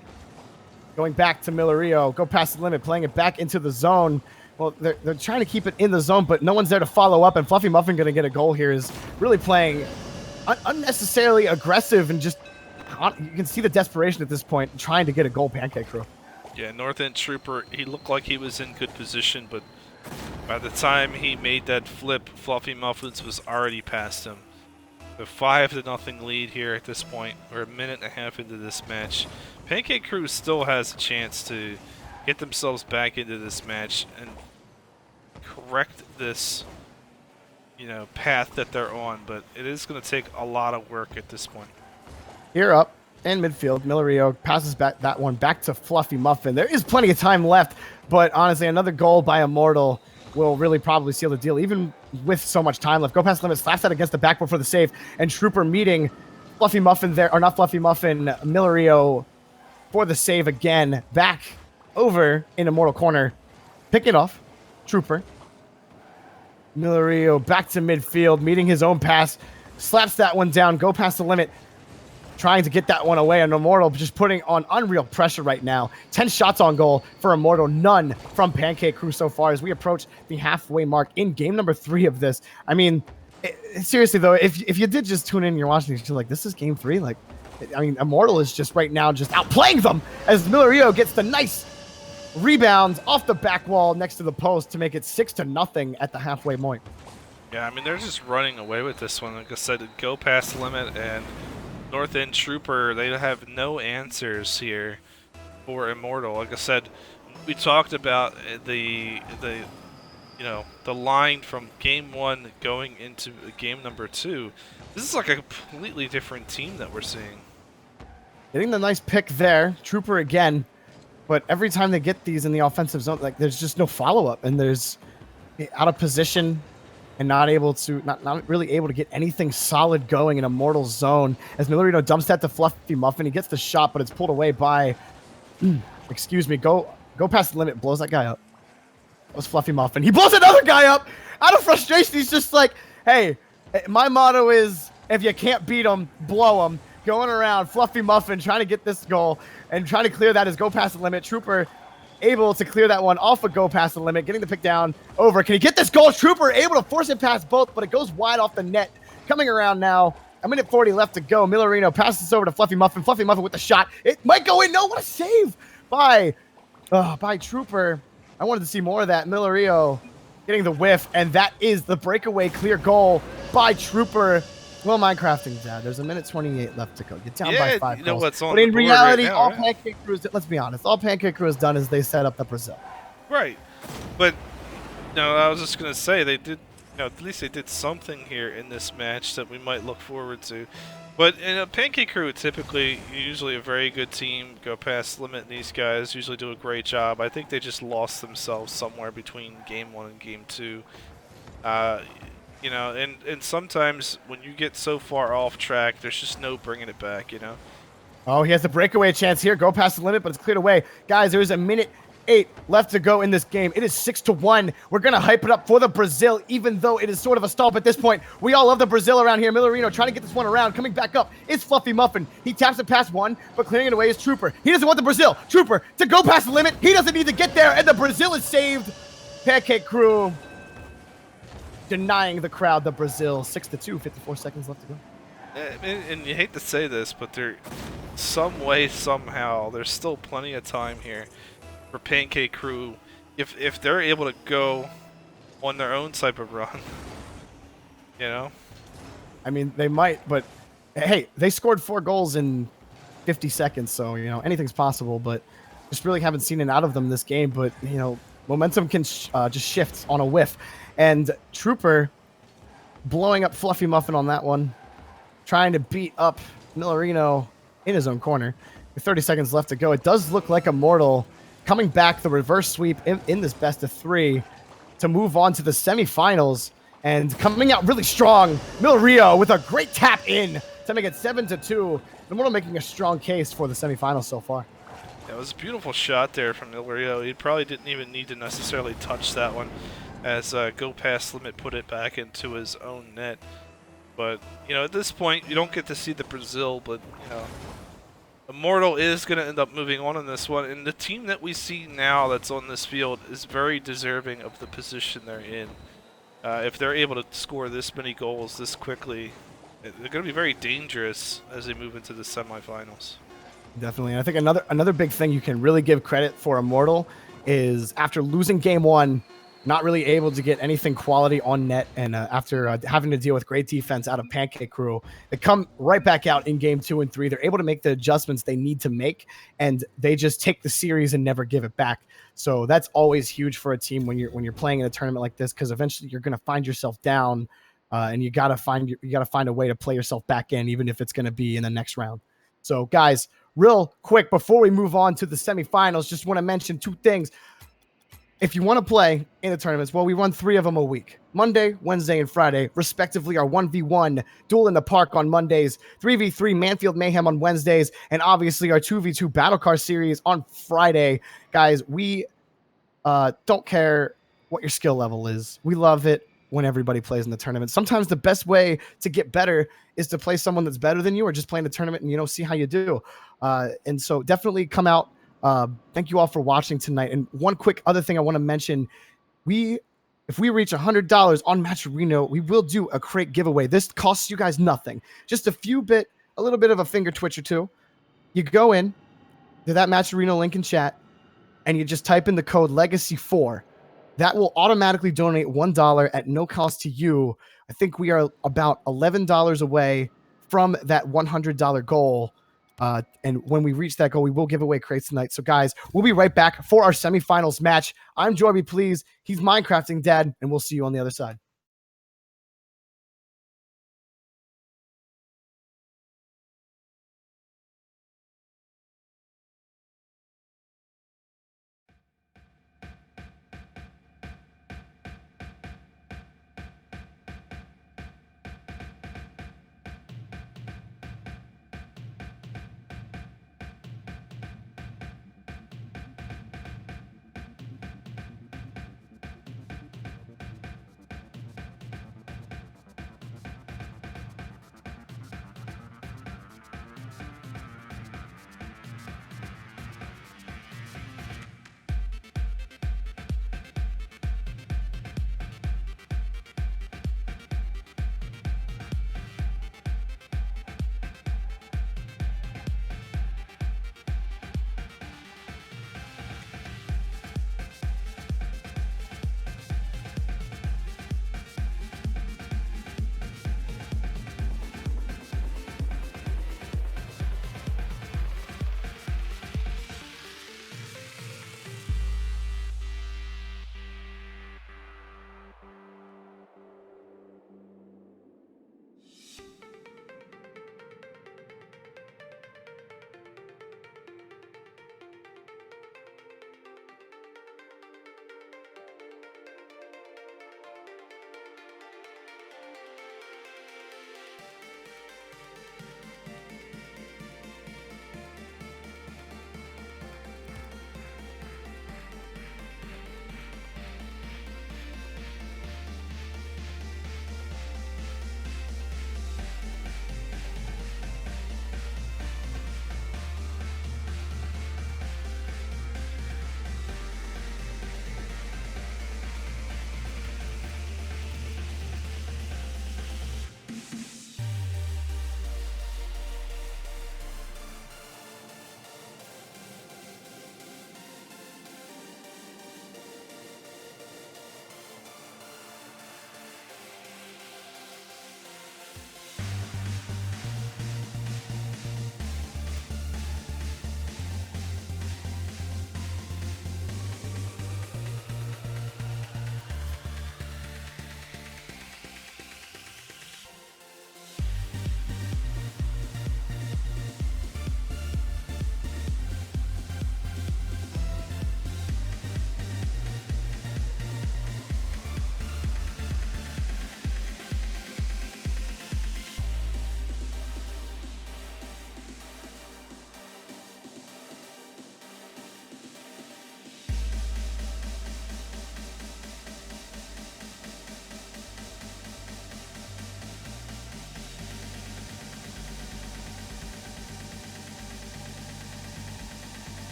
Going back to Millario. Go past the limit, playing it back into the zone. Well, they're trying to keep it in the zone, but no one's there to follow up. And Fluffy Muffin going to get a goal here is really playing unnecessarily aggressive and just, you can see the desperation at this point, trying to get a goal, Pancake Crew. Yeah, North End Trooper, he looked like he was in good position, but by the time he made that flip, Fluffy Muffins was already past him. A 5-0 lead here at this point. We're a minute and a half into this match. Pancake Crew still has a chance to get themselves back into this match and correct this, path that they're on, but it is going to take a lot of work at this point. Here up in midfield, Millario passes that one back to Fluffy Muffin. There is plenty of time left, but honestly, another goal by Immortal will really probably seal the deal, even with so much time left. Go past the limit, slaps that against the backboard for the save, and Trooper meeting Fluffy Muffin there, or not Fluffy Muffin, Millario for the save again. Back over in Immortal corner. Pick it off. Trooper. Millario back to midfield, meeting his own pass. Slaps that one down. Go past the limit. Trying to get that one away. And Immortal just putting on unreal pressure right now. 10 shots on goal for Immortal. None from Pancake Crew so far as we approach the halfway mark in game number 3 of this. I mean, seriously though, if you did just tune in and you're watching this, you're like, this is game 3? Like, I mean, Immortal is just right now just outplaying them as Millario gets the nice rebound off the back wall next to the post to make it 6-0 at the halfway point. Yeah, I mean, they're just running away with this one. Like I said, go past the limit, and North End Trooper, they have no answers here for Immortal. Like I said, we talked about the line from game 1 going into game number 2. This is like a completely different team that we're seeing. Getting the nice pick there, Trooper again. But every time they get these in the offensive zone, like there's just no follow-up, and there's out of position and not really able to get anything solid going in Immortal's zone. As Millario dumps that to Fluffy Muffin, he gets the shot, but it's pulled away by, go past the limit, blows that guy up. That was Fluffy Muffin. He blows another guy up out of frustration. He's just like, hey, my motto is if you can't beat them, blow them. Going around, Fluffy Muffin trying to get this goal and trying to clear that as go past the limit. Trooper able to clear that one off of go past the limit, getting the pick down over. Can he get this goal? Trooper able to force it past both, but it goes wide off the net. Coming around now, a minute 40 left to go. Millarino passes this over to Fluffy Muffin. Fluffy Muffin with the shot. It might go in. No, what a save by Trooper. I wanted to see more of that. Millario getting the whiff, and that is the breakaway clear goal by Trooper. Well, Minecrafting, Dad. There's a minute 28 left to go. Get down by 5 you know goals. what's on But in the board reality, right now, all right? Pancake Crew is, let's be honest, all Pancake Crew has done is they set up the Brazil. Right. But, I was just going to say, they did, at least they did something here in this match that we might look forward to. But, Pancake Crew typically, usually a very good team, go past limit, and these guys usually do a great job. I think they just lost themselves somewhere between game 1 and game 2. And sometimes when you get so far off track, there's just no bringing it back, Oh, he has the breakaway chance here. Go past the limit, but it's cleared away. Guys, there's a minute 8 left to go in this game. It is 6-1. We're going to hype it up for the Brazil, even though it is sort of a stall at this point. We all love the Brazil around here. Millarino trying to get this one around. Coming back up is Fluffy Muffin. He taps it past one, but clearing it away is Trooper. He doesn't want the Brazil. Trooper to go past the limit. He doesn't need to get there, and the Brazil is saved. Pancake Crew denying the crowd the Brazil. 6-2, 54 seconds left to go. And you hate to say this, but some way, somehow, there's still plenty of time here for Pancake Crew. If they're able to go on their own type of run, I mean, they might, but hey, they scored 4 goals in 50 seconds, so, anything's possible, but just really haven't seen it out of them this game. But, momentum can just shift on a whiff. And Trooper blowing up Fluffy Muffin on that one, trying to beat up Millarino in his own corner. With 30 seconds left to go, it does look like Immortal coming back the reverse sweep in this best of 3 to move on to the semifinals. And coming out really strong, Millario with a great tap in to make it 7-2. Immortal making a strong case for the semifinals so far. That was a beautiful shot there from Millario. He probably didn't even need to necessarily touch that one. as Go Past Limit put it back into his own net. But, at this point, you don't get to see the Brazil, but, Immortal is going to end up moving on in this one, and the team that we see now that's on this field is very deserving of the position they're in. If they're able to score this many goals this quickly, they're going to be very dangerous as they move into the semifinals. Definitely. And I think another big thing you can really give credit for Immortal is after losing game one, not really able to get anything quality on net, and after having to deal with great defense out of Pancake Crew, they come right back out in game 2 and 3. They're able to make the adjustments they need to make, and they just take the series and never give it back. So that's always huge for a team when you're playing in a tournament like this, because eventually you're going to find yourself down, and you got to find a way to play yourself back in, even if it's going to be in the next round. So guys, real quick before we move on to the semifinals, just want to mention 2 things. If you want to play in the tournaments, well, we run 3 of them a week. Monday, Wednesday, and Friday, respectively, our 1v1 Duel in the Park on Mondays, 3v3 Manfield Mayhem on Wednesdays, and obviously our 2v2 BattleCar Series on Friday. Guys, we don't care what your skill level is. We love it when everybody plays in the tournament. Sometimes the best way to get better is to play someone that's better than you, or just play in the tournament and, see how you do. And so definitely come out. Thank you all for watching tonight. And one quick other thing I want to mention, if we reach $100 on Match Reno, we will do a crate giveaway. This costs you guys nothing. Just a little bit of a finger twitch or two. You go in to that Match Reno link in chat, and you just type in the code Legacy4. That will automatically donate $1 at no cost to you. I think we are about $11 away from that $100 goal. And when we reach that goal, we will give away crates tonight. So guys, we'll be right back for our semifinals match. I'm Jorby Please. He's Minecrafting Dad, and we'll see you on the other side.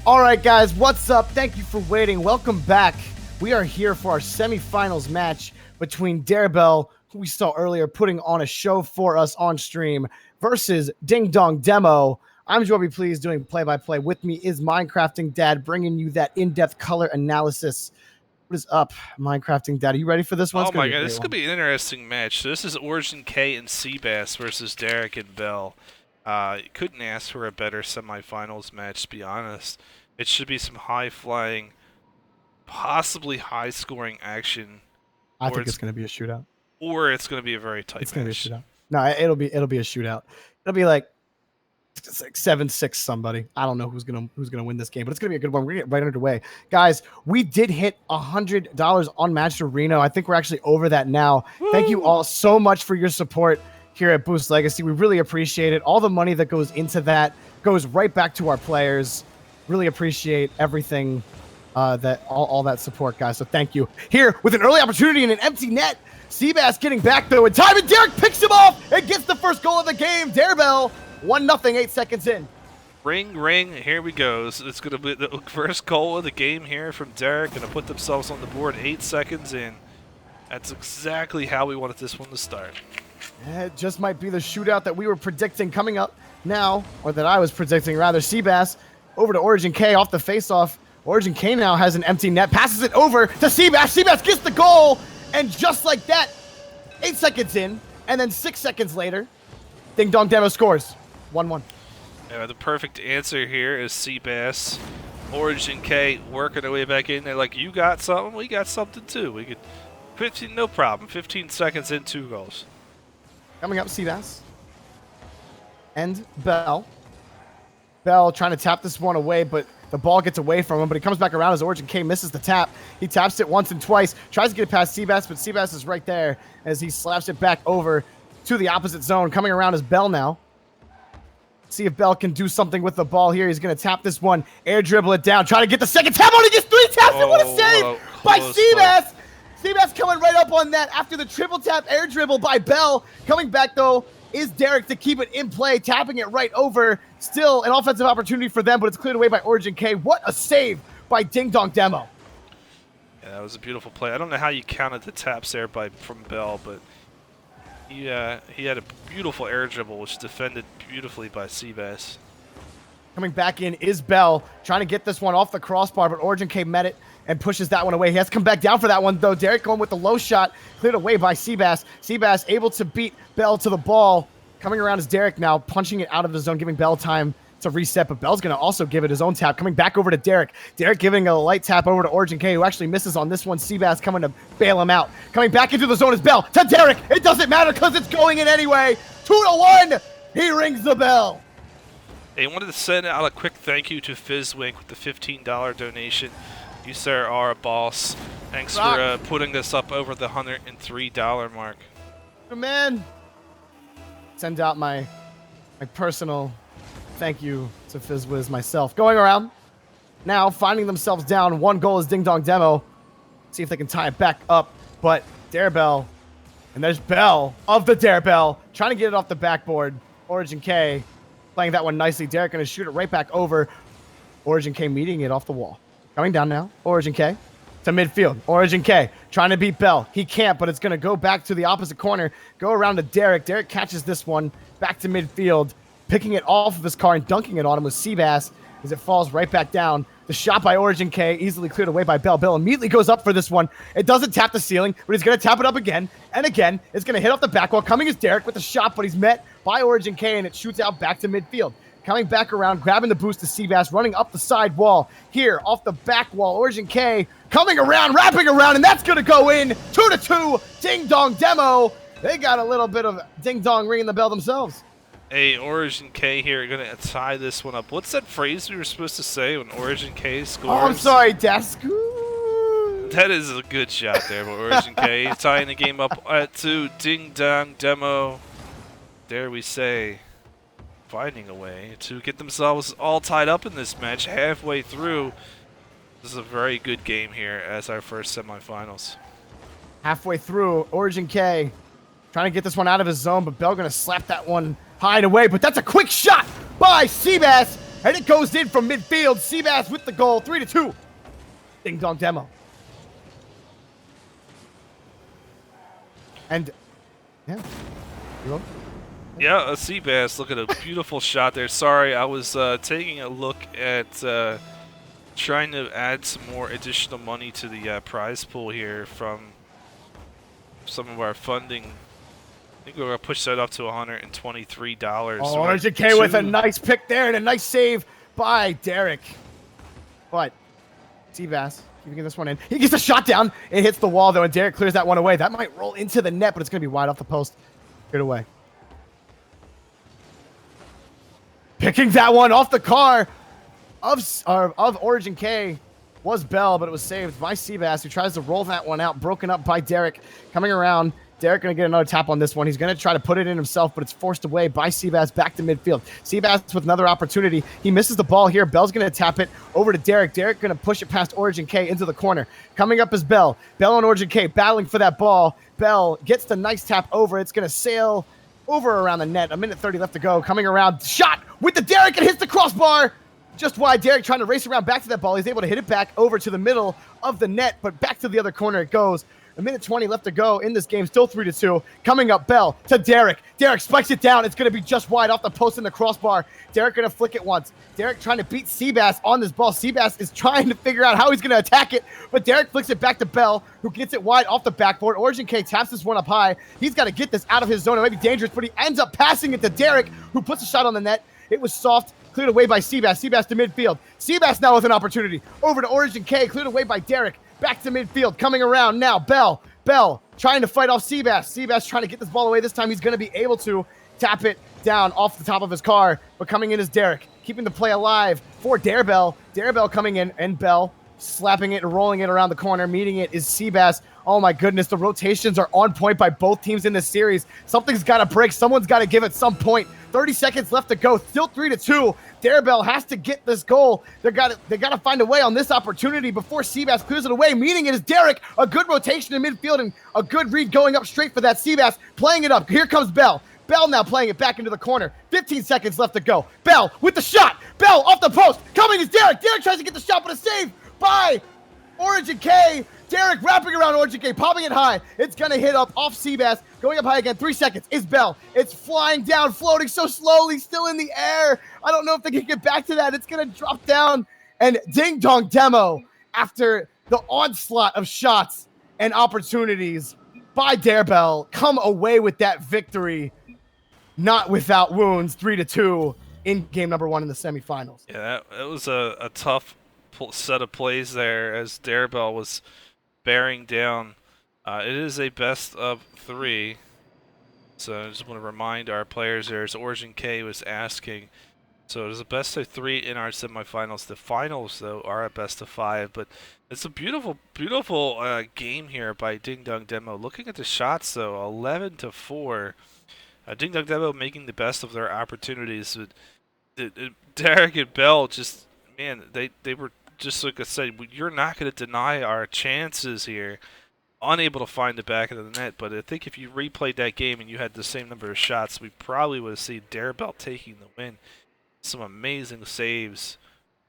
All right, guys, what's up? Thank you for waiting. Welcome back. We are here for our semifinals match between Darebell, who we saw earlier putting on a show for us on stream, versus Ding Dong Demo. I'm Joby Please doing play-by-play. With me is Minecrafting Dad, bringing you that in-depth color analysis. What is up, Minecrafting Dad? Are you ready for this one? Oh my god, this is going to be an interesting match. So this is Origin K and Seabass versus Derek and Bell. Couldn't ask for a better semifinals match, to be honest. It should be some high-flying, possibly high-scoring action. I think it's going to be a shootout. Or it's going to be a very tight match. It's going to be a shootout. No, it'll be a shootout. It'll be like 7-6 somebody. I don't know who's gonna win this game, but it's gonna be a good one. We're gonna get right underway, guys. We did hit $100 on Match Arena. I think we're actually over that now. Woo! Thank you all so much for your support here at Boost Legacy. We really appreciate it. All the money that goes into that goes right back to our players. Really appreciate everything, that all that support, guys. So thank you. Here with an early opportunity and an empty net. Seabass getting back though in time, and Derek picks him off and gets the first goal of the game. Darebell 1-0, 8 seconds in. Ring, ring, here we go. So it's going to be the first goal of the game here from Derek. Going to put themselves on the board 8 seconds in. That's exactly how we wanted this one to start. It just might be the shootout that we were predicting coming up now, or that I was predicting rather. Seabass over to Origin K off the face-off. Origin K now has an empty net, passes it over to Seabass. Seabass gets the goal, and just like that, 8 seconds in, and then 6 seconds later, Ding Dong Demo scores. 1-1. Yeah, the perfect answer here is Seabass. Origin K working their way back in. They're like, you got something, we got something too. We could 15, no problem. 15 seconds in, 2 goals. Coming up, Seabass and Bell. Bell trying to tap this one away, but the ball gets away from him, but he comes back around as Origin K misses the tap. He taps it once and twice, tries to get it past Seabass, but Seabass is right there as he slaps it back over to the opposite zone. Coming around is Bell now. See if Bell can do something with the ball here. He's going to tap this one, air dribble it down, try to get the second tap on. He gets 3 taps, and what a save by Seabass. Seabass coming right up on that after the triple tap air dribble by Bell. Coming back, though, is Derek to keep it in play, tapping it right over. Still an offensive opportunity for them, but it's cleared away by Origin K. What a save by Ding Dong Demo. Yeah, that was a beautiful play. I don't know how you counted the taps there from Bell, but he had a beautiful air dribble, which defended beautifully by Seabass. Coming back in is Bell, trying to get this one off the crossbar, but Origin K met it and pushes that one away. He has to come back down for that one, though. Derek going with the low shot, cleared away by Seabass. Seabass able to beat Bell to the ball. Coming around is Derek now, punching it out of the zone, giving Bell time to reset, but Bell's going to also give it his own tap. Coming back over to Derek. Derek giving a light tap over to Origin K, who actually misses on this one. Seabass coming to bail him out. Coming back into the zone is Bell to Derek. It doesn't matter because it's going in anyway. 2-1. He rings the bell. Hey, I wanted to send out a quick thank you to Fizzwink with the $15 donation. You, sir, are a boss. Thanks for putting this up over the $103 mark. Oh, man. Send out my personal thank you to FizzWiz myself. Going around now, finding themselves down. 1 goal is Ding Dong Demo. See if they can tie it back up. But Darebell, and there's Bell of the Darebell, trying to get it off the backboard. Origin K playing that one nicely. Derek going to shoot it right back over. Origin K meeting it off the wall. Coming down now. Origin K to midfield. Origin K trying to beat Bell. He can't, but it's going to go back to the opposite corner. Go around to Derek. Derek catches this one back to midfield, picking it off of his car and dunking it on him with Seabass as it falls right back down. The shot by Origin K easily cleared away by Bell. Bell immediately goes up for this one. It doesn't tap the ceiling, but he's going to tap it up again and again. It's going to hit off the back wall. Coming is Derek with the shot, but he's met by Origin K, and it shoots out back to midfield. Coming back around, grabbing the boost to Seabass, running up the side wall. Here, off the back wall, Origin K coming around, wrapping around, and that's going to go in. 2-2, Ding Dong Demo. They got a little bit of Ding Dong ringing the bell themselves. Hey, Origin K here, going to tie this one up. What's that phrase we were supposed to say when Origin K scores? Oh, I'm sorry, Desk. That is a good shot there by Origin K. Tying the game up at 2. Ding Dong Demo. Dare we say, finding a way to get themselves all tied up in this match halfway through. This is a very good game here as our first semifinals. Halfway through, Origin K trying to get this one out of his zone, but Bell going to slap that one high and away. But that's a quick shot by Seabass. And it goes in from midfield. Seabass with the goal. 3-2. Ding Dong Demo. And, yeah. Yeah, a Seabass. Look at a beautiful shot there. Sorry, I was taking a look at trying to add some more additional money to the prize pool here from some of our funding. I think we're going to push that up to $123. Oh, so Origin K with a nice pick there and a nice save by Derek. But Seabass keeping this one in. He gets a shot down. It hits the wall, though, and Derek clears that one away. That might roll into the net, but it's going to be wide off the post. Get away. Picking that one off the car of Origin K was Bell, but it was saved by Seabass, who tries to roll that one out. Broken up by Derek. Coming around. Derek going to get another tap on this one. He's going to try to put it in himself, but it's forced away by Seabass back to midfield. Seabass with another opportunity. He misses the ball here. Bell's going to tap it over to Derek. Derek going to push it past Origin K into the corner. Coming up is Bell. Bell and Origin K battling for that ball. Bell gets the nice tap over. It's going to sail over around the net. 1:30 left to go. Coming around. Shot with the Derek. It hits the crossbar. Just wide. Derek trying to race around back to that ball. He's able to hit it back over to the middle of the net, but back to the other corner it goes. 1:20 left to go in this game. Still 3-2. Coming up, Bell to Derek. Derek spikes it down. It's going to be just wide off the post in the crossbar. Derek going to flick it once. Derek trying to beat Seabass on this ball. Seabass is trying to figure out how he's going to attack it, but Derek flicks it back to Bell, who gets it wide off the backboard. Origin K taps this one up high. He's got to get this out of his zone. It might be dangerous, but he ends up passing it to Derek, who puts a shot on the net. It was soft. Cleared away by Seabass. Seabass to midfield. Seabass now with an opportunity. Over to Origin K. Cleared away by Derek. Back to midfield. Coming around now. Bell. Bell trying to fight off Seabass. Seabass trying to get this ball away. This time he's going to be able to tap it down off the top of his car. But coming in is Derek. Keeping the play alive for Darebell. Darebell coming in, and Bell slapping it and rolling it around the corner. Meeting it is Seabass. Oh my goodness, the rotations are on point by both teams in this series. Something's got to break. Someone's got to give at some point. 30 seconds left to go. Still 3-2. Darebell has to get this goal. They got to find a way on this opportunity before Seabass clears it away. Meeting it is Derek. A good rotation in midfield and a good read going up straight for that Seabass. Playing it up. Here comes Bell. Bell now playing it back into the corner. 15 seconds left to go. Bell with the shot. Bell off the post. Coming is Derek. Derek tries to get the shot, but a save by Origin K. Derek wrapping around Origin K, popping it high. It's going to hit up off Seabass. Going up high again. 3 seconds. Is Bell. It's flying down, floating so slowly, still in the air. I don't know if they can get back to that. It's going to drop down. And Ding Dong Demo, after the onslaught of shots and opportunities by Darebell, come away with that victory, not without wounds. 3-2 in game number 1 in the semifinals. Yeah, that was a tough set of plays there as Darebell was bearing down. It is a best of 3, so I just want to remind our players there, as Origin K was asking. So it is a best of 3 in our semifinals. The finals, though, are a best of 5, but it's a beautiful, beautiful game here by Ding Dong Demo. Looking at the shots, though, 11-4. Ding Dong Demo making the best of their opportunities. Derek and Bell just, man, they were just like I said, you're not going to deny our chances here. Unable to find the back of the net, but I think if you replayed that game and you had the same number of shots, we probably would have seen Darebell taking the win. Some amazing saves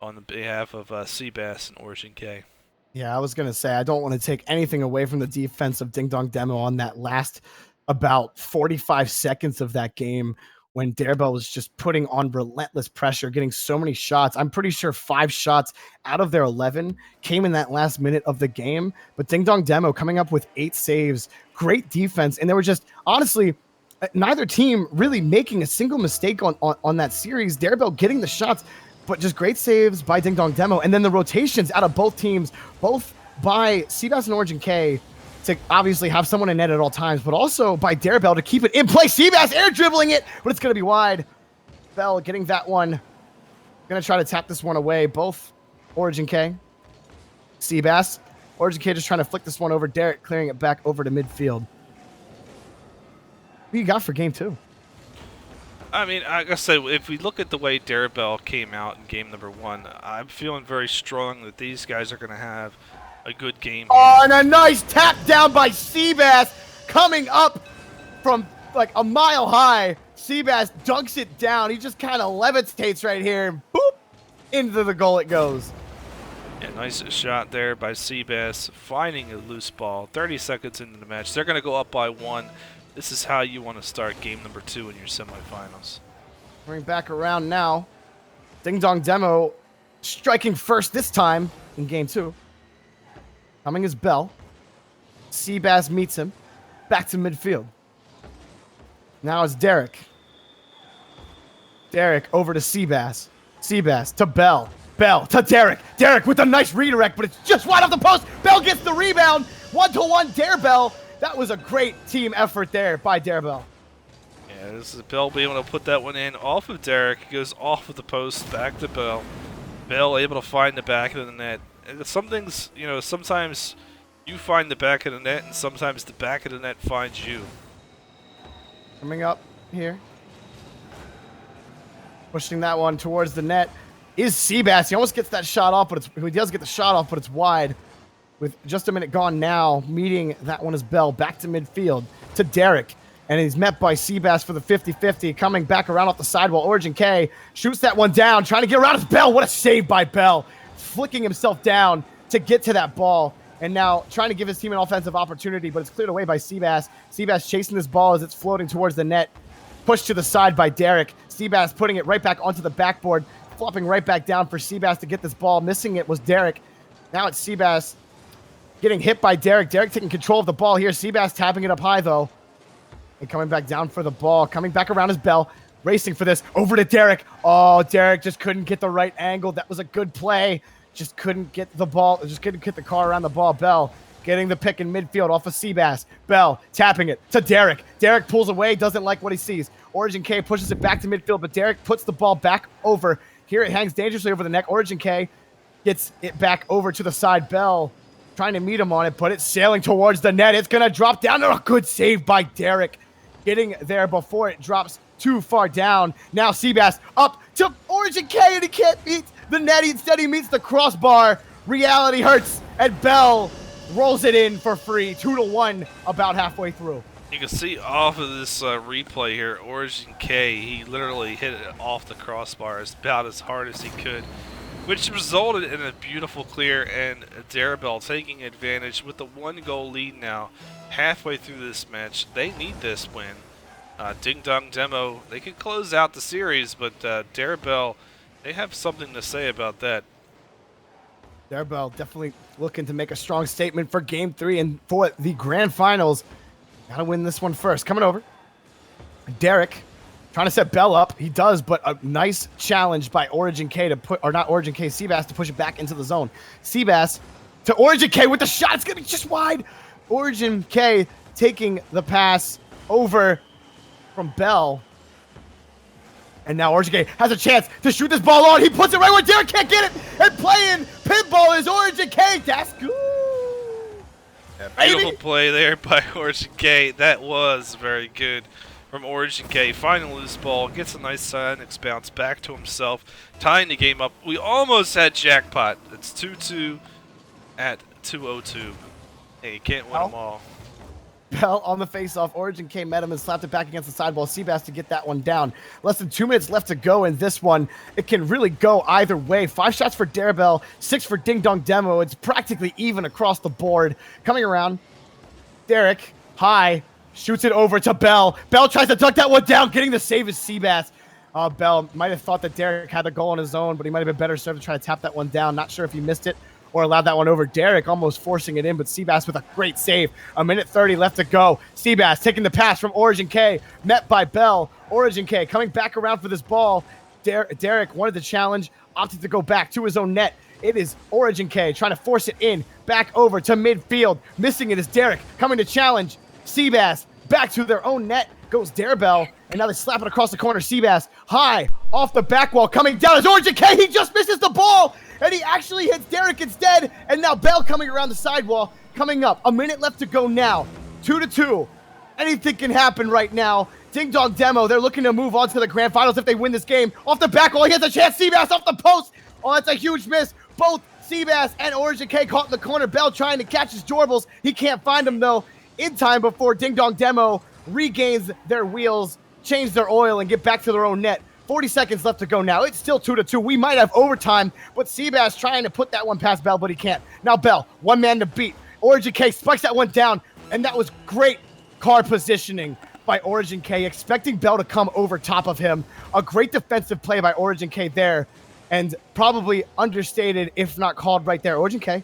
on the behalf of Seabass and Origin K. Yeah, I was going to say, I don't want to take anything away from the defense of Ding Dong Demo on that last about 45 seconds of that game, when Darebell was just putting on relentless pressure, getting so many shots. I'm pretty sure 5 shots out of their 11 came in that last minute of the game. But Ding Dong Demo coming up with 8 saves, great defense. And they were just, honestly, neither team really making a single mistake on that series. Darebell getting the shots, but just great saves by Ding Dong Demo. And then the rotations out of both teams, both by Seabass and Origin K, to obviously have someone in net at all times, but also by Darebell to keep it in play. Seabass air dribbling it, but it's going to be wide. Bell getting that one. Going to try to tap this one away. Both Origin K, Seabass. Origin K just trying to flick this one over. Derek clearing it back over to midfield. What you got for game 2? I mean, like I said, if we look at the way Darebell came out in game number 1, I'm feeling very strong that these guys are going to have a good game. Oh, and a nice tap down by Seabass coming up from like a mile high. Seabass dunks it down. He just kind of levitates right here. Boop. into the goal it goes. Yeah, nice shot there by Seabass, finding a loose ball. 30 seconds into the match. They're going to go up by 1. This is how you want to start game number 2 in your semifinals. Coming back around now. Ding Dong Demo striking first this time in game 2. Coming is Bell. Seabass meets him. Back to midfield. Now it's Derek. Derek over to Seabass. Seabass to Bell. Bell to Derek. Derek with a nice redirect, but it's just wide off the post. Bell gets the rebound. 1-to-1 Darebell. That was a great team effort there by Darebell. Yeah, this is Bell being able to put that one in off of Derek. Goes off of the post, back to Bell. Bell able to find the back of the net. And some things, you know, sometimes you find the back of the net, and sometimes the back of the net finds you. Coming up here. Pushing that one towards the net is Seabass. He almost gets that shot off, but he does get the shot off, but it's wide. With just a minute gone now, meeting that one is Bell. Back to midfield to Derek. And he's met by Seabass for the 50-50. Coming back around off the side while Origin K shoots that one down. Trying to get around his Bell. What a save by Bell. Flicking himself down to get to that ball. And now trying to give his team an offensive opportunity, but it's cleared away by Seabass. Seabass chasing this ball as it's floating towards the net. Pushed to the side by Derek. Seabass putting it right back onto the backboard. Flopping right back down for Seabass to get this ball. Missing it was Derek. Now it's Seabass getting hit by Derek. Derek taking control of the ball here. Seabass tapping it up high, though. And coming back down for the ball. Coming back around his Bell. Racing for this. Over to Derek. Oh, Derek just couldn't get the right angle. That was a good play. Just couldn't get the ball. Just couldn't get the car around the ball. Bell getting the pick in midfield off of Seabass. Bell tapping it to Derek. Derek pulls away. Doesn't like what he sees. Origin K pushes it back to midfield, but Derek puts the ball back over. Here it hangs dangerously over the neck. Origin K gets it back over to the side. Bell trying to meet him on it, but it's sailing towards the net. It's going to drop down. A good save by Derek. Getting there before it drops too far down. Now Seabass up to Origin K, and he can't meet the net. Instead, he meets the crossbar. Reality hurts, and Bell rolls it in for free. 2-1 about halfway through. You can see off of this replay here, Origin K, he literally hit it off the crossbar about as hard as he could, which resulted in a beautiful clear, and Darebell taking advantage with the 1-goal lead now. Halfway through this match, they need this win. Ding Dong Demo, they could close out the series, but Darebell, they have something to say about that. Darebell definitely looking to make a strong statement for Game 3 and for the grand finals. Gotta win this one first. Coming over. Derek trying to set Bell up. He does, but a nice challenge by Origin K to put, or not Origin K, Seabass to push it back into the zone. Seabass to Origin K with the shot. It's gonna be just wide. Origin K taking the pass over from Bell. And now Origin K has a chance to shoot this ball on. He puts it right where Derek can't get it. And playing pinball is Origin K. That's good. Yeah, beautiful play there by Origin K. That was very good from Origin K. Finding a loose ball, gets a nice Sonics bounce back to himself, tying the game up. We almost had jackpot. It's 2-2 at 2:02. Hey, you can't win them all. Bell on the face-off. Origin K met him and slapped it back against the sidewall. Seabass to get that one down. Less than 2 minutes left to go in this one. It can really go either way. 5 shots for Darebell, 6 for Ding Dong Demo. It's practically even across the board. Coming around, Derek, high, shoots it over to Bell. Bell tries to duck that one down. Getting the save is Seabass. Bell might have thought that Derek had the goal on his own, but he might have been better served to try to tap that one down. Not sure if he missed it or allowed that one over. Derek almost forcing it in, but Seabass with a great save. 1:30 left to go. Seabass taking the pass from Origin K, met by Bell. Origin K coming back around for this ball. Derek wanted the challenge, opted to go back to his own net. It is Origin K trying to force it in, back over to midfield. Missing it is Derek coming to challenge. Seabass back to their own net goes Darebell, and now they slap it across the corner. Seabass high off the back wall, coming down is Origin K. He just misses the ball, and he actually hits Derek instead. And now Bell coming around the sidewall, coming up. 1 minute left to go now. 2-2. Anything can happen right now. Ding Dong Demo, they're looking to move on to the grand finals if they win this game. Off the back wall, he has a chance. Seabass off the post. Oh, that's a huge miss. Both Seabass and Origin K caught in the corner. Bell trying to catch his Jorbles. He can't find him, though, in time before Ding Dong Demo regains their wheels, change their oil, and get back to their own net. 40 seconds left to go now. It's still 2-2. We might have overtime, but Seabass trying to put that one past Bell, but he can't. Now Bell, one man to beat. Origin K spikes that one down, and that was great car positioning by Origin K, expecting Bell to come over top of him. A great defensive play by Origin K there, and probably understated, if not called right there. Origin K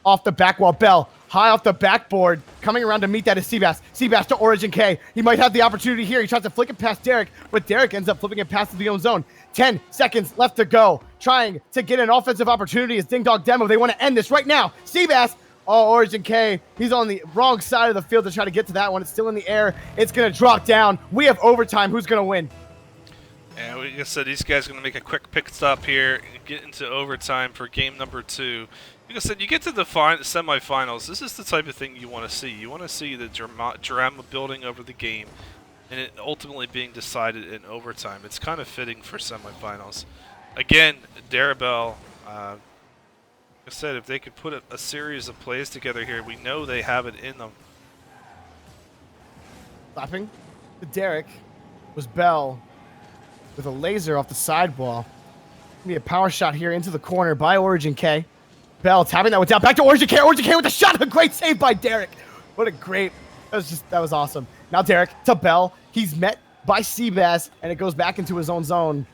off the back wall. Bell high off the backboard, coming around to meet that is Seabass. Seabass to Origin K. He might have the opportunity here. He tries to flick it past Derek, but Derek ends up flipping it past the own zone. 10 seconds left to go. Trying to get an offensive opportunity is Ding Dong Demo. They want to end this right now. Seabass. Oh, Origin K. He's on the wrong side of the field to try to get to that one. It's still in the air. It's going to drop down. We have overtime. Who's going to win? And like I said, these guys are going to make a quick pick stop here and get into overtime for game number 2. Like I said, you get to the semifinals. This is the type of thing you want to see. You want to see the drama building over the game and it ultimately being decided in overtime. It's kind of fitting for semifinals. Again, Darabelle, like I said, if they could put a series of plays together here, we know they have it in them. Slapping to Derek was Bell with a laser off the sidewall. Be a power shot here into the corner by Origin K. Bell tapping that one down. Back to Origin K. Origin K with the shot. A great save by Derek. What a great. That was awesome. Now Derek to Bell. He's met by Seabass, and it goes back into his own zone.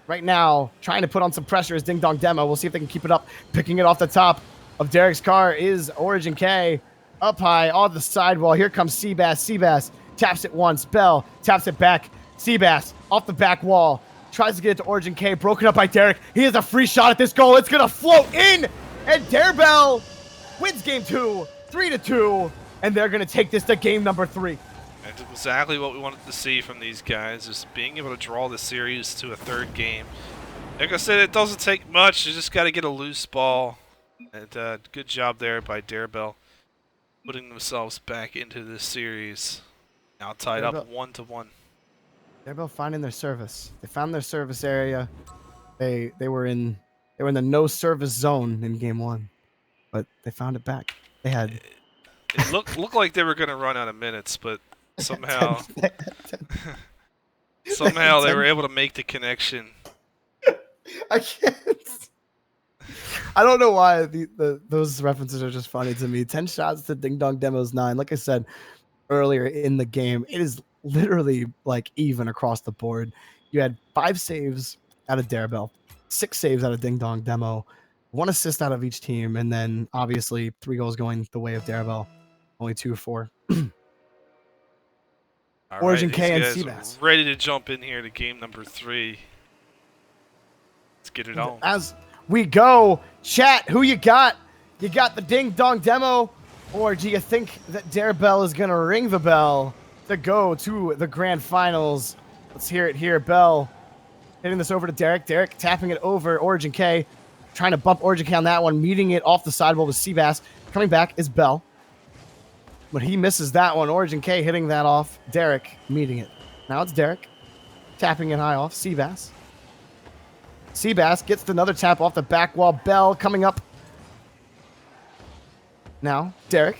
Right now, trying to put on some pressure is Ding Dong Demo. We'll see if they can keep it up. Picking it off the top of Derek's car is Origin K. Up high on the sidewall. Here comes Seabass. Seabass taps it once. Bell taps it back. Seabass off the back wall. Tries to get it to Origin K. Broken up by Derek. He has a free shot at this goal. It's going to float in. And Darebell wins game 2, 3-2. And they're going to take this to game number 3. That's exactly what we wanted to see from these guys, is being able to draw the series to a 3rd game. Like I said, it doesn't take much. You just got to get a loose ball. And good job there by Darebell, putting themselves back into this series. Now tied up 1-1. Darebell finding their service. They found their service area. They were in the no service zone in game 1, but they found it back. They had. It looked like they were going to run out of minutes, but somehow they were able to make the connection. I can't. I don't know why those references are just funny to me. 10 shots to Ding Dong Demo's 9. Like I said earlier in the game, it is literally like even across the board. You had 5 saves out of Darebell, 6 saves out of Ding Dong Demo, 1 assist out of each team, and then obviously 3 goals going the way of Darebell. Only 2 of 4. Origin K and Seabass ready to jump in here to game number 3. Let's get it on. As we go, chat, who you got? You got the Ding Dong Demo, or do you think that Darebell is gonna ring the bell to go to the grand finals? Let's hear it here. Bell hitting this over to Derek. Derek tapping it over Origin K, trying to bump Origin K on that one, meeting it off the sidewall with Seabass. Coming back is Bell, but he misses that one. Origin K hitting that off. Derek meeting it. Now it's Derek tapping it high off Seabass. Seabass gets another tap off the back wall. Bell coming up. Now Derek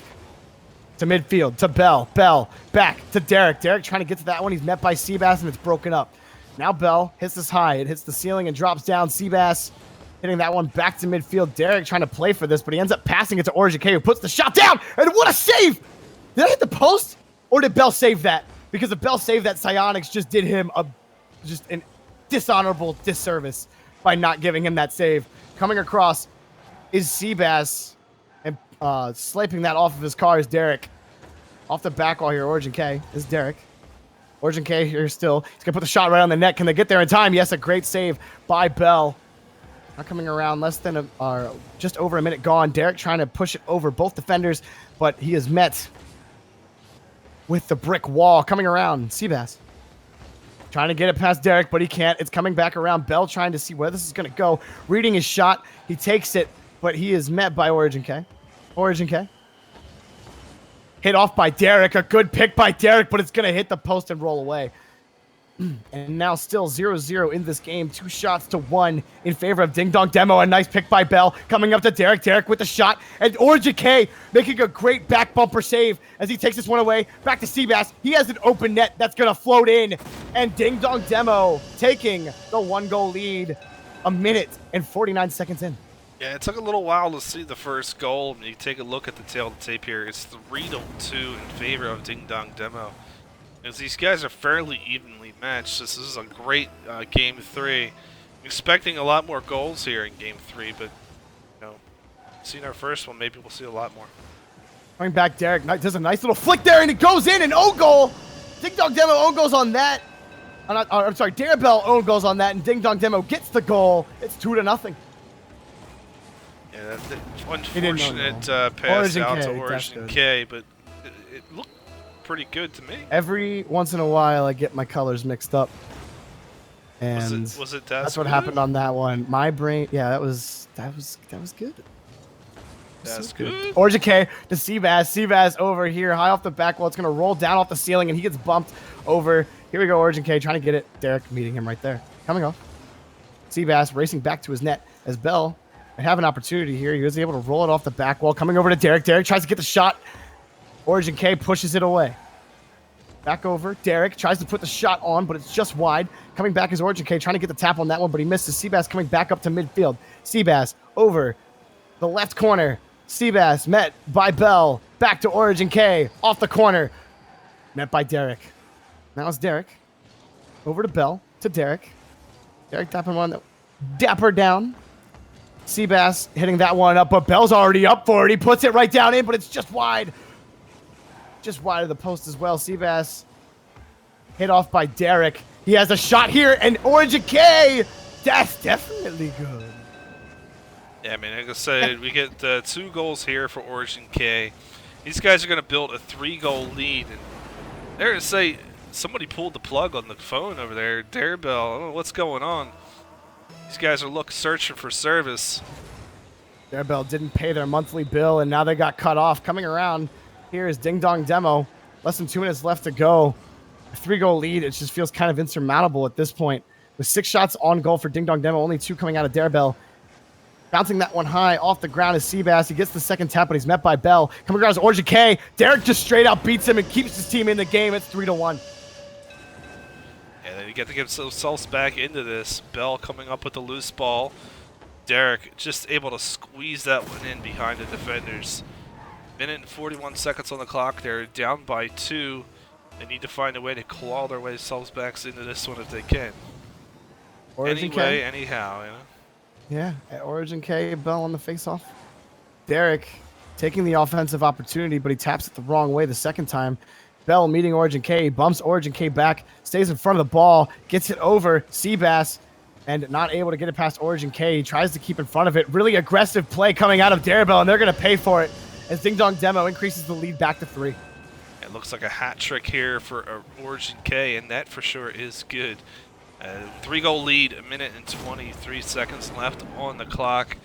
to midfield to Bell. Bell back to Derek. Derek trying to get to that one. He's met by Seabass and it's broken up. Now Bell hits this high. It hits the ceiling and drops down. Seabass hitting that one back to midfield. Derek trying to play for this, but he ends up passing it to Origin K, who puts the shot down. And what a save! Did I hit the post? Or did Bell save that? Because if Bell saved that, Psionics just did him just an dishonorable disservice by not giving him that save. Coming across is Seabass, and slaping that off of his car is Derek. Off the back wall here, Origin K is Derek. Origin K here still. He's going to put the shot right on the net. Can they get there in time? Yes, a great save by Bell. Now coming around less than just over a minute gone. Derek trying to push it over both defenders, but he is met with the brick wall. Coming around, Seabass trying to get it past Derek, but he can't. It's coming back around. Bell trying to see where this is going to go. Reading his shot. He takes it, but he is met by Origin K. Origin K. Hit off by Derek. A good pick by Derek, but it's going to hit the post and roll away. And now still 0-0 in this game. 2 shots to 1 in favor of Ding Dong Demo. A nice pick by Bell. Coming up to Derek. Derek with the shot. And Origin K making a great back bumper save as he takes this one away. Back to Seabass. He has an open net that's going to float in. And Ding Dong Demo taking the 1-goal lead 1 minute and 49 seconds in. Yeah, it took a little while to see the first goal. When you take a look at the tail of the tape here, it's 3-2 in favor of Ding Dong Demo. As these guys are fairly evenly matched, this is a great Game 3. I'm expecting a lot more goals here in Game 3, but, you know, seeing our first one, maybe we'll see a lot more. Coming back, Derek does a nice little flick there, and it goes in, and own goal. Ding Dong Demo own goals on that. I'm sorry, Darabelle own goals on that, and Ding Dong Demo gets the goal. It's 2-0. Yeah, unfortunate pass out to Origin K, but it looked pretty good to me. Every once in a while, I get my colors mixed up, and was it that's what happened on that one. My brain, yeah, that was good. That's good. Origin K to Seabass. Seabass over here, high off the back wall. It's going to roll down off the ceiling, and he gets bumped over. Here we go, Origin K trying to get it. Derek meeting him right there. Coming off. Seabass racing back to his net as Bell might have an opportunity here. He was able to roll it off the back wall. Coming over to Derek. Derek tries to get the shot. Origin K pushes it away. Back over. Derek tries to put the shot on, but it's just wide. Coming back is Origin K trying to get the tap on that one, but he misses. Seabass coming back up to midfield. Seabass over the left corner. Seabass met by Bell. Back to Origin K. Off the corner. Met by Derek. Now it's Derek. Over to Bell. To Derek. Derek tapping one. Dapper down. Seabass hitting that one up, but Bell's already up for it. He puts it right down in, but it's just wide. Just wide of the post as well. Seabass hit off by Derek. He has a shot here, and Origin K. That's definitely good. Yeah, I mean, like I said, we get 2 goals here for Origin K. These guys are going to build a 3-goal lead. And they're going to say somebody pulled the plug on the phone over there. Darabelle, I don't know what's going on. These guys are searching for service. Darabelle didn't pay their monthly bill, and now they got cut off. Coming around, here is Ding Dong Demo. Less than 2 minutes left to go. A 3-goal lead, it just feels kind of insurmountable at this point. With 6 shots on goal for Ding Dong Demo, only 2 coming out of Darabelle. Bouncing that one high off the ground is Seabass. He gets the second tap, but he's met by Bell. Coming around is Origin K. Derek just straight out beats him and keeps his team in the game. It's 3-1. And then you get to get themselves back into this. Bell coming up with the loose ball. Derek just able to squeeze that one in behind the defenders. Minute and 41 seconds on the clock. They're down by 2. They need to find a way to claw their way themselves back into this one if they can. Origin Anyway, K. anyhow, you know. Yeah, Origin K, Bell on the faceoff. Derek taking the offensive opportunity, but he taps it the wrong way the second time. Bell meeting Origin K, bumps Origin K back, stays in front of the ball, gets it over Seabass, and not able to get it past Origin K. He tries to keep in front of it. Really aggressive play coming out of Darabelle, and they're going to pay for it as Ding Dong Demo increases the lead back to 3. It looks like a hat trick here for Origin K, and that for sure is good. 3-goal lead, 1 minute and 23 seconds left on the clock.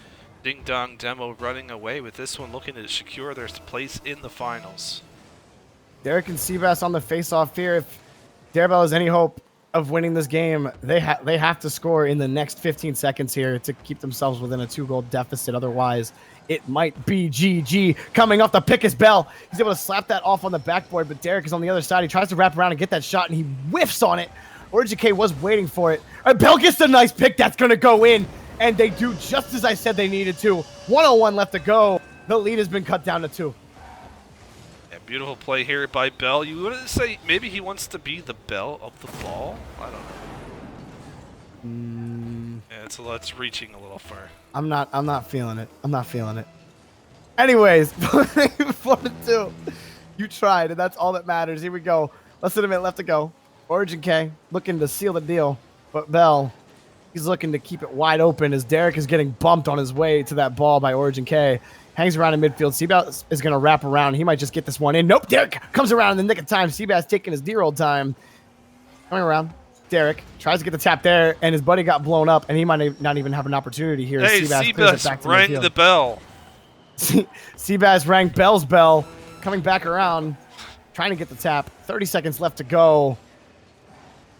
Ding Dong Demo running away with this one, looking to secure their place in the finals. Derek and Seabass on the face-off here. If Darabelle has any hope of winning this game, they have to score in the next 15 seconds here to keep themselves within a 2-goal deficit. Otherwise, it might be GG. Coming off the pick is Bell. He's able to slap that off on the backboard, but Derek is on the other side. He tries to wrap around and get that shot, and he whiffs on it. Origin K was waiting for it. Bell gets the nice pick. That's going to go in. And they do just as I said they needed to. 1:01 left to go. The lead has been cut down to 2. Yeah, beautiful play here by Bell. You wouldn't say maybe he wants to be the Bell of the ball? I don't know. Yeah, it's reaching a little far. I'm not feeling it. I'm not feeling it. Anyways, 4-2. You tried, and that's all that matters. Here we go. Less than a minute left to go. Origin K looking to seal the deal, but Bell, he's looking to keep it wide open as Derek is getting bumped on his way to that ball by Origin K. Hangs around in midfield. Seabass is going to wrap around. He might just get this one in. Nope, Derek comes around in the nick of time. Seabass taking his dear old time. Coming around. Derek tries to get the tap there, and his buddy got blown up, and he might not even have an opportunity here. Hey, Seabass rang the bell. Seabass rang Bell's bell. Coming back around, trying to get the tap. 30 seconds left to go.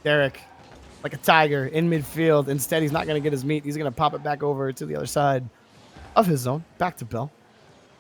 Derek, like a tiger, in midfield. Instead, he's not going to get his meat. He's going to pop it back over to the other side of his zone. Back to Bell.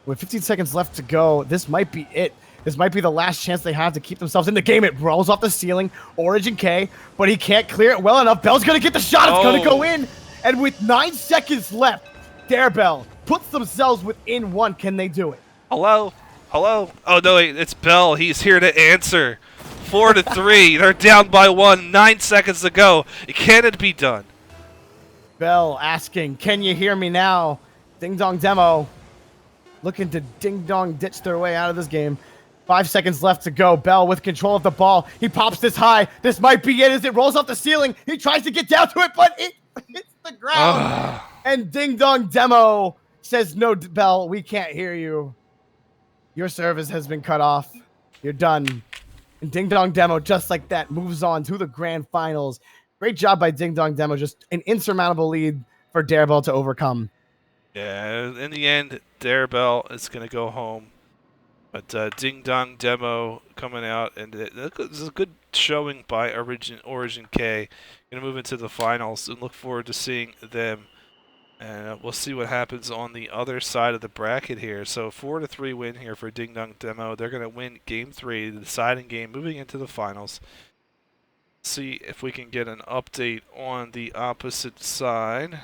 With 15 seconds left to go, this might be it This might be the last chance they have to keep themselves in the game. It rolls off the ceiling. Origin K, but he can't clear it well enough. Bell's going to get the shot. It's going to go in. And with 9 seconds left, Darebell puts themselves within 1. Can they do it? Hello? Hello? Oh, no, wait. It's Bell. He's here to answer. 4-3. They're down by 1. 9 seconds to go. Can it be done? Bell asking, can you hear me now? Ding Dong Demo looking to ding dong ditch their way out of this game. 5 seconds left to go. Bell with control of the ball. He pops this high. This might be it as it rolls off the ceiling. He tries to get down to it, but it hits the ground. And Ding Dong Demo says, no, Bell, we can't hear you. Your service has been cut off. You're done. And Ding Dong Demo, just like that, moves on to the grand finals. Great job by Ding Dong Demo. Just an insurmountable lead for Darebell to overcome. Yeah, in the end, Darebell is going to go home. But Ding Dong Demo coming out, and this is a good showing by Origin K. Going to move into the finals and look forward to seeing them. And we'll see what happens on the other side of the bracket here. So 4-3 win here for Ding Dong Demo. They're going to win Game 3, the deciding game, moving into the finals. See if we can get an update on the opposite side.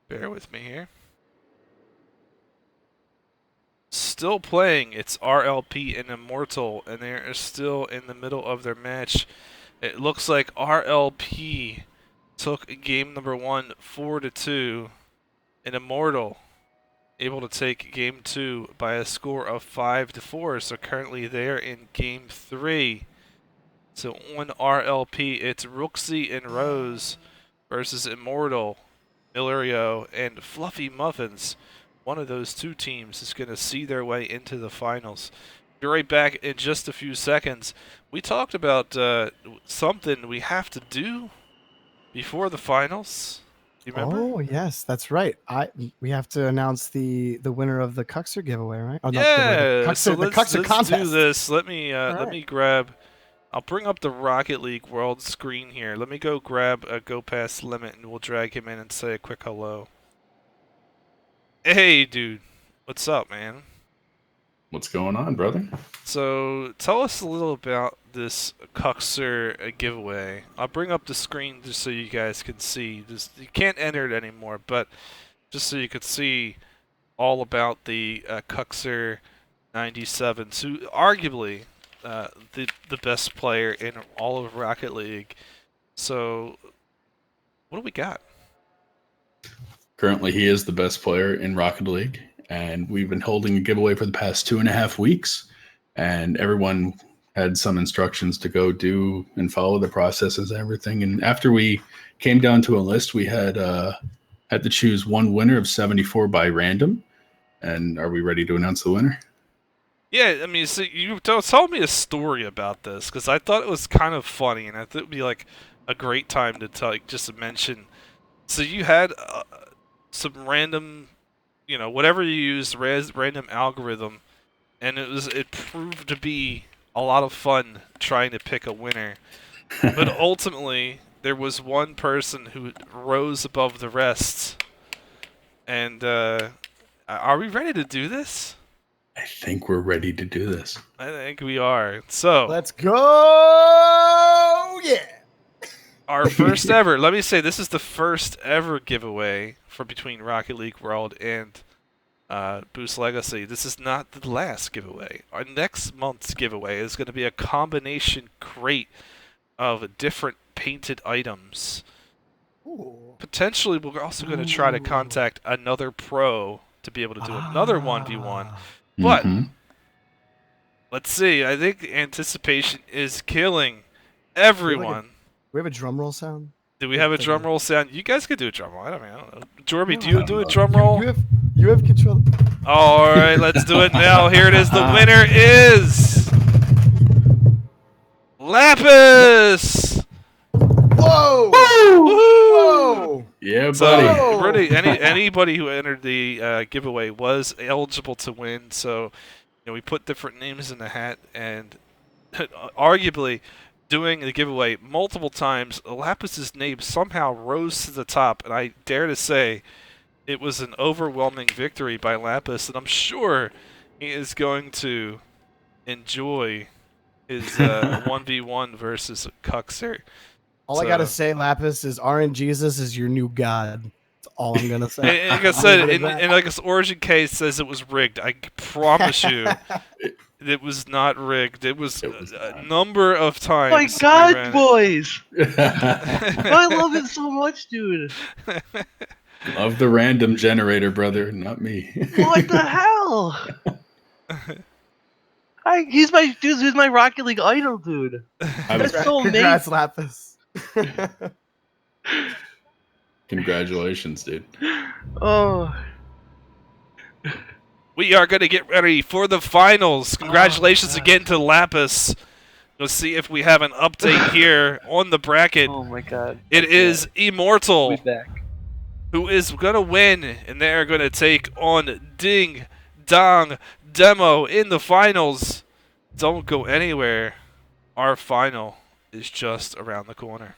Bear with me here. Still playing. It's RLP and Immortal, and they are still in the middle of their match. It looks like RLP took game number 1 4-2, and Immortal able to take game 2 by a score of 5-4. So currently they're in game 3. So on RLP, it's Rooksy and Rose versus Immortal, Millerio, and Fluffy Muffins. One of those two teams is going to see their way into the finals. Be right back in just a few seconds. We talked about something we have to do before the finals. You remember? Oh yes, that's right. We have to announce the winner of the Cuxer giveaway, right? Oh, yeah. Not the Cuxer, Let's contest. do this. Let me grab. I'll bring up the Rocket League World screen here. Let me go grab a Go Past Limit, and we'll drag him in and say a quick hello. Hey, dude. What's up, man? What's going on, brother? So, tell us a little about this Cuxer giveaway. I'll bring up the screen just so you guys can see. You can't enter it anymore, but just so you could see all about the Cuxer 97. So, arguably, the best player in all of Rocket League. So, what do we got? Currently, he is the best player in Rocket League, and we've been holding a giveaway for the past 2.5 weeks, and everyone had some instructions to go do and follow the processes and everything. And after we came down to a list, we had to choose one winner of 74 by random. And are we ready to announce the winner? Yeah, I mean, so you tell me a story about this, because I thought it was kind of funny, and I thought it would be like a great time to just to mention. So you had some random, whatever you used, random algorithm, and it proved to be a lot of fun trying to pick a winner. But ultimately, there was one person who rose above the rest. And are we ready to do this? I think we're ready to do this. I think we are. So let's go! Yeah. Our first ever. Let me say, this is the first ever giveaway for between Rocket League World and Boost Legacy. This is not the last giveaway. Our next month's giveaway is going to be a combination crate of different painted items. Ooh. Potentially, we're also going to try to contact another pro to be able to do another 1v1. But let's see. I think the anticipation is killing everyone. We have a drum roll sound. Do we have a drum roll sound? You guys could do a drum roll. I don't know. Jorby, do you do a drum roll? You have control. All right, let's do it now. Here it is. The winner is Lapis. Whoa! Whoa! Yeah, buddy. So, anybody who entered the giveaway was eligible to win. So, we put different names in the hat, and arguably, doing the giveaway multiple times, Lapis's name somehow rose to the top, and I dare to say it was an overwhelming victory by Lapis, and I'm sure he is going to enjoy his 1v1 versus Cuxer. All I gotta say, Lapis, is RNGesus is your new god. That's all I'm gonna say. And like I said, and like this origin case says it was rigged. I promise you, it was not rigged. It was a number of times. My God, boys! I love it so much, dude. Love the random generator, brother, not me. What the hell? He's my Rocket League idol, dude. That's so amazing. Congrats, Lapis. Congratulations, dude. Oh. We are going to get ready for the finals. Congratulations again to Lapis. Let's see if we have an update here on the bracket. Oh my God. It is Immortal We're back. who is going to win, and they are going to take on Ding Dong Demo in the finals. Don't go anywhere. Our final is just around the corner.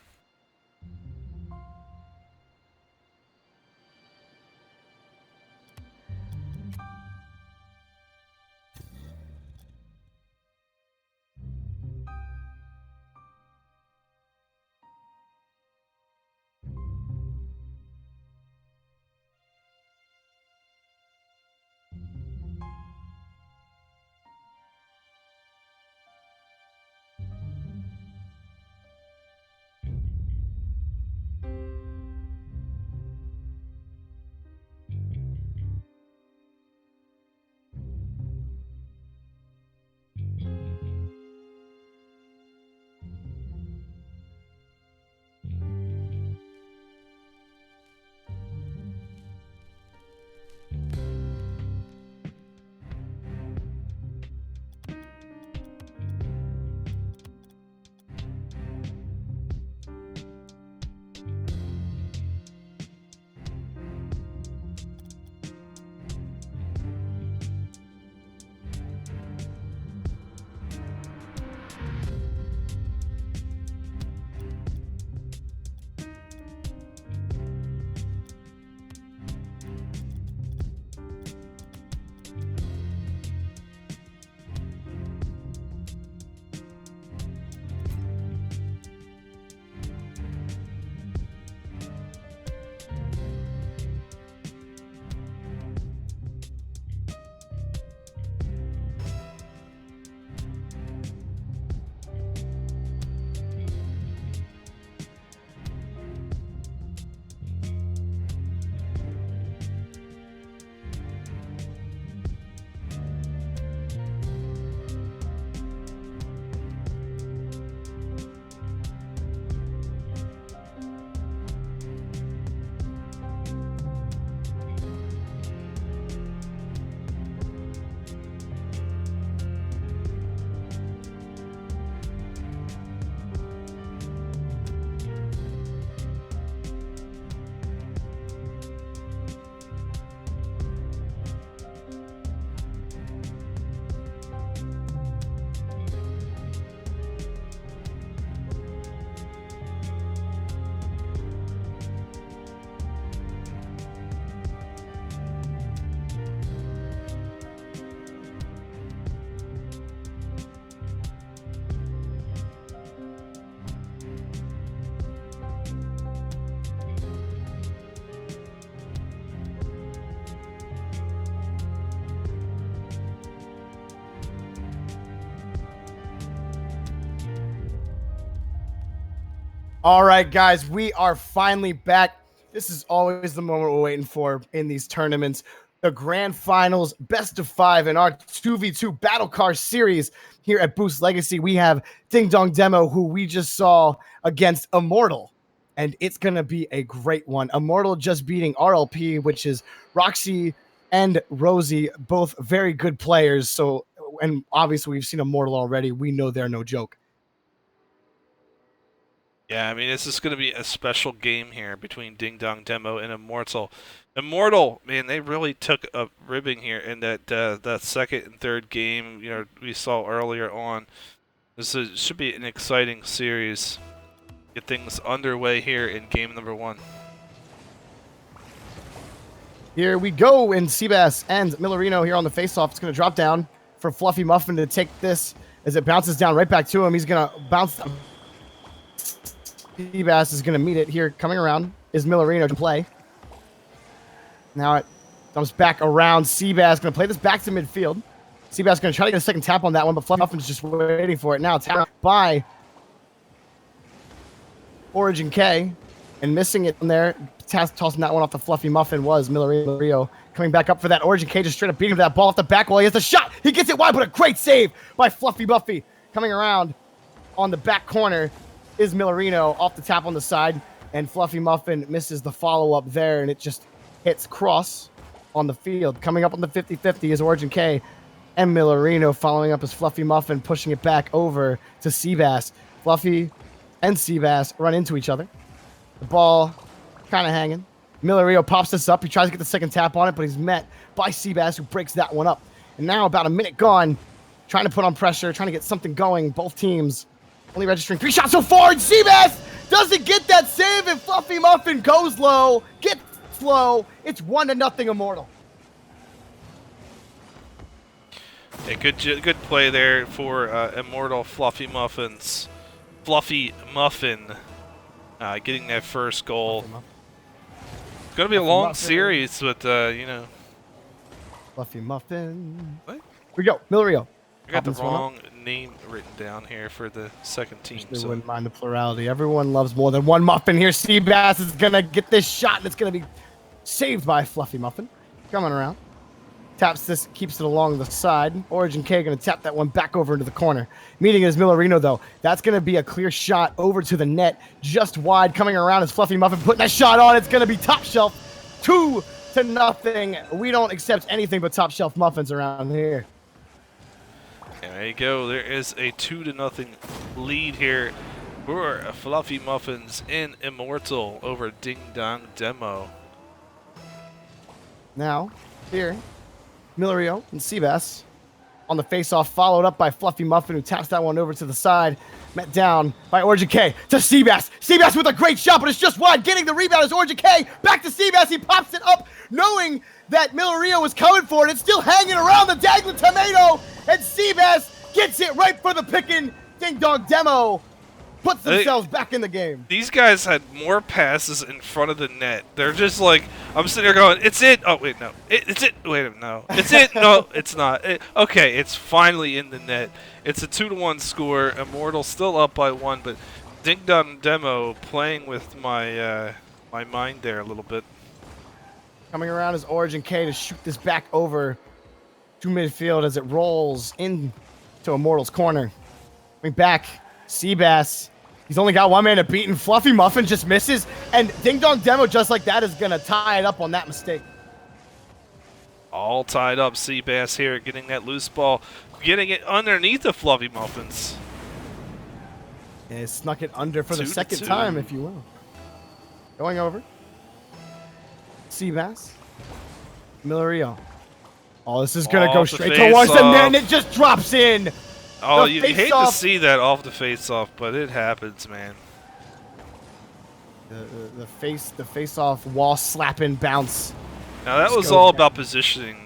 All right, guys, we are finally back. This is always the moment we're waiting for in these tournaments. The grand finals, best of 5 in our 2v2 BattleCar Series here at Boost Legacy. We have Ding Dong Demo, who we just saw against Immortal, and it's going to be a great one. Immortal just beating RLP, which is Roxy and Rosie, both very good players. So, and obviously we've seen Immortal already. We know they're no joke. Yeah, I mean, this is going to be a special game here between Ding Dong Demo and Immortal. Immortal, man, they really took a ribbing here in that second and third game, you know, we saw earlier on. Should be an exciting series. Get things underway here in game number 1. Here we go, and Seabass and Millerino here on the face-off. It's going to drop down. for Fluffy Muffin to take this as it bounces down right back to him. He's going to bounce. Seabass is going to meet it here. Coming around is Millerino to play. Now it comes back around. Seabass going to play this back to midfield. Seabass going to try to get a second tap on that one, but Fluffy Muffin's just waiting for it. Now it's out by Origin K and missing it from there. Tossing that one off the Fluffy Muffin was Millerino. Coming back up for that. Origin K just straight up beating that ball off the back wall. He has the shot. He gets it wide, but a great save by Fluffy Muffy. Coming around on the back corner is Millerino off the tap on the side, and Fluffy Muffin misses the follow-up there, and it just hits cross on the field. Coming up on the 50-50 is Origin K and Millerino following up as Fluffy Muffin pushing it back over to Seabass. Fluffy and Seabass run into each other. The ball kind of hanging. Millerino pops this up. He tries to get the second tap on it, but he's met by Seabass, who breaks that one up. And now about a minute gone, trying to put on pressure, trying to get something going. Both teams only registering 3 shots so far, and Seabass doesn't get that save, and Fluffy Muffin goes low, gets low. It's 1-0 Immortal. A good play there for Immortal Fluffy Muffins. Fluffy Muffin getting that first goal. It's going to be a long series, but, you know. Fluffy Muffin. What? Here we go. Millerino. I got the wrong name written down here for the second team. They wouldn't mind the plurality. Everyone loves more than one Muffin here. Seabass is going to get this shot, and it's going to be saved by Fluffy Muffin. Coming around. Taps this, keeps it along the side. Origin K going to tap that one back over into the corner. Meeting is Millerino, though. That's going to be a clear shot over to the net. Just wide. Coming around is Fluffy Muffin putting that shot on. It's going to be top shelf. 2-0. We don't accept anything but top shelf muffins around here. There you go. There is a 2-0 lead here for Fluffy Muffins in Immortal over Ding Dong Demo. Now, here, Millerino and Seabass on the face-off, followed up by Fluffy Muffin, who taps that one over to the side. Met down by Origin K to Seabass. Seabass with a great shot, but it's just wide. Getting the rebound is Origin K. Back to Seabass. He pops it up, knowing that Millerino was coming for it. It's still hanging around the dangling tomato, and Seabass gets it right for the picking. Ding Dong Demo puts themselves back in the game. These guys had more passes in front of the net. They're just like, I'm sitting there going, it's it. Oh, wait, no. It's it. Wait a minute, no. It's it. No, it's not. Okay, it's finally in the net. It's a 2-1 score. Immortal still up by 1, but Ding Dong Demo playing with my my mind there a little bit. Coming around is Origin K to shoot this back over to midfield as it rolls into Immortal's corner. Coming back, Seabass. He's only got one man to beat, and Fluffy Muffin just misses. And Ding Dong Demo, just like that, is going to tie it up on that mistake. All tied up. Seabass here getting that loose ball, getting it underneath the Fluffy Muffins. And it snuck it under for the 2-2. second time, if you will. Going over. Seabass. Millerino. Oh, this is going to go straight towards the net, and it just drops in. Oh, you hate to see that off the face-off, but it happens, man. The face-off wall slapping bounce. Now that was all about positioning.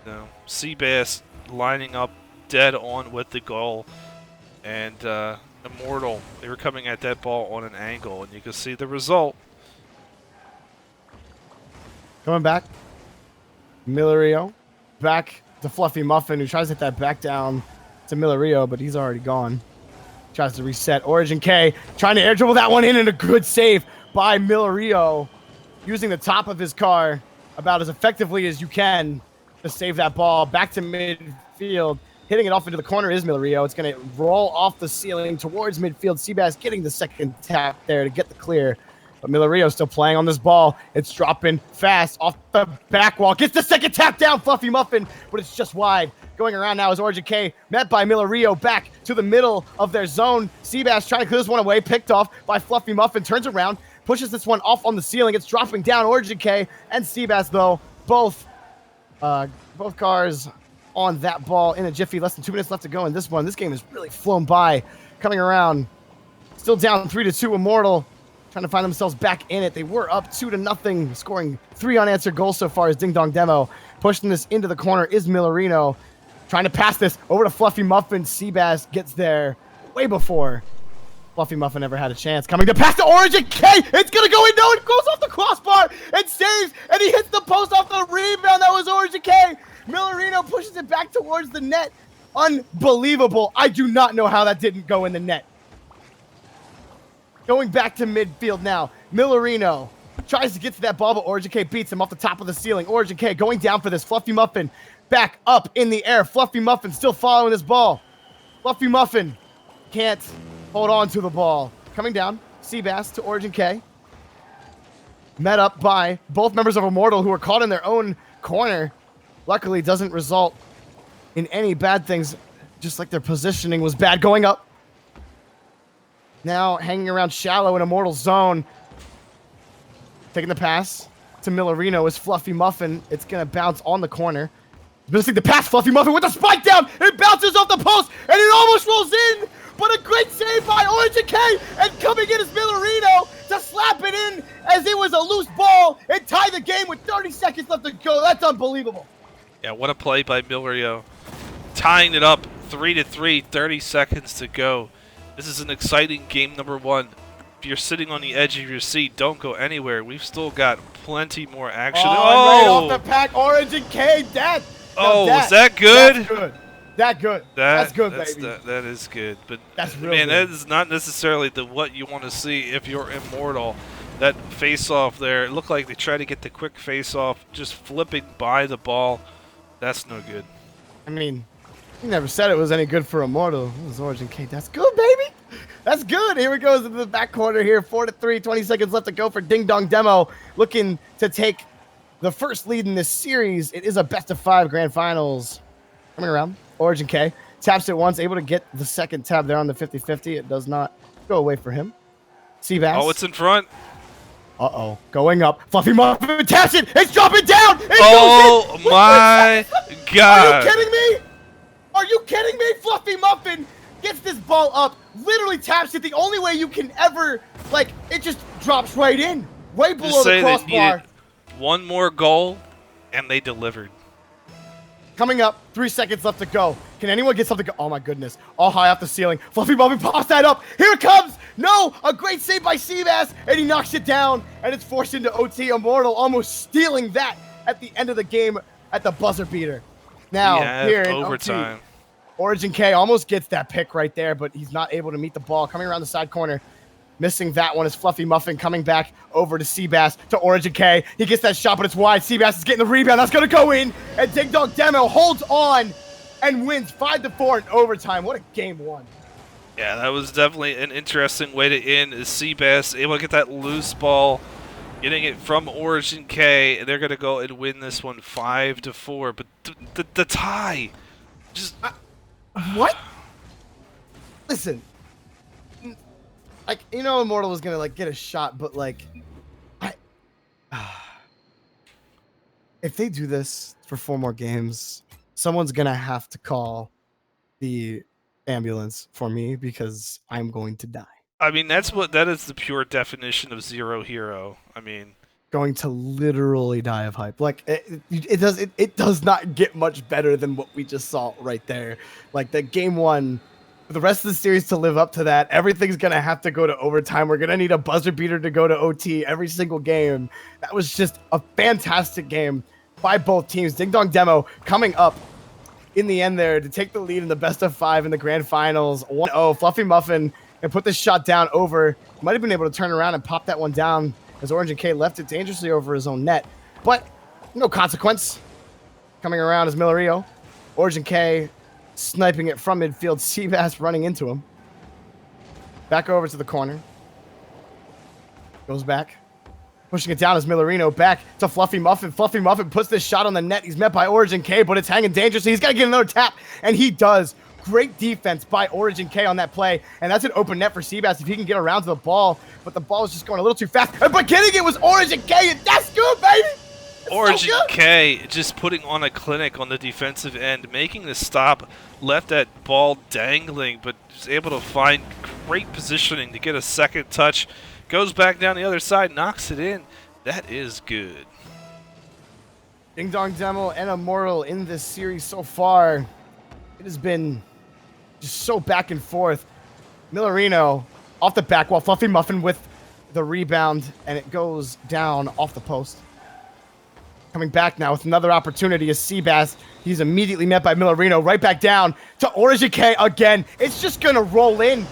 You know, Seabass lining up dead on with the goal, and Immortal, they were coming at that ball on an angle, and you can see the result. Coming back, Millerino back to Fluffy Muffin, who tries to hit that back down to Millerino, but he's already gone. Tries to reset. Origin K trying to air dribble that one in, and a good save by Millerino, using the top of his car about as effectively as you can to save that ball. Back to midfield. Hitting it off into the corner is Millerino. It's going to roll off the ceiling towards midfield. Seabass getting the second tap there to get the clear. But Millerino still playing on this ball. It's dropping fast off the back wall. Gets the second tap down, Fluffy Muffin, but it's just wide. Going around now is Origin K, met by Millerino, back to the middle of their zone. Seabass trying to clear this one away, picked off by Fluffy Muffin, turns around, pushes this one off on the ceiling. It's dropping down. Origin K and Seabass, though, both cars on that ball in a jiffy. Less than 2 minutes left to go in this one. This game has really flown by. Coming around, still down 3-2. Immortal trying to find themselves back in it. They were up 2-0, scoring 3 unanswered goals so far as Ding Dong Demo. Pushing this into the corner is Millerino. Trying to pass this over to Fluffy Muffin. Seabass gets there way before Fluffy Muffin ever had a chance. Coming to pass to Origin K. It's going to go in. No, it goes off the crossbar and saves. And he hits the post off the rebound. That was Origin K. Millerino pushes it back towards the net. Unbelievable. I do not know how that didn't go in the net. Going back to midfield now. Millerino tries to get to that ball, but Origin K beats him off the top of the ceiling. Origin K going down for this. Fluffy Muffin back up in the air. Fluffy Muffin still following this ball. Fluffy Muffin can't hold on to the ball. Coming down. Seabass to Origin K. Met up by both members of Immortal who are caught in their own corner. Luckily, doesn't result in any bad things. Just like their positioning was bad going up. Now hanging around shallow in Immortal zone. Taking the pass to Millerino is Fluffy Muffin. It's going to bounce on the corner. Missing the pass, Fluffy Muffin with the spike down. It bounces off the post, and it almost rolls in. But a great save by Origin K. And coming in is Millerino to slap it in as it was a loose ball and tie the game with 30 seconds left to go. That's unbelievable. Yeah, what a play by Millerino. Tying it up 3-3, 30 seconds to go. This is an exciting game number 1. If you're sitting on the edge of your seat, don't go anywhere. We've still got plenty more action. Right off the pack, Origin K, dead. Is that good? That's good. That's good, baby. That is good. But that's real man, good. that is not necessarily what you want to see if you're Immortal. That face-off there, it looked like they tried to get the quick face-off, just flipping by the ball. That's no good. I mean, you never said it was any good for Immortal. It was Origin K. That's good, baby. That's good. Here we go into the back corner here. 4-3, 20 seconds left to go for Ding Dong Demo. Looking to take the first lead in this series. It is a best-of-5 grand finals. Coming around. Origin K taps it once, able to get the second tab there on the 50-50. It does not go away for him. Seabass. Oh, it's in front. Uh-oh. Going up. Fluffy Muffin taps it. It's dropping down. It oh, goes in. My God. Are you kidding me? Are you kidding me? Fluffy Muffin gets this ball up, literally taps it the only way you can ever, like, it just drops right in. Right below the crossbar. One more goal, and they delivered. Coming up, 3 seconds left to go. Can anyone get something? Oh my goodness. All high off the ceiling. Fluffy Muffin pops that up. Here it comes. No, a great save by Seabass, and he knocks it down, and it's forced into OT. Immortal almost stealing that at the end of the game at the buzzer beater. Now, here in overtime. OT, Origin K almost gets that pick right there, but he's not able to meet the ball. Coming around the side corner. Missing that one is Fluffy Muffin coming back over to Seabass to Origin K. He gets that shot, but it's wide. Seabass is getting the rebound. That's going to go in. And Ding Dong Demo holds on and wins 5-4 in overtime. What a game 1. Yeah, that was definitely an interesting way to end. Is Seabass able to get that loose ball, getting it from Origin K, and they're going to go and win this one 5-4. But the tie, just what? Listen. Like, you know, Immortal was gonna like get a shot, but like, if they do this for 4 more games, someone's gonna have to call the ambulance for me because I'm going to die. I mean, that is the pure definition of zero hero. I mean, going to literally die of hype. Like it does not get much better than what we just saw right there. Like the game 1. For the rest of the series to live up to that, everything's going to have to go to overtime. We're going to need a buzzer beater to go to OT every single game. That was just a fantastic game by both teams. Ding Dong Demo coming up in the end there to take the lead in the best-of-5 in the grand finals. 1-0, Fluffy Muffin, and put this shot down over. Might have been able to turn around and pop that one down as Origin K left it dangerously over his own net. But no consequence. Coming around is Millerino. Origin K sniping it from midfield. Seabass running into him. Back over to the corner. Goes back. Pushing it down as Millerino back to Fluffy Muffin. Fluffy Muffin puts this shot on the net. He's met by Origin K, but it's hanging dangerously. He's got to get another tap, and he does. Great defense by Origin K on that play, and that's an open net for Seabass if he can get around to the ball, but the ball is just going a little too fast. But getting it was Origin K, and that's good, baby! Origin K just putting on a clinic on the defensive end, making the stop, left that ball dangling, but was able to find great positioning to get a second touch. Goes back down the other side, knocks it in. That is good. Ding Dong Demo and Immortal in this series so far. It has been just so back and forth. Millerino off the back wall. Fluffy Muffin with the rebound, and it goes down off the post. Coming back now with another opportunity is Seabass. He's immediately met by Millerino. Right back down to Origin K again. It's just going to roll in.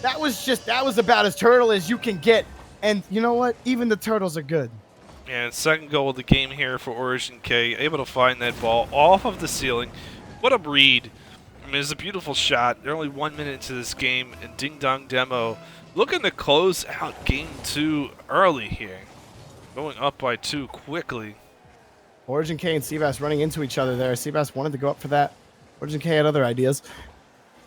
That was about as turtle as you can get. And you know what? Even the turtles are good. And second goal of the game here for Origin K. Able to find that ball off of the ceiling. What a read. I mean, it's a beautiful shot. They're only 1 minute into this game. And Ding Dong Demo looking to close out game 2 early here. Going up by 2 quickly. Origin K and Seabass running into each other there. Seabass wanted to go up for that. Origin K had other ideas.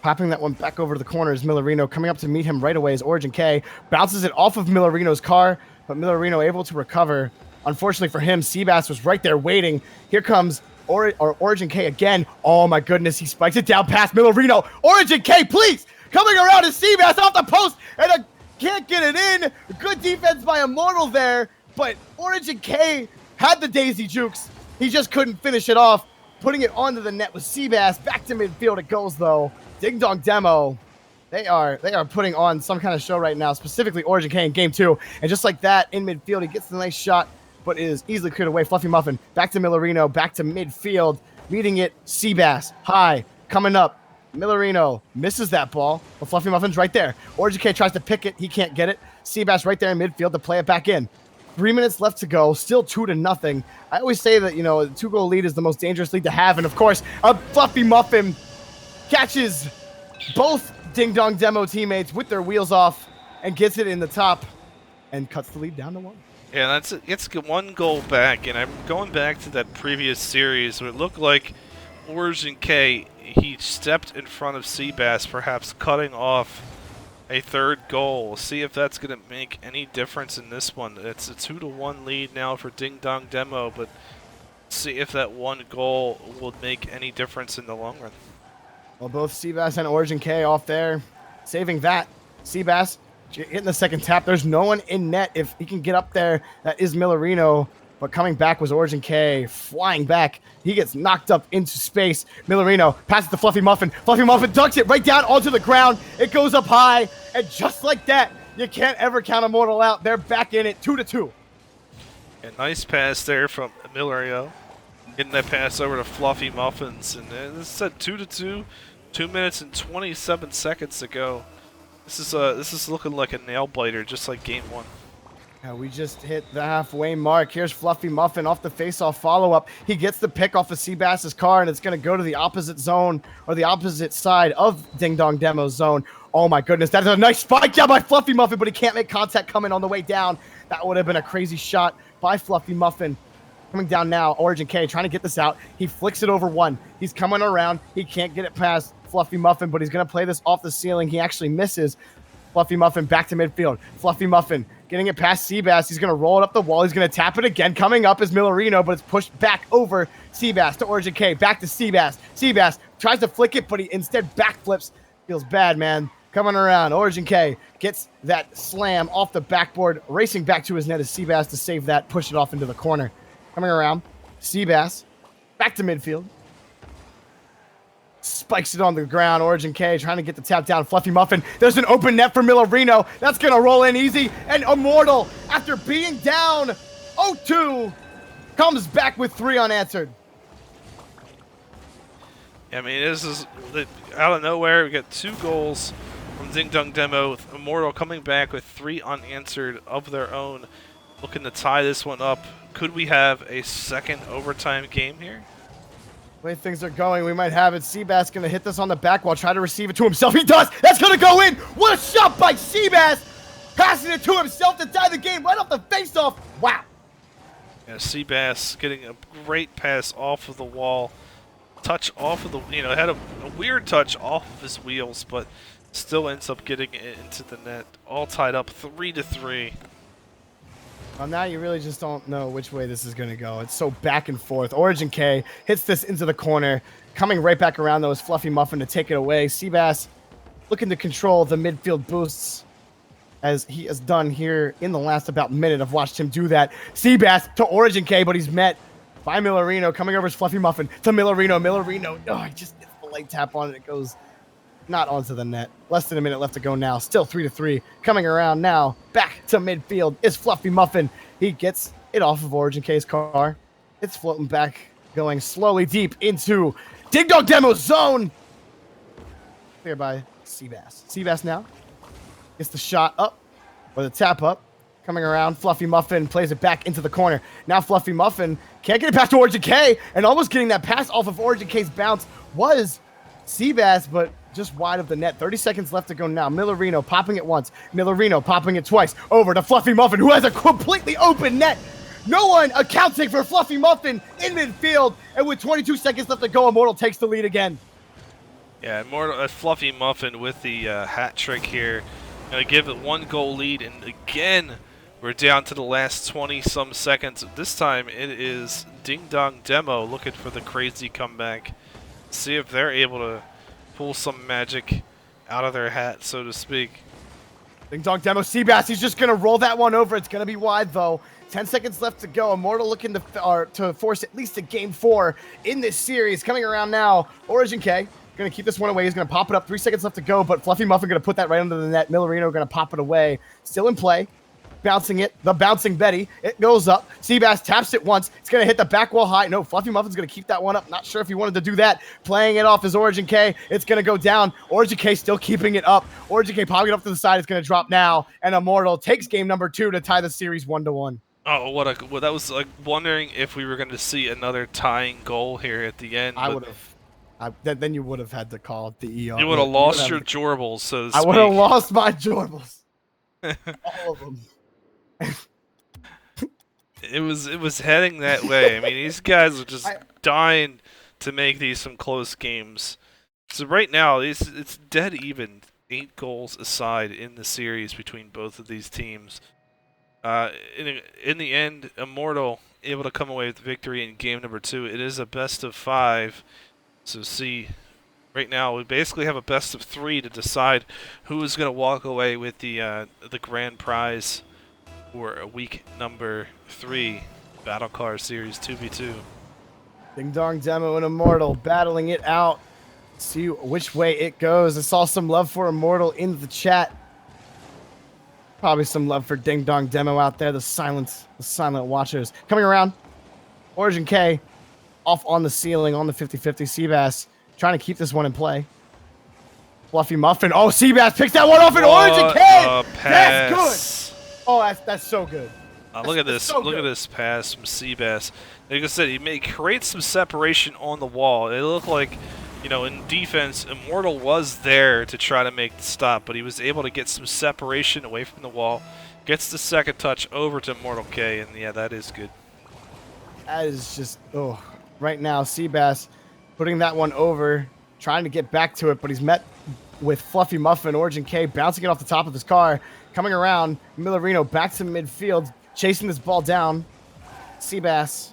Popping that one back over to the corner is Millerino. Coming up to meet him right away is Origin K. Bounces it off of Millerino's car, but Millerino able to recover. Unfortunately for him, Seabass was right there waiting. Here comes Origin K again. Oh my goodness, he spikes it down past Millerino. Origin K, please! Coming around is Seabass off the post, and can't get it in. Good defense by Immortal there, but Origin K had the daisy jukes. He just couldn't finish it off. Putting it onto the net with Seabass. Back to midfield it goes though. Ding Dong Demo. They are putting on some kind of show right now, specifically Origin K in game 2. And just like that, in midfield, he gets the nice shot, but is easily cleared away. Fluffy Muffin back to Millerino, back to midfield. Meeting it, Seabass. High, coming up. Millerino misses that ball, but Fluffy Muffin's right there. Origin K tries to pick it. He can't get it. Seabass right there in midfield to play it back in. 3 minutes left to go, still 2-0. I always say that, a 2-goal lead is the most dangerous lead to have. And of course, a Fluffy Muffin catches both Ding Dong Demo teammates with their wheels off and gets it in the top and cuts the lead down to 1. Yeah, that's it. It's 1 goal back, and I'm going back to that previous series where it looked like Origin K, he stepped in front of Seabass, perhaps cutting off a 3rd goal. We'll see if that's going to make any difference in this one. It's a 2-1 lead now for Ding Dong Demo, but see if that 1 goal will make any difference in the long run. Well, both Seabass and Origin K off there, saving that. Seabass hitting the second tap. There's no one in net. If he can get up there, that is Millerino. But coming back was Origin K, flying back. He gets knocked up into space. Millerino passes to Fluffy Muffin. Fluffy Muffin ducks it right down onto the ground. It goes up high, and just like that, you can't ever count Immortal out. They're back in it, 2-2. A nice pass there from Millerino. Getting that pass over to Fluffy Muffins. And this is at 2-2. 2 minutes and 27 seconds to go. This is looking like a nail biter, just like game 1. We just hit the halfway mark. Here's Fluffy Muffin off the face-off follow-up. He gets the pick off of Seabass's car, and it's going to go to the opposite zone, or the opposite side of Ding Dong Demo's zone. Oh my goodness, that is a nice spike down by Fluffy Muffin, but he can't make contact coming on the way down. That would have been a crazy shot by Fluffy Muffin. Coming down now, Origin K trying to get this out. He flicks it over 1. He's coming around. He can't get it past Fluffy Muffin, but he's going to play this off the ceiling. He actually misses. Fluffy Muffin back to midfield. Fluffy Muffin getting it past Seabass. He's going to roll it up the wall. He's going to tap it again. Coming up is Millerino, but it's pushed back over Seabass to Origin K. Back to Seabass. Seabass tries to flick it, but he instead backflips. Feels bad, man. Coming around. Origin K gets that slam off the backboard. Racing back to his net is Seabass to save that. Push it off into the corner. Coming around. Seabass back to midfield. Spikes it on the ground. Origin K trying to get the tap down. Fluffy Muffin. There's an open net for Millerino. That's going to roll in easy. And Immortal, after being down 0-2, comes back with 3 unanswered. I mean, this is out of nowhere. We got 2 goals from Ding Dong Demo, with Immortal coming back with 3 unanswered of their own. Looking to tie this one up. Could we have a second overtime game here? The way things are going, we might have it. Seabass going to hit this on the back wall, try to receive it to himself. He does! That's going to go in! What a shot by Seabass! Passing it to himself to tie the game right off the face-off. Wow. Yeah, Seabass getting a great pass off of the wall. Touch off of the, had a weird touch off of his wheels, but still ends up getting it into the net. All tied up 3-3. Well, now you really just don't know which way this is going to go. It's so back and forth. Origin K hits this into the corner. Coming right back around, though, is Fluffy Muffin to take it away. Seabass looking to control the midfield boosts, as he has done here in the last about minute. I've watched him do that. Seabass to Origin K, but he's met by Millerino. Coming over is Fluffy Muffin to Millerino. Millerino, he just gets the light tap on it. It goes not onto the net. Less than a minute left to go now. Still 3-3. Coming around now. Back to midfield is Fluffy Muffin. He gets it off of Origin K's car. It's floating back, going slowly deep into Ding Dong Demo's zone. Cleared by Seabass. Seabass now gets the shot up, or the tap up. Coming around, Fluffy Muffin plays it back into the corner. Now Fluffy Muffin can't get it past Origin K, and almost getting that pass off of Origin K's bounce was Seabass, but just wide of the net. 30 seconds left to go now. Millerino popping it once. Millerino popping it twice. Over to Fluffy Muffin, who has a completely open net. No one accounting for Fluffy Muffin in midfield. And with 22 seconds left to go, Immortal takes the lead again. Yeah, Immortal, Fluffy Muffin with the hat trick here. Gonna give it 1-goal lead, and again, we're down to the last 20-some seconds. This time, it is Ding Dong Demo looking for the crazy comeback. See if they're able to pull some magic out of their hat, so to speak. Ding Dong Demo, Seabass, he's just going to roll that one over. It's going to be wide, though. 10 seconds left to go. Immortal looking to force at least a game 4 in this series. Coming around now, Origin K. Going to keep this one away. He's going to pop it up. 3 seconds left to go, but Fluffy Muffin going to put that right under the net. Millerino going to pop it away. Still in play. Bouncing it. The bouncing Betty. It goes up. Seabass taps it once. It's going to hit the back wall high. No, Fluffy Muffin's going to keep that one up. Not sure if he wanted to do that. Playing it off as Origin K. It's going to go down. Origin K still keeping it up. Origin K popping it up to the side. It's going to drop now. And Immortal takes game number 2 to tie the series 1-1. Oh, what a! Well, that was like wondering if we were going to see another tying goal here at the end. I would have. Then you would have had to call it the ER. You would have lost your Jorbles, so to speak. I would have lost my Jorbles. All of them. It was heading that way. I mean, these guys are just dying to make these some close games. So right now, it's dead even, 8 goals aside in the series between both of these teams. In the end, Immortal able to come away with victory in game number 2. It is a best of 5. So see, right now we basically have a best of 3 to decide who is going to walk away with the grand prize for week number 3, BattleCar Series 2v2. Ding Dong Demo and Immortal battling it out. See which way it goes. I saw some love for Immortal in the chat. Probably some love for Ding Dong Demo out there. The silent watchers. Coming around. Origin K off on the ceiling on the 50-50. Seabass trying to keep this one in play. Fluffy Muffin. Oh, Seabass picks that one off in Origin K. That's good. Oh, that's so good. Look at this. So look at this pass from Seabass. Like I said, he creates some separation on the wall. It looked like, you know, in defense, Immortal was there to try to make the stop, but he was able to get some separation away from the wall. Gets the second touch over to Immortal K, and yeah, that is good. That is just, oh. Right now, Seabass putting that one over, trying to get back to it, but he's met with Fluffy Muffin, Origin K bouncing it off the top of his car. Coming around, Millerino back to midfield, chasing this ball down. Seabass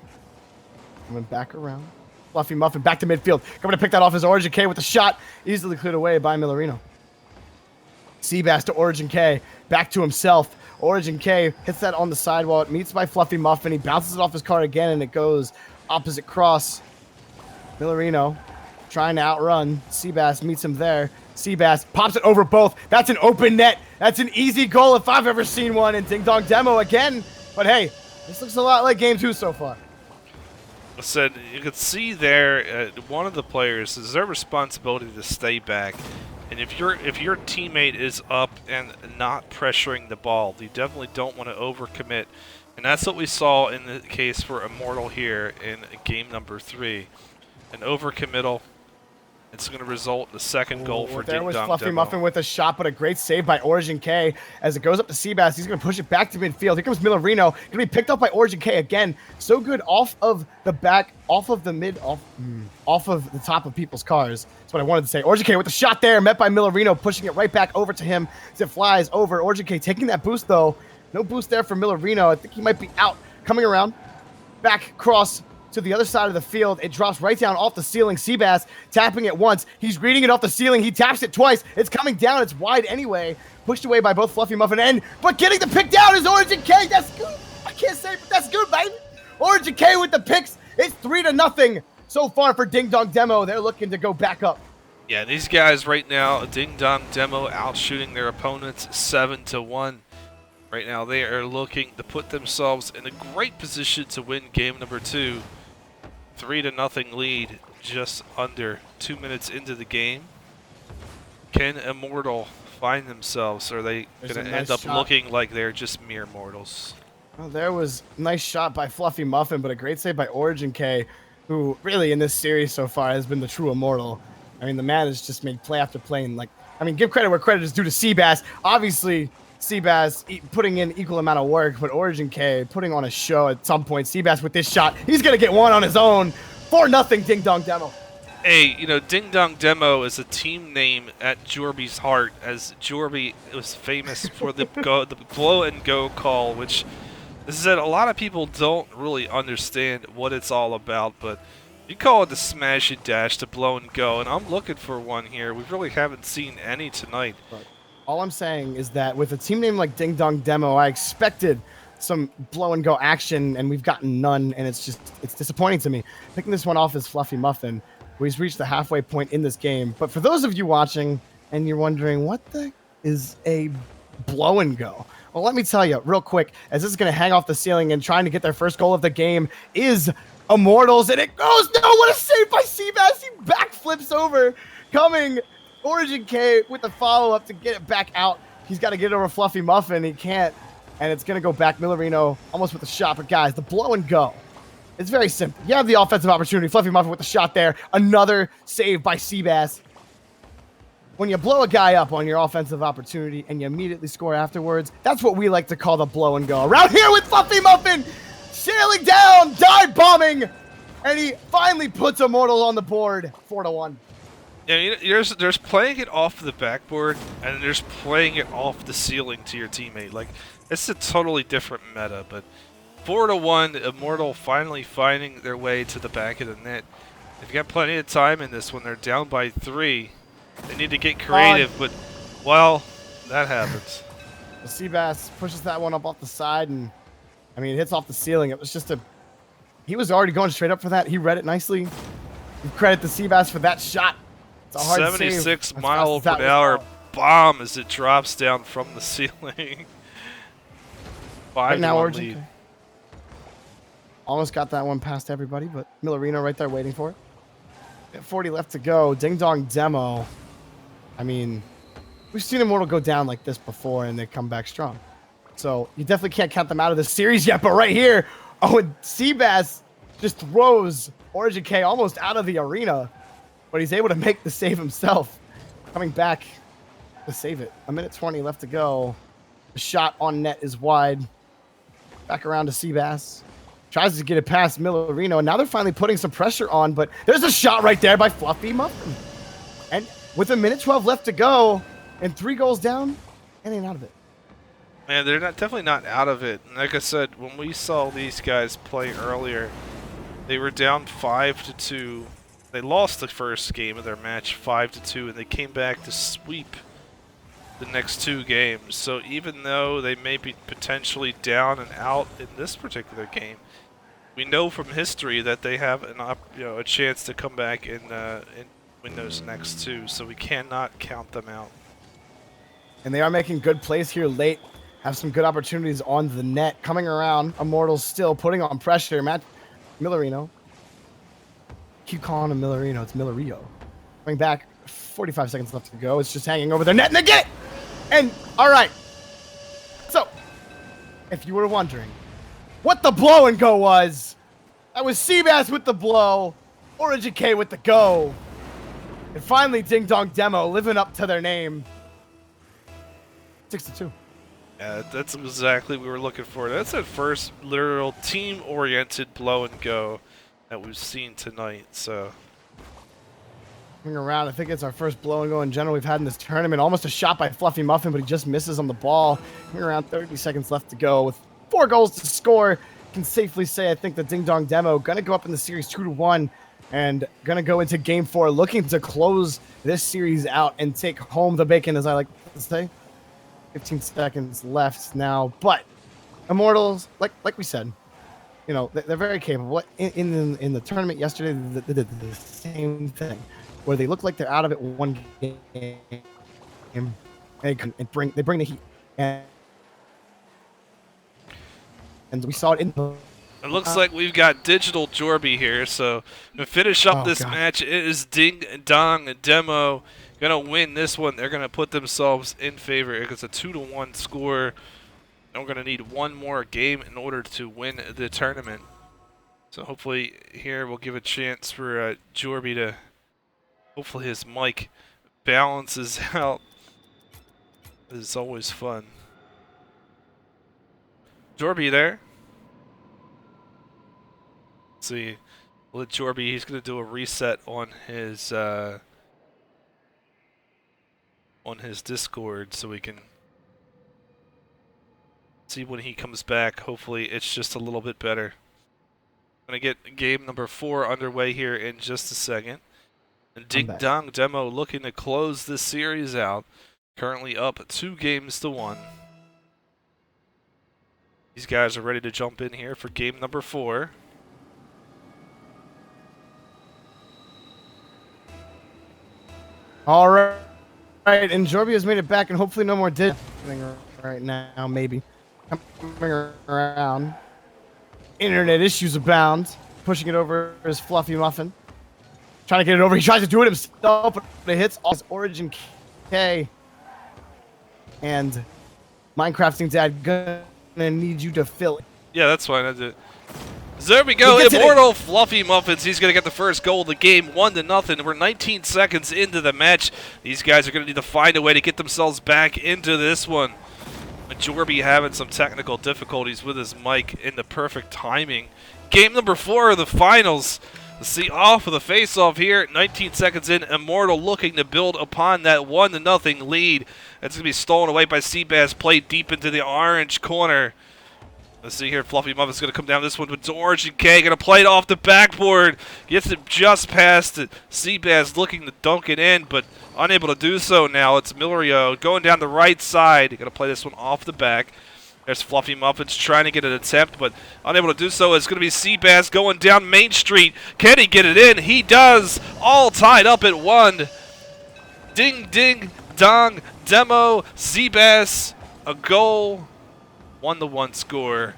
coming back around. Fluffy Muffin back to midfield. Coming to pick that off as Origin K with the shot. Easily cleared away by Millerino. Seabass to Origin K. Back to himself. Origin K hits that on the sidewall. It meets by Fluffy Muffin. He bounces it off his car again, and it goes opposite cross. Millerino trying to outrun. Seabass meets him there. Seabass pops it over both. That's an open net. That's an easy goal if I've ever seen one. And Ding Dong Demo again. But hey, this looks a lot like game 2 so far. I said you could see there one of the players is their responsibility to stay back. And if your teammate is up and not pressuring the ball, you definitely don't want to overcommit. And that's what we saw in the case for Immortal here in game number 3. An overcommittal. It's going to result in the second goal for Ding Dong There was Fluffy Demo. Muffin with a shot, but a great save by Origin K. As it goes up to Seabass, he's going to push it back to midfield. Here comes Millerino. Going to be picked up by Origin K again. So good off of the back, off of the mid, off of the top of people's cars. That's what I wanted to say. Origin K with the shot there, met by Millerino, pushing it right back over to him as it flies over. Origin K taking that boost, though. No boost there for Millerino. I think he might be out. Coming around. Back cross to the other side of the field. It drops right down off the ceiling. Seabass tapping it once. He's reading it off the ceiling. He taps it twice. It's coming down. It's wide anyway. Pushed away by both Fluffy Muffin but getting the pick down is Origin K. That's good. I can't say it, but that's good, baby. Origin K with the picks. It's 3-0 so far for Ding Dong Demo. They're looking to go back up Yeah, these guys right now, Ding Dong Demo out shooting their opponents 7-1. Right now, they are looking to put themselves in a great position to win game number 2. 3-0 lead, just under 2 minutes into the game. Can Immortal find themselves, or are they going to end up looking like they're just mere mortals? Well, there was a nice shot by Fluffy Muffin, but a great save by Origin K, who really in this series so far has been the true Immortal. I mean, the man has just made play after play, and give credit where credit is due to Seabass. Obviously, Seabass putting in equal amount of work, but Origin K putting on a show at some point. Seabass with this shot, he's gonna get one on his own. 4-0 Ding Dong Demo. Hey, Ding Dong Demo is a team name at Jorby's heart, as Jorby was famous for the blow and go call, which is that a lot of people don't really understand what it's all about, but you call it the smash and dash, the blow and go, and I'm looking for one here. We really haven't seen any tonight. But all I'm saying is that with a team name like Ding Dong Demo, I expected some blow and go action, and we've gotten none, and it's disappointing to me. Picking this one off is Fluffy Muffin, who he's reached the halfway point in this game. But for those of you watching and you're wondering what the is a blow and go, well, let me tell you real quick, as this is going to hang off the ceiling and trying to get their first goal of the game is Immortals, and it goes, no, what a save by Seabass. He backflips over, coming Origin K with the follow-up to get it back out. He's got to get it over Fluffy Muffin. He can't, and it's going to go back. Millerino almost with a shot, but guys, the blow and go, it's very simple. You have the offensive opportunity. Fluffy Muffin with the shot there. Another save by Seabass. When you blow a guy up on your offensive opportunity and you immediately score afterwards, that's what we like to call the blow and go. Around here with Fluffy Muffin, sailing down, dive bombing, and he finally puts Immortal on the board, 4-1. Yeah, there's playing it off the backboard, and there's playing it off the ceiling to your teammate. Like, it's a totally different meta, but 4-1, Immortal finally finding their way to the back of the net. They've got plenty of time in this when they're down by 3. They need to get creative, but, well, that happens. The Seabass pushes that one up off the side, and, it hits off the ceiling. It was just he was already going straight up for that. He read it nicely. Give credit to Seabass for that shot. It's a hard 76 save. mile per hour bomb as it drops down from the ceiling. 5-1 lead. Almost got that one past everybody, but Millerino right there waiting for it. 40 left to go. Ding Dong Demo. We've seen Immortal go down like this before, and they come back strong. So you definitely can't count them out of the series yet, but right here, and Seabass just throws Origin K almost out of the arena, but he's able to make the save himself. Coming back to save it. 1:20 left to go. The shot on net is wide. Back around to Seabass. Tries to get it past Millerino, and now they're finally putting some pressure on, but there's a shot right there by Fluffy Muffin. And with 1:12 left to go, and 3 goals down, and ain't out of it. Man, they're definitely not out of it. And like I said, when we saw these guys play earlier, they were down 5-2. They lost the first game of their match 5-2, and they came back to sweep the next 2 games. So even though they may be potentially down and out in this particular game, we know from history that they have a chance to come back and win those next 2. So we cannot count them out. And they are making good plays here late. Have some good opportunities on the net. Coming around, Immortals still putting on pressure. Matt Millerino. Keep calling him Millerino. It's Millerio. Coming back, 45 seconds left to go. It's just hanging over their net, and they get it! And, all right. So, if you were wondering what the blow and go was, that was Seabass with the blow, Origin K with the go. And finally, Ding Dong Demo living up to their name. 6-2. Yeah, that's exactly what we were looking for. That's the first literal team-oriented blow and go that we've seen tonight. So, coming around, I think it's our first blow and go in general we've had in this tournament. Almost a shot by Fluffy Muffin, but he just misses on the ball. Coming around, 30 seconds left to go with 4 goals to score. Can safely say I think the Ding Dong Demo gonna go up in the series 2-1 and gonna go into game 4 looking to close this series out and take home the bacon, as I like to say. 15 seconds left now, but Immortals, like we said, they're very capable. In the tournament yesterday, they did the same thing. where they look like they're out of it one game, and they bring the heat, and we saw it in the. It looks like we've got Digital Jorby here, so to finish up this God. match, it is Ding Dong Demo gonna win this one. They're gonna put themselves in favor. It's a 2-1 score, and we're gonna need one more game in order to win the tournament. So hopefully here we'll give a chance for Jorby to. Hopefully his mic balances out. This is always fun. Jorby there. See, let Jorby, he's going to do a reset on his Discord so we can see when he comes back. Hopefully it's just a little bit better. I'm going to get game number 4 underway here in just a second. And Ding Dong Demo looking to close this series out. Currently up 2-1. These guys are ready to jump in here for game number 4. All right, and Jorby has made it back, and hopefully no more did right now. Maybe coming around. Internet issues abound. Pushing it over his Fluffy Muffin. Trying to get it over. He tries to do it himself, but it hits all his Origin K. And Minecrafting Dad gonna need you to fill it. Yeah, that's fine. I did. So there we go, Immortal Fluffy Muffins. He's going to get the first goal of the game, 1-0. We're 19 seconds into the match. These guys are going to need to find a way to get themselves back into this one. Jorby having some technical difficulties with his mic in the perfect timing. Game number 4 of the finals. Let's see off of the face-off here. 19 seconds in, Immortal looking to build upon that 1-0 lead. That's going to be stolen away by Seabass, played deep into the orange corner. Let's see here, Fluffy Muffin's going to come down this one with Origin K, going to play it off the backboard. Gets it just past it. Seabass looking to dunk it in, but unable to do so now. It's Milerio going down the right side. Going to play this one off the back. There's Fluffy Muffins trying to get an attempt, but unable to do so. It's going to be Seabass going down Main Street. Can he get it in? He does. All tied up at 1. Ding, ding, dong, Demo, Seabass, a goal. 1-1 score.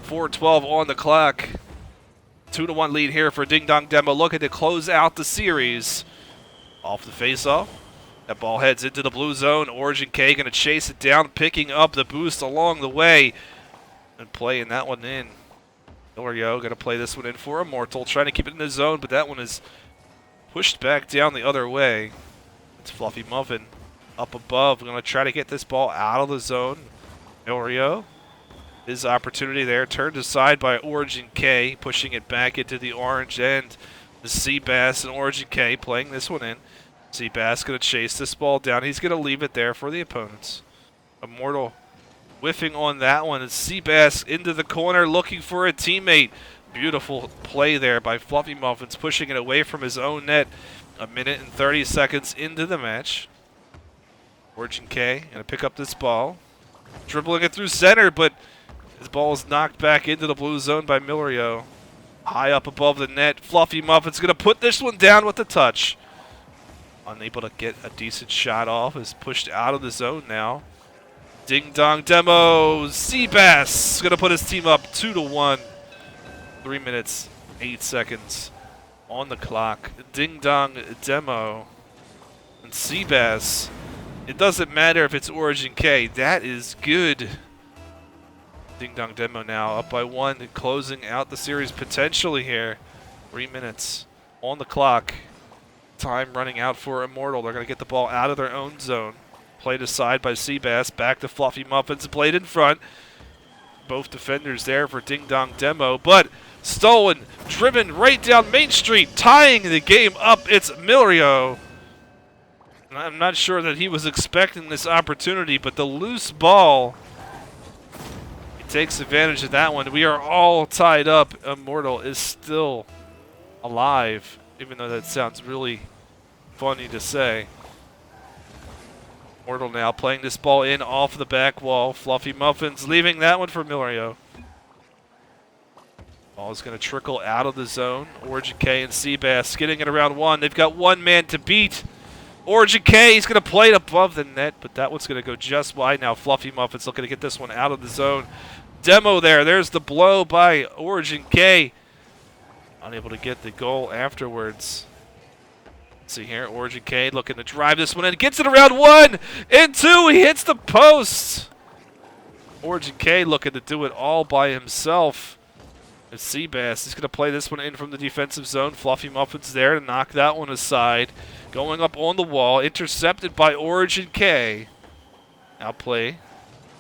4:12 on the clock. 2-1 lead here for Ding Dong Demo. Looking to close out the series. Off the face-off. That ball heads into the blue zone. Origin K going to chase it down, picking up the boost along the way. And playing that one in. Milerio going to play this one in for Immortal. Trying to keep it in the zone, but that one is pushed back down the other way. It's Fluffy Muffin up above. Going to try to get this ball out of the zone. Milerio, his opportunity there, turned aside by Origin K, pushing it back into the orange end. The Seabass and Origin K playing this one in. Seabass going to chase this ball down. He's going to leave it there for the opponents. Immortal whiffing on that one. It's Seabass into the corner looking for a teammate. Beautiful play there by Fluffy Muffins, pushing it away from his own net. 1 minute and 30 seconds into the match. Origin K going to pick up this ball. Dribbling it through center, but his ball is knocked back into the blue zone by Milerio. High up above the net. Fluffy Muffin's going to put this one down with a touch. Unable to get a decent shot off. Is pushed out of the zone now. Ding Dong Demo. Seabass going to put his team up 2-1. 3 minutes, 8 seconds on the clock. Ding Dong Demo. And Seabass. It doesn't matter if it's Origin K. That is good. Ding Dong Demo now up by 1, closing out the series potentially here. 3 minutes on the clock. Time running out for Immortal. They're going to get the ball out of their own zone. Played aside by Seabass. Back to Fluffy Muffins. Played in front. Both defenders there for Ding Dong Demo. But stolen. Driven right down Main Street. Tying the game up. It's Milerio. I'm not sure that he was expecting this opportunity, but the loose ball, he takes advantage of that one. We are all tied up. Immortal is still alive, even though that sounds really funny to say. Immortal now playing this ball in off the back wall. Fluffy Muffins leaving that one for Milerio. Ball is going to trickle out of the zone. Origin K and Seabass getting it around 1. They've got 1 man to beat. Origin K, he's going to play it above the net, but that one's going to go just wide now. Fluffy Muffins looking to get this one out of the zone. Demo there. There's the blow by Origin K. Unable to get the goal afterwards. Let's see here. Origin K looking to drive this one in. Gets it around 1 and 2. He hits the post. Origin K looking to do it all by himself. It's Seabass. He's going to play this one in from the defensive zone. Fluffy Muffins there to knock that one aside. Going up on the wall. Intercepted by Origin K. Outplay.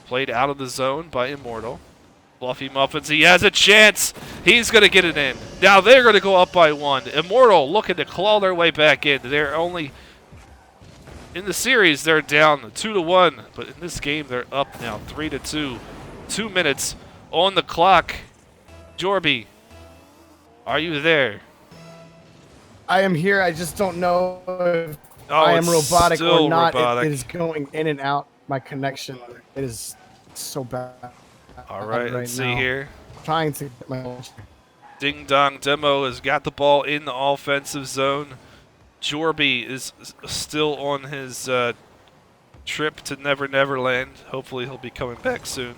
Played out of the zone by Immortal. Fluffy Muffins. He has a chance. He's going to get it in. Now they're going to go up by 1. Immortal looking to claw their way back in. They're only... In the series, they're down 2-1. But in this game, they're up now 3-2. 2 minutes on the clock. Jorby, are you there? I am here. I just don't know if I am robotic or not. It is going in and out. My connection, it is so bad. All right, let's see here. Trying to get my... Ding Dong Demo has got the ball in the offensive zone. Jorby is still on his trip to Never Neverland. Hopefully he'll be coming back soon.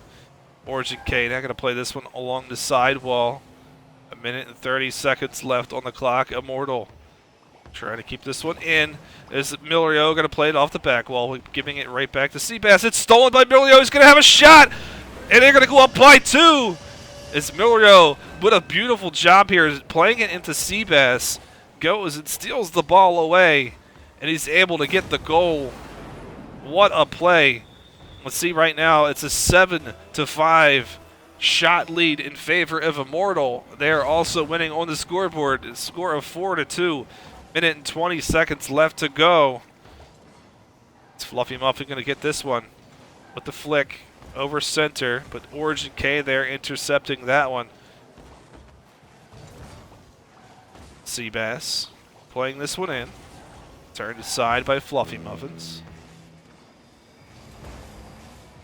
Origin K now going to play this one along the sidewall. 1 minute and 30 seconds left on the clock. Immortal trying to keep this one in. Is Milrio going to play it off the back wall, giving it right back to Seabass. It's stolen by Milrio. He's going to have a shot, and they're going to go up by 2. It's Milrio with a beautiful job here, playing it into Seabass. Goes and steals the ball away, and he's able to get the goal. What a play. Let's see right now, it's a 7-5 shot lead in favor of Immortal. They are also winning on the scoreboard. A score of 4-2. Minute and 20 seconds left to go. It's Fluffy Muffin going to get this one with the flick over center, but Origin K there intercepting that one. Seabass playing this one in. Turned aside by Fluffy Muffins.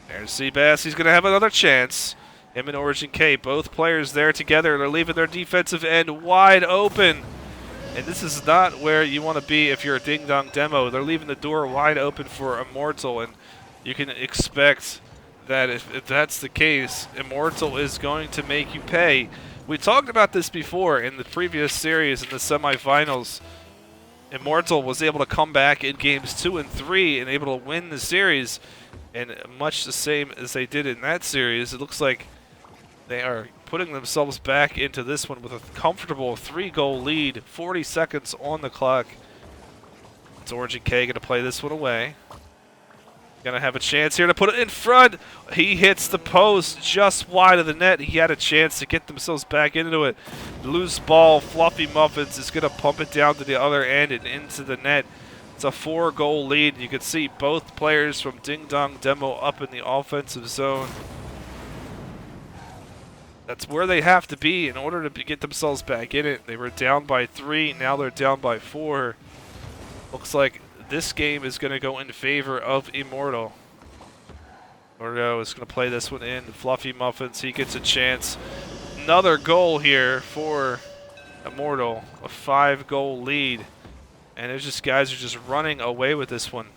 There's Seabass. He's going to have another chance. Him and Origin K, both players there together. They're leaving their defensive end wide open. And this is not where you want to be if you're a Ding Dong Demo. They're leaving the door wide open for Immortal. And you can expect that if that's the case, Immortal is going to make you pay. We talked about this before in the previous series in the semifinals. Immortal was able to come back in games 2 and 3 and able to win the series. And much the same as they did in that series, it looks like they are putting themselves back into this one with a comfortable 3-goal lead, 40 seconds on the clock. It's Origin K going to play this one away. Going to have a chance here to put it in front. He hits the post just wide of the net. He had a chance to get themselves back into it. Loose ball, Fluffy Muffins is going to pump it down to the other end and into the net. It's a 4-goal lead. You can see both players from Ding Dong Demo up in the offensive zone. That's where they have to be in order to get themselves back in it. They were down by 3. Now they're down by 4. Looks like this game is going to go in favor of Immortal. Immortal is going to play this one in. Fluffy Muffins, he gets a chance. Another goal here for Immortal. A 5-goal lead. And there's just guys are just running away with this one.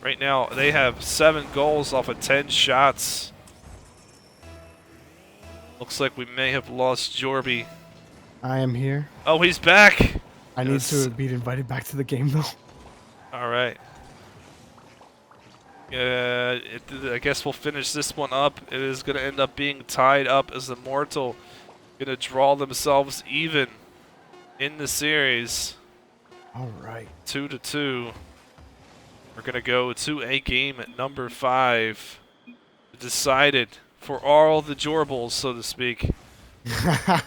Right now, they have 7 goals off of 10 shots. Looks like we may have lost Jorby. I am here. Oh, he's back. I need to be invited back to the game, though. All right. I guess we'll finish this one up. It is going to end up being tied up as Immortal going to draw themselves even in the series. All right. 2-2. We're going to go to a game at number 5. Decided for all the Jorbles, so to speak. It's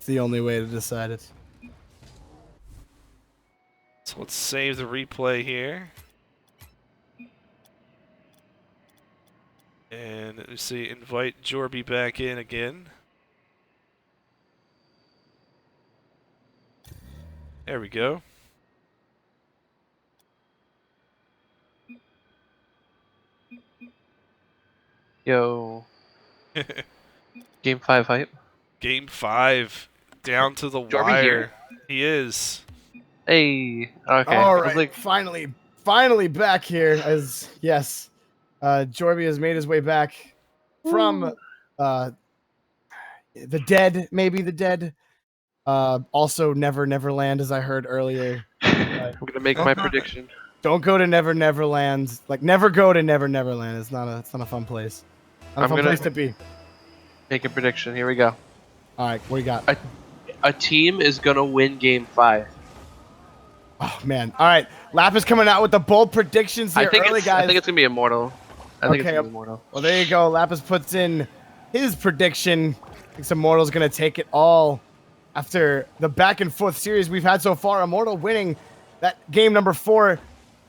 the only way to decide it. So let's save the replay here. And let me see, invite Jorby back in again. There we go. Yo. Game 5 hype. Game 5, down to the Jorby wire. here? He is. Hey. Okay. All I was right, like, finally back here. As yes, Jorby has made his way back from the dead, maybe the dead. Also, Neverland, as I heard earlier. I'm gonna make my prediction. Don't go to Neverland. Like, never go to Neverland. It's not a fun place. Not a I'm fun gonna place to be. make a prediction. Here we go. All right, what do you got? A team is gonna win Game 5. Oh man! All right, Lap is coming out with the bold predictions here early, guys. I think it's gonna be Immortal. I think it's Okay, gonna be Immortal. well, there you go. Lapis puts in his prediction. I think Immortal's going to take it all after the back and forth series we've had so far. Immortal winning that game number 4,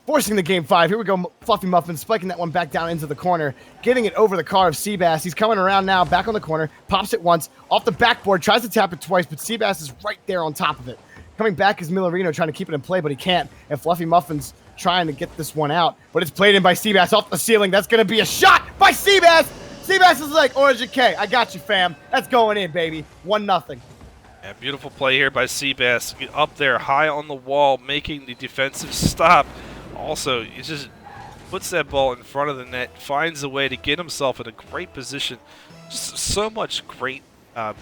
forcing the game 5. Here we go. Fluffy Muffin spiking that one back down into the corner, getting it over the car of Seabass. He's coming around now, back on the corner, pops it once, off the backboard, tries to tap it twice, but Seabass is right there on top of it. Coming back is Millerino trying to keep it in play, but he can't. And Fluffy Muffin's trying to get this one out, but it's played in by Seabass off the ceiling. That's going to be a shot by Seabass. Seabass is like, Origin K, I got you, fam. That's going in, baby. 1-0. Yeah, beautiful play here by Seabass. Get up there, high on the wall, making the defensive stop. Also, he just puts that ball in front of the net, finds a way to get himself in a great position. Just so much great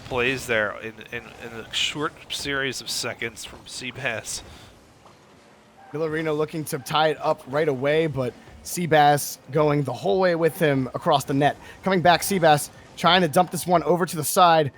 plays there in a short series of seconds from Seabass. Millerino looking to tie it up right away, but Seabass going the whole way with him across the net. Coming back, Seabass trying to dump this one over to the side,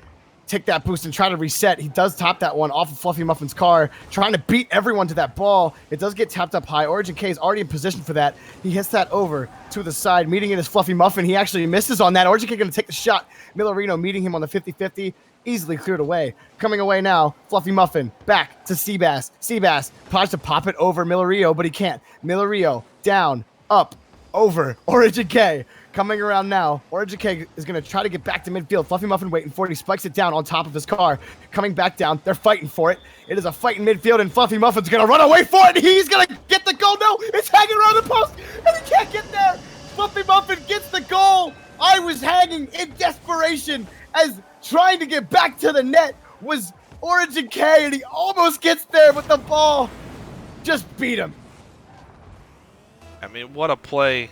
take that boost and try to reset. He does top that one off of Fluffy Muffin's car, trying to beat everyone to that ball. It does get tapped up high. Origin K is already in position for that. He hits that over to the side, meeting in his Fluffy Muffin. He actually misses on that. Origin K going to take the shot. Millerino meeting him on the 50-50. Easily cleared away. Coming away now, Fluffy Muffin back to Seabass. Seabass tries to pop it over Millerino, but he can't. Millerino down, up, over. Origin K coming around now. Origin K is going to try to get back to midfield. Fluffy Muffin waiting for it. He spikes it down on top of his car. Coming back down. They're fighting for it. It is a fight in midfield, and Fluffy Muffin's going to run away for it. He's going to get the goal. No, it's hanging around the post, and he can't get there. Fluffy Muffin gets the goal. I was hanging in desperation as trying to get back to the net was Origin K, and he almost gets there, but the ball just beat him. I mean, what a play.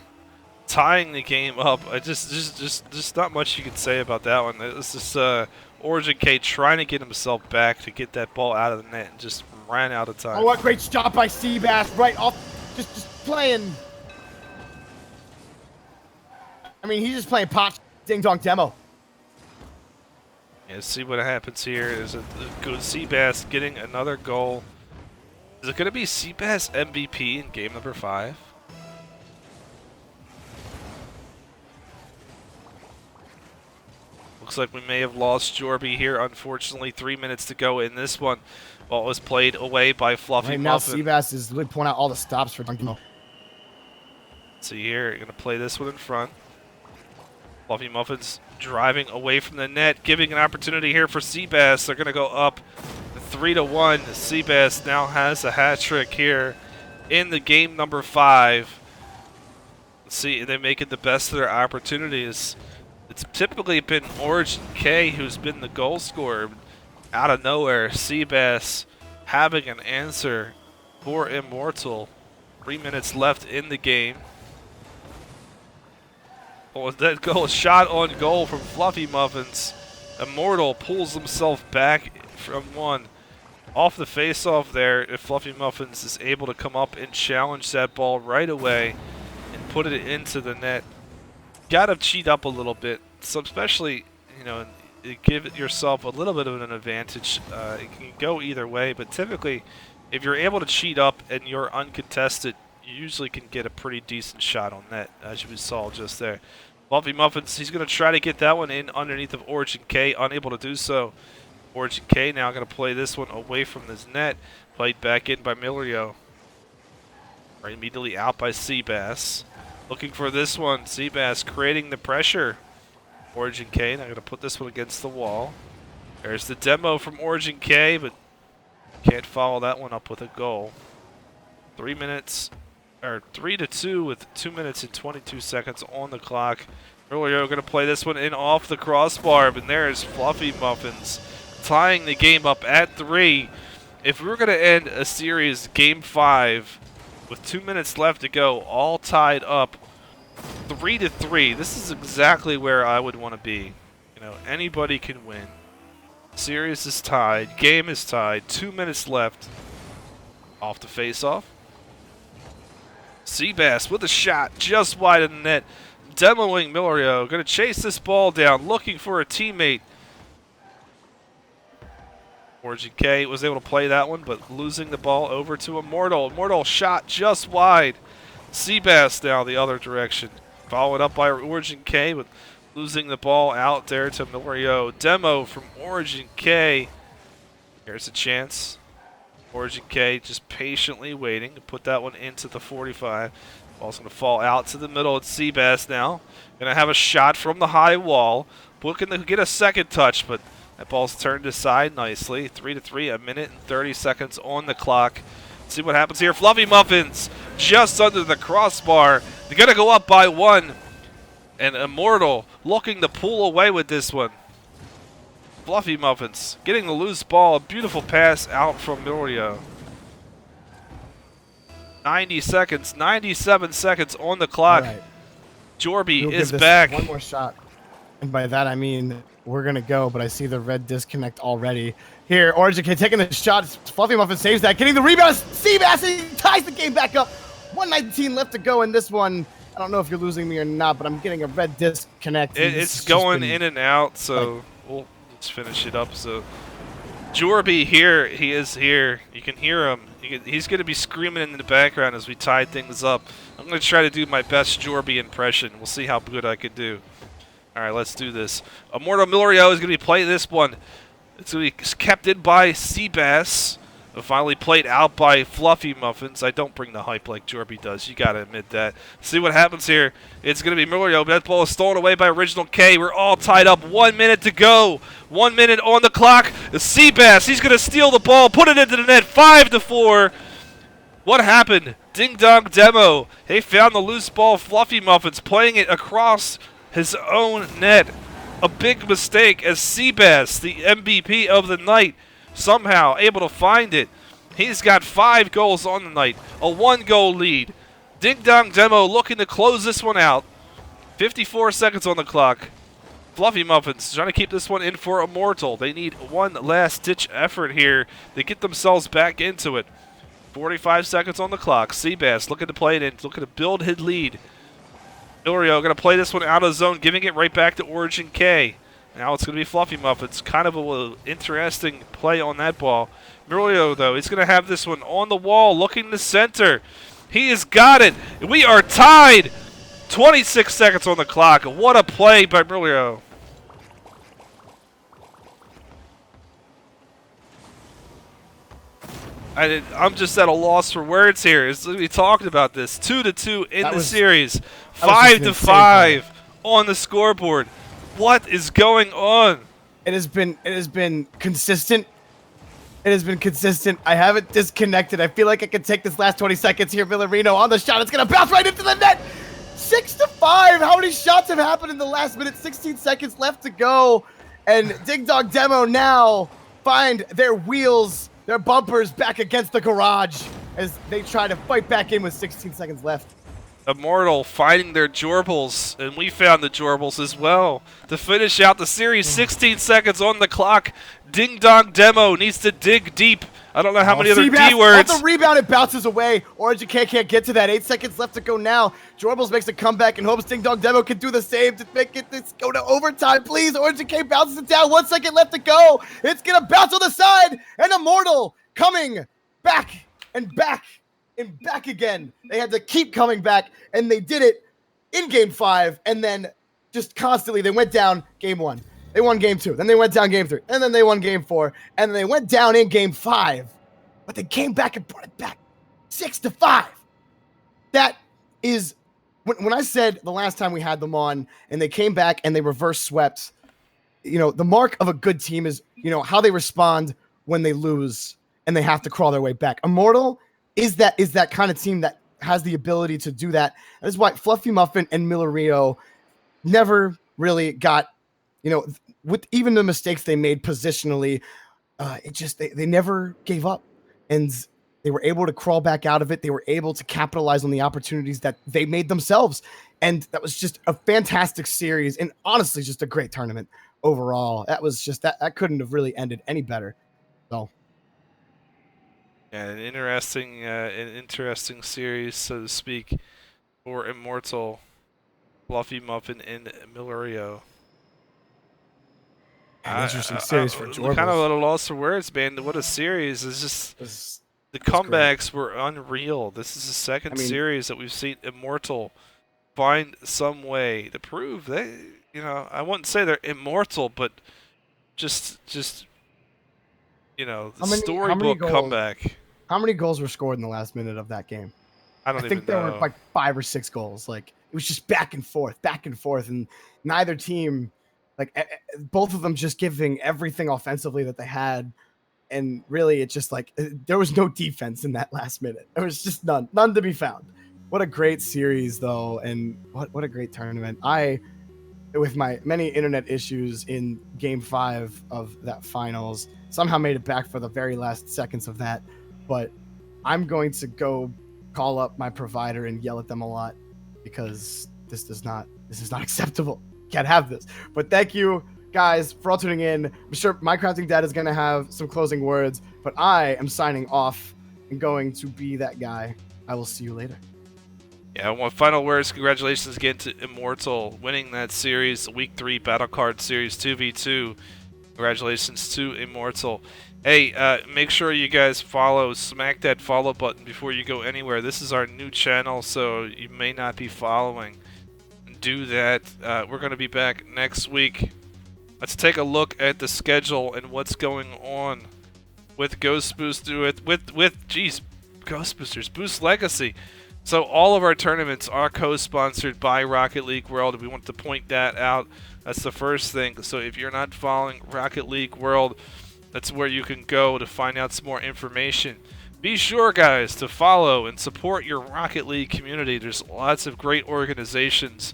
Tying the game up. Just not much you can say about that one. It's just Origin K trying to get himself back to get that ball out of the net and just ran out of time. Oh, what great shot by Seabass right off. Just playing. I mean, he's just playing pop ding dong demo. Yeah, see what happens here. Is a good Seabass getting another goal. Is it going to be Seabass MVP in game number 5? Looks like we may have lost Jorby here. Unfortunately, 3 minutes to go in this one. Ball was played away by Fluffy Right now, Muffin. Seabass is really pulling out all the stops for Dunk. See here, you're going to play this one in front. Fluffy Muffin's driving away from the net, giving an opportunity here for Seabass. They're going to go up 3-1. Seabass now has a hat trick here in the game number 5. Let's see, they make it the best of their opportunities. It's typically been Origin K who's been the goal scorer. Out of nowhere, Seabass having an answer for Immortal. 3 minutes left in the game. Oh, that goal, shot on goal from Fluffy Muffins. Immortal pulls himself back from one. Off the face-off there, if Fluffy Muffins is able to come up and challenge that ball right away and put it into the net. Gotta cheat up a little bit, so especially, you know, give yourself a little bit of an advantage. It can go either way, but typically, if you're able to cheat up and you're uncontested, you usually can get a pretty decent shot on net, as you saw just there. Fluffy Muffins, he's going to try to get that one in underneath of Origin K, unable to do so. Origin K now going to play this one away from this net, played back in by Millerino. Right immediately out by Seabass. Looking for this one, Seabass creating the pressure. Origin K now going to put this one against the wall. There's the demo from Origin K, but can't follow that one up with a goal. 3-2 with 2 minutes and 22 seconds on the clock. Milrio going to play this one in off the crossbar, and there's Fluffy Muffins tying the game up at 3. If we were going to end a series game 5 with 2 minutes left to go, all tied up 3-3, this is exactly where I would want to be. You know, anybody can win. Series is tied, game is tied, 2 minutes left. Off the face-off. Seabass with a shot just wide of the net. Demoing Milrio, going to chase this ball down, looking for a teammate. Origin K was able to play that one, but losing the ball over to Immortal. Immortal shot just wide. Seabass now the other direction. Followed up by Origin K, but losing the ball out there to Milrio. Demo from Origin K. Here's a chance. Origin K just patiently waiting to put that one into the 45. Ball's going to fall out to the middle. It's Seabass now. Going to have a shot from the high wall. Looking to get a second touch, but that ball's turned aside nicely. 3-3, a minute and 30 seconds on the clock. Let's see what happens here. Fluffy Muffins just under the crossbar. They're going to go up by 1. And Immortal looking to pull away with this one. Fluffy Muffins getting the loose ball. A beautiful pass out from Milrio. 90 seconds, 97 seconds on the clock. Right. Jorby We'll is give this back. one more shot. And by that, I mean, we're going to go, but I see the red disconnect already. Here, Origin K taking the shot. Fluffy Muffin saves that. Getting the rebound. Seabass, he ties the game back up. 119 left to go in this one. I don't know if you're losing me or not, but I'm getting a red disconnect. It's going in and out, so let's finish it up. So Jorby here, he is here. You can hear him. He's going to be screaming in the background as we tie things up. I'm going to try to do my best Jorby impression. We'll see how good I can do. All right, let's do this. Immortal Milrio is going to be playing this one. It's going to be kept in by Seabass. Finally played out by Fluffy Muffins. I don't bring the hype like Jorby does. You got to admit that. See what happens here. It's going to be Milrio. That ball is stolen away by Original K. We're all tied up. 1 minute to go. 1 minute on the clock. The Seabass, he's going to steal the ball, put it into the net. 5-4. What happened? Ding Dong Demo. They found the loose ball. Fluffy Muffins playing it across his own net. A big mistake as Seabass, the MVP of the night, somehow able to find it. He's got 5 goals on the night, a 1-goal lead. Ding Dong Demo looking to close this one out. 54 seconds on the clock. Fluffy Muffins trying to keep this one in for Immortal. They need one last-ditch effort here to get themselves back into it. 45 seconds on the clock. Seabass looking to play it in, looking to build his lead. Milrio going to play this one out of zone, giving it right back to Origin K. Now it's going to be Fluffy Muffins. Kind of an interesting play on that ball. Milrio, though, he's going to have this one on the wall, looking to center. He has got it. We are tied. 26 seconds on the clock. What a play by Milrio. I'm just at a loss for words here. We talked about this. 2-2 in the series. 5-5 on the scoreboard. What is going on? It has been consistent. It has been consistent. I haven't disconnected. I feel like I can take this last 20 seconds here. Villarino on the shot. It's going to bounce right into the net. 6-5. How many shots have happened in the last minute? 16 seconds left to go. And Ding Dong Demo now find their wheels, their bumpers back against the garage as they try to fight back in with 16 seconds left. Immortal finding their Jorbles, and we found the Jorbles as well to finish out the series. 16 seconds on the clock. Ding Dong Demo needs to dig deep. I don't know how many other Seabass, D words. off the rebound, it bounces away. Origin K can't get to that. 8 seconds left to go now. Jorbles makes a comeback and hopes Ding Dong Demo can do the same to make it go to overtime. Please, Origin K bounces it down. 1 second left to go. It's going to bounce on the side, and Immortal coming back and back and back again. They had to keep coming back, and they did it in Game 5, and then just constantly they went down Game 1. They won Game 2, then they went down Game 3, and then they won Game 4, and then they went down in Game 5, but they came back and brought it back 6-5. That is, when I said the last time we had them on, and they came back and they reverse swept, you know, the mark of a good team is, you know, how they respond when they lose and they have to crawl their way back. Immortal is that kind of team that has the ability to do that. That is why Fluffy Muffin and Milrio never really got, with even the mistakes they made positionally, they never gave up, and they were able to crawl back out of it. They were able to capitalize on the opportunities that they made themselves, and that was just a fantastic series, and honestly, just a great tournament overall. That was just that couldn't have really ended any better. So. Yeah, an interesting series, so to speak, for Immortal, Fluffy Muffin, and Millerio. An interesting series for Jorbas. Kind of at a loss for words, man. What a series! It's just the comebacks were unreal. This is the second series that we've seen Immortal find some way to prove they, I wouldn't say they're immortal, but just the storybook comeback. How many goals were scored in the last minute of that game? I think there were like 5 or 6 goals. Like, it was just back and forth, and neither team, like, both of them just giving everything offensively that they had. And really, it's just like there was no defense in that last minute. There was just none to be found. What a great series, though, and what a great tournament. With my many internet issues in Game 5 of that finals, somehow made it back for the very last seconds of that. But I'm going to go call up my provider and yell at them a lot, because this is not acceptable. Can't have this. But thank you guys for all tuning in. I'm sure my crafting dad is going to have some closing words, but I am signing off and going to be that guy. I will see you later. Yeah, one final words. Congratulations again to Immortal winning that series, Week 3 BattleCard Series 2v2. Congratulations to Immortal. Hey, make sure you guys smack that follow button before you go anywhere. This is our new channel, so you may not be following. Do that. We're going to be back next week. Let's take a look at the schedule and what's going on with Ghost Booster, Ghost Boosters, Boost Legacy. So all of our tournaments are co-sponsored by Rocket League World. We want to point that out. That's the first thing. So if you're not following Rocket League World, that's where you can go to find out some more information. Be sure, guys, to follow and support your Rocket League community. There's lots of great organizations.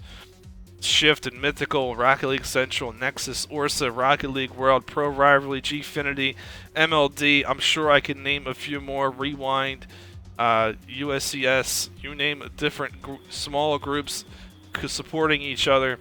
Shift and Mythical, Rocket League Central, Nexus, Orsa, Rocket League World, Pro Rivalry, Gfinity, MLD. I'm sure I can name a few more. Rewind, USCS, you name different small groups supporting each other.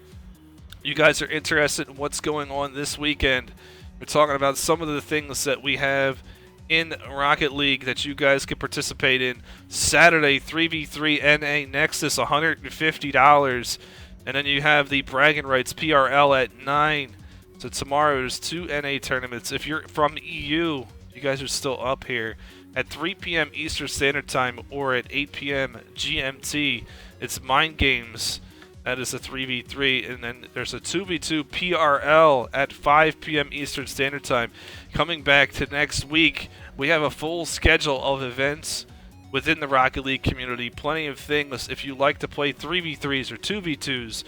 You guys are interested in what's going on this weekend. We're talking about some of the things that we have in Rocket League that you guys can participate in. Saturday, 3v3 NA Nexus, $150. And then you have the Bragging Rights PRL at 9. So tomorrow there's 2 NA tournaments. If you're from EU, you guys are still up here. At 3 p.m. Eastern Standard Time or at 8 p.m. GMT, it's Mind Games. That is a 3v3. And then there's a 2v2 PRL at 5 p.m. Eastern Standard Time. Coming back to next week, we have a full schedule of events within the Rocket League community. Plenty of things if you like to play 3v3s or 2v2s.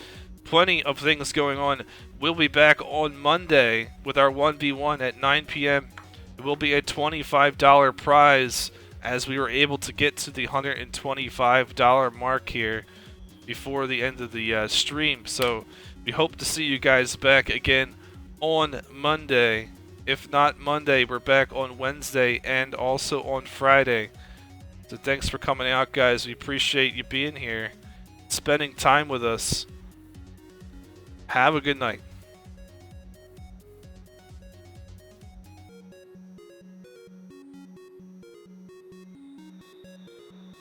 Plenty of things going on. We'll be back on Monday with our 1v1 at 9 p.m. It will be a $25 prize, as we were able to get to the $125 mark here before the end of the stream. So we hope to see you guys back again on Monday. If not Monday, we're back on Wednesday and also on Friday. So thanks for coming out, guys. We appreciate you being here, spending time with us. Have a good night.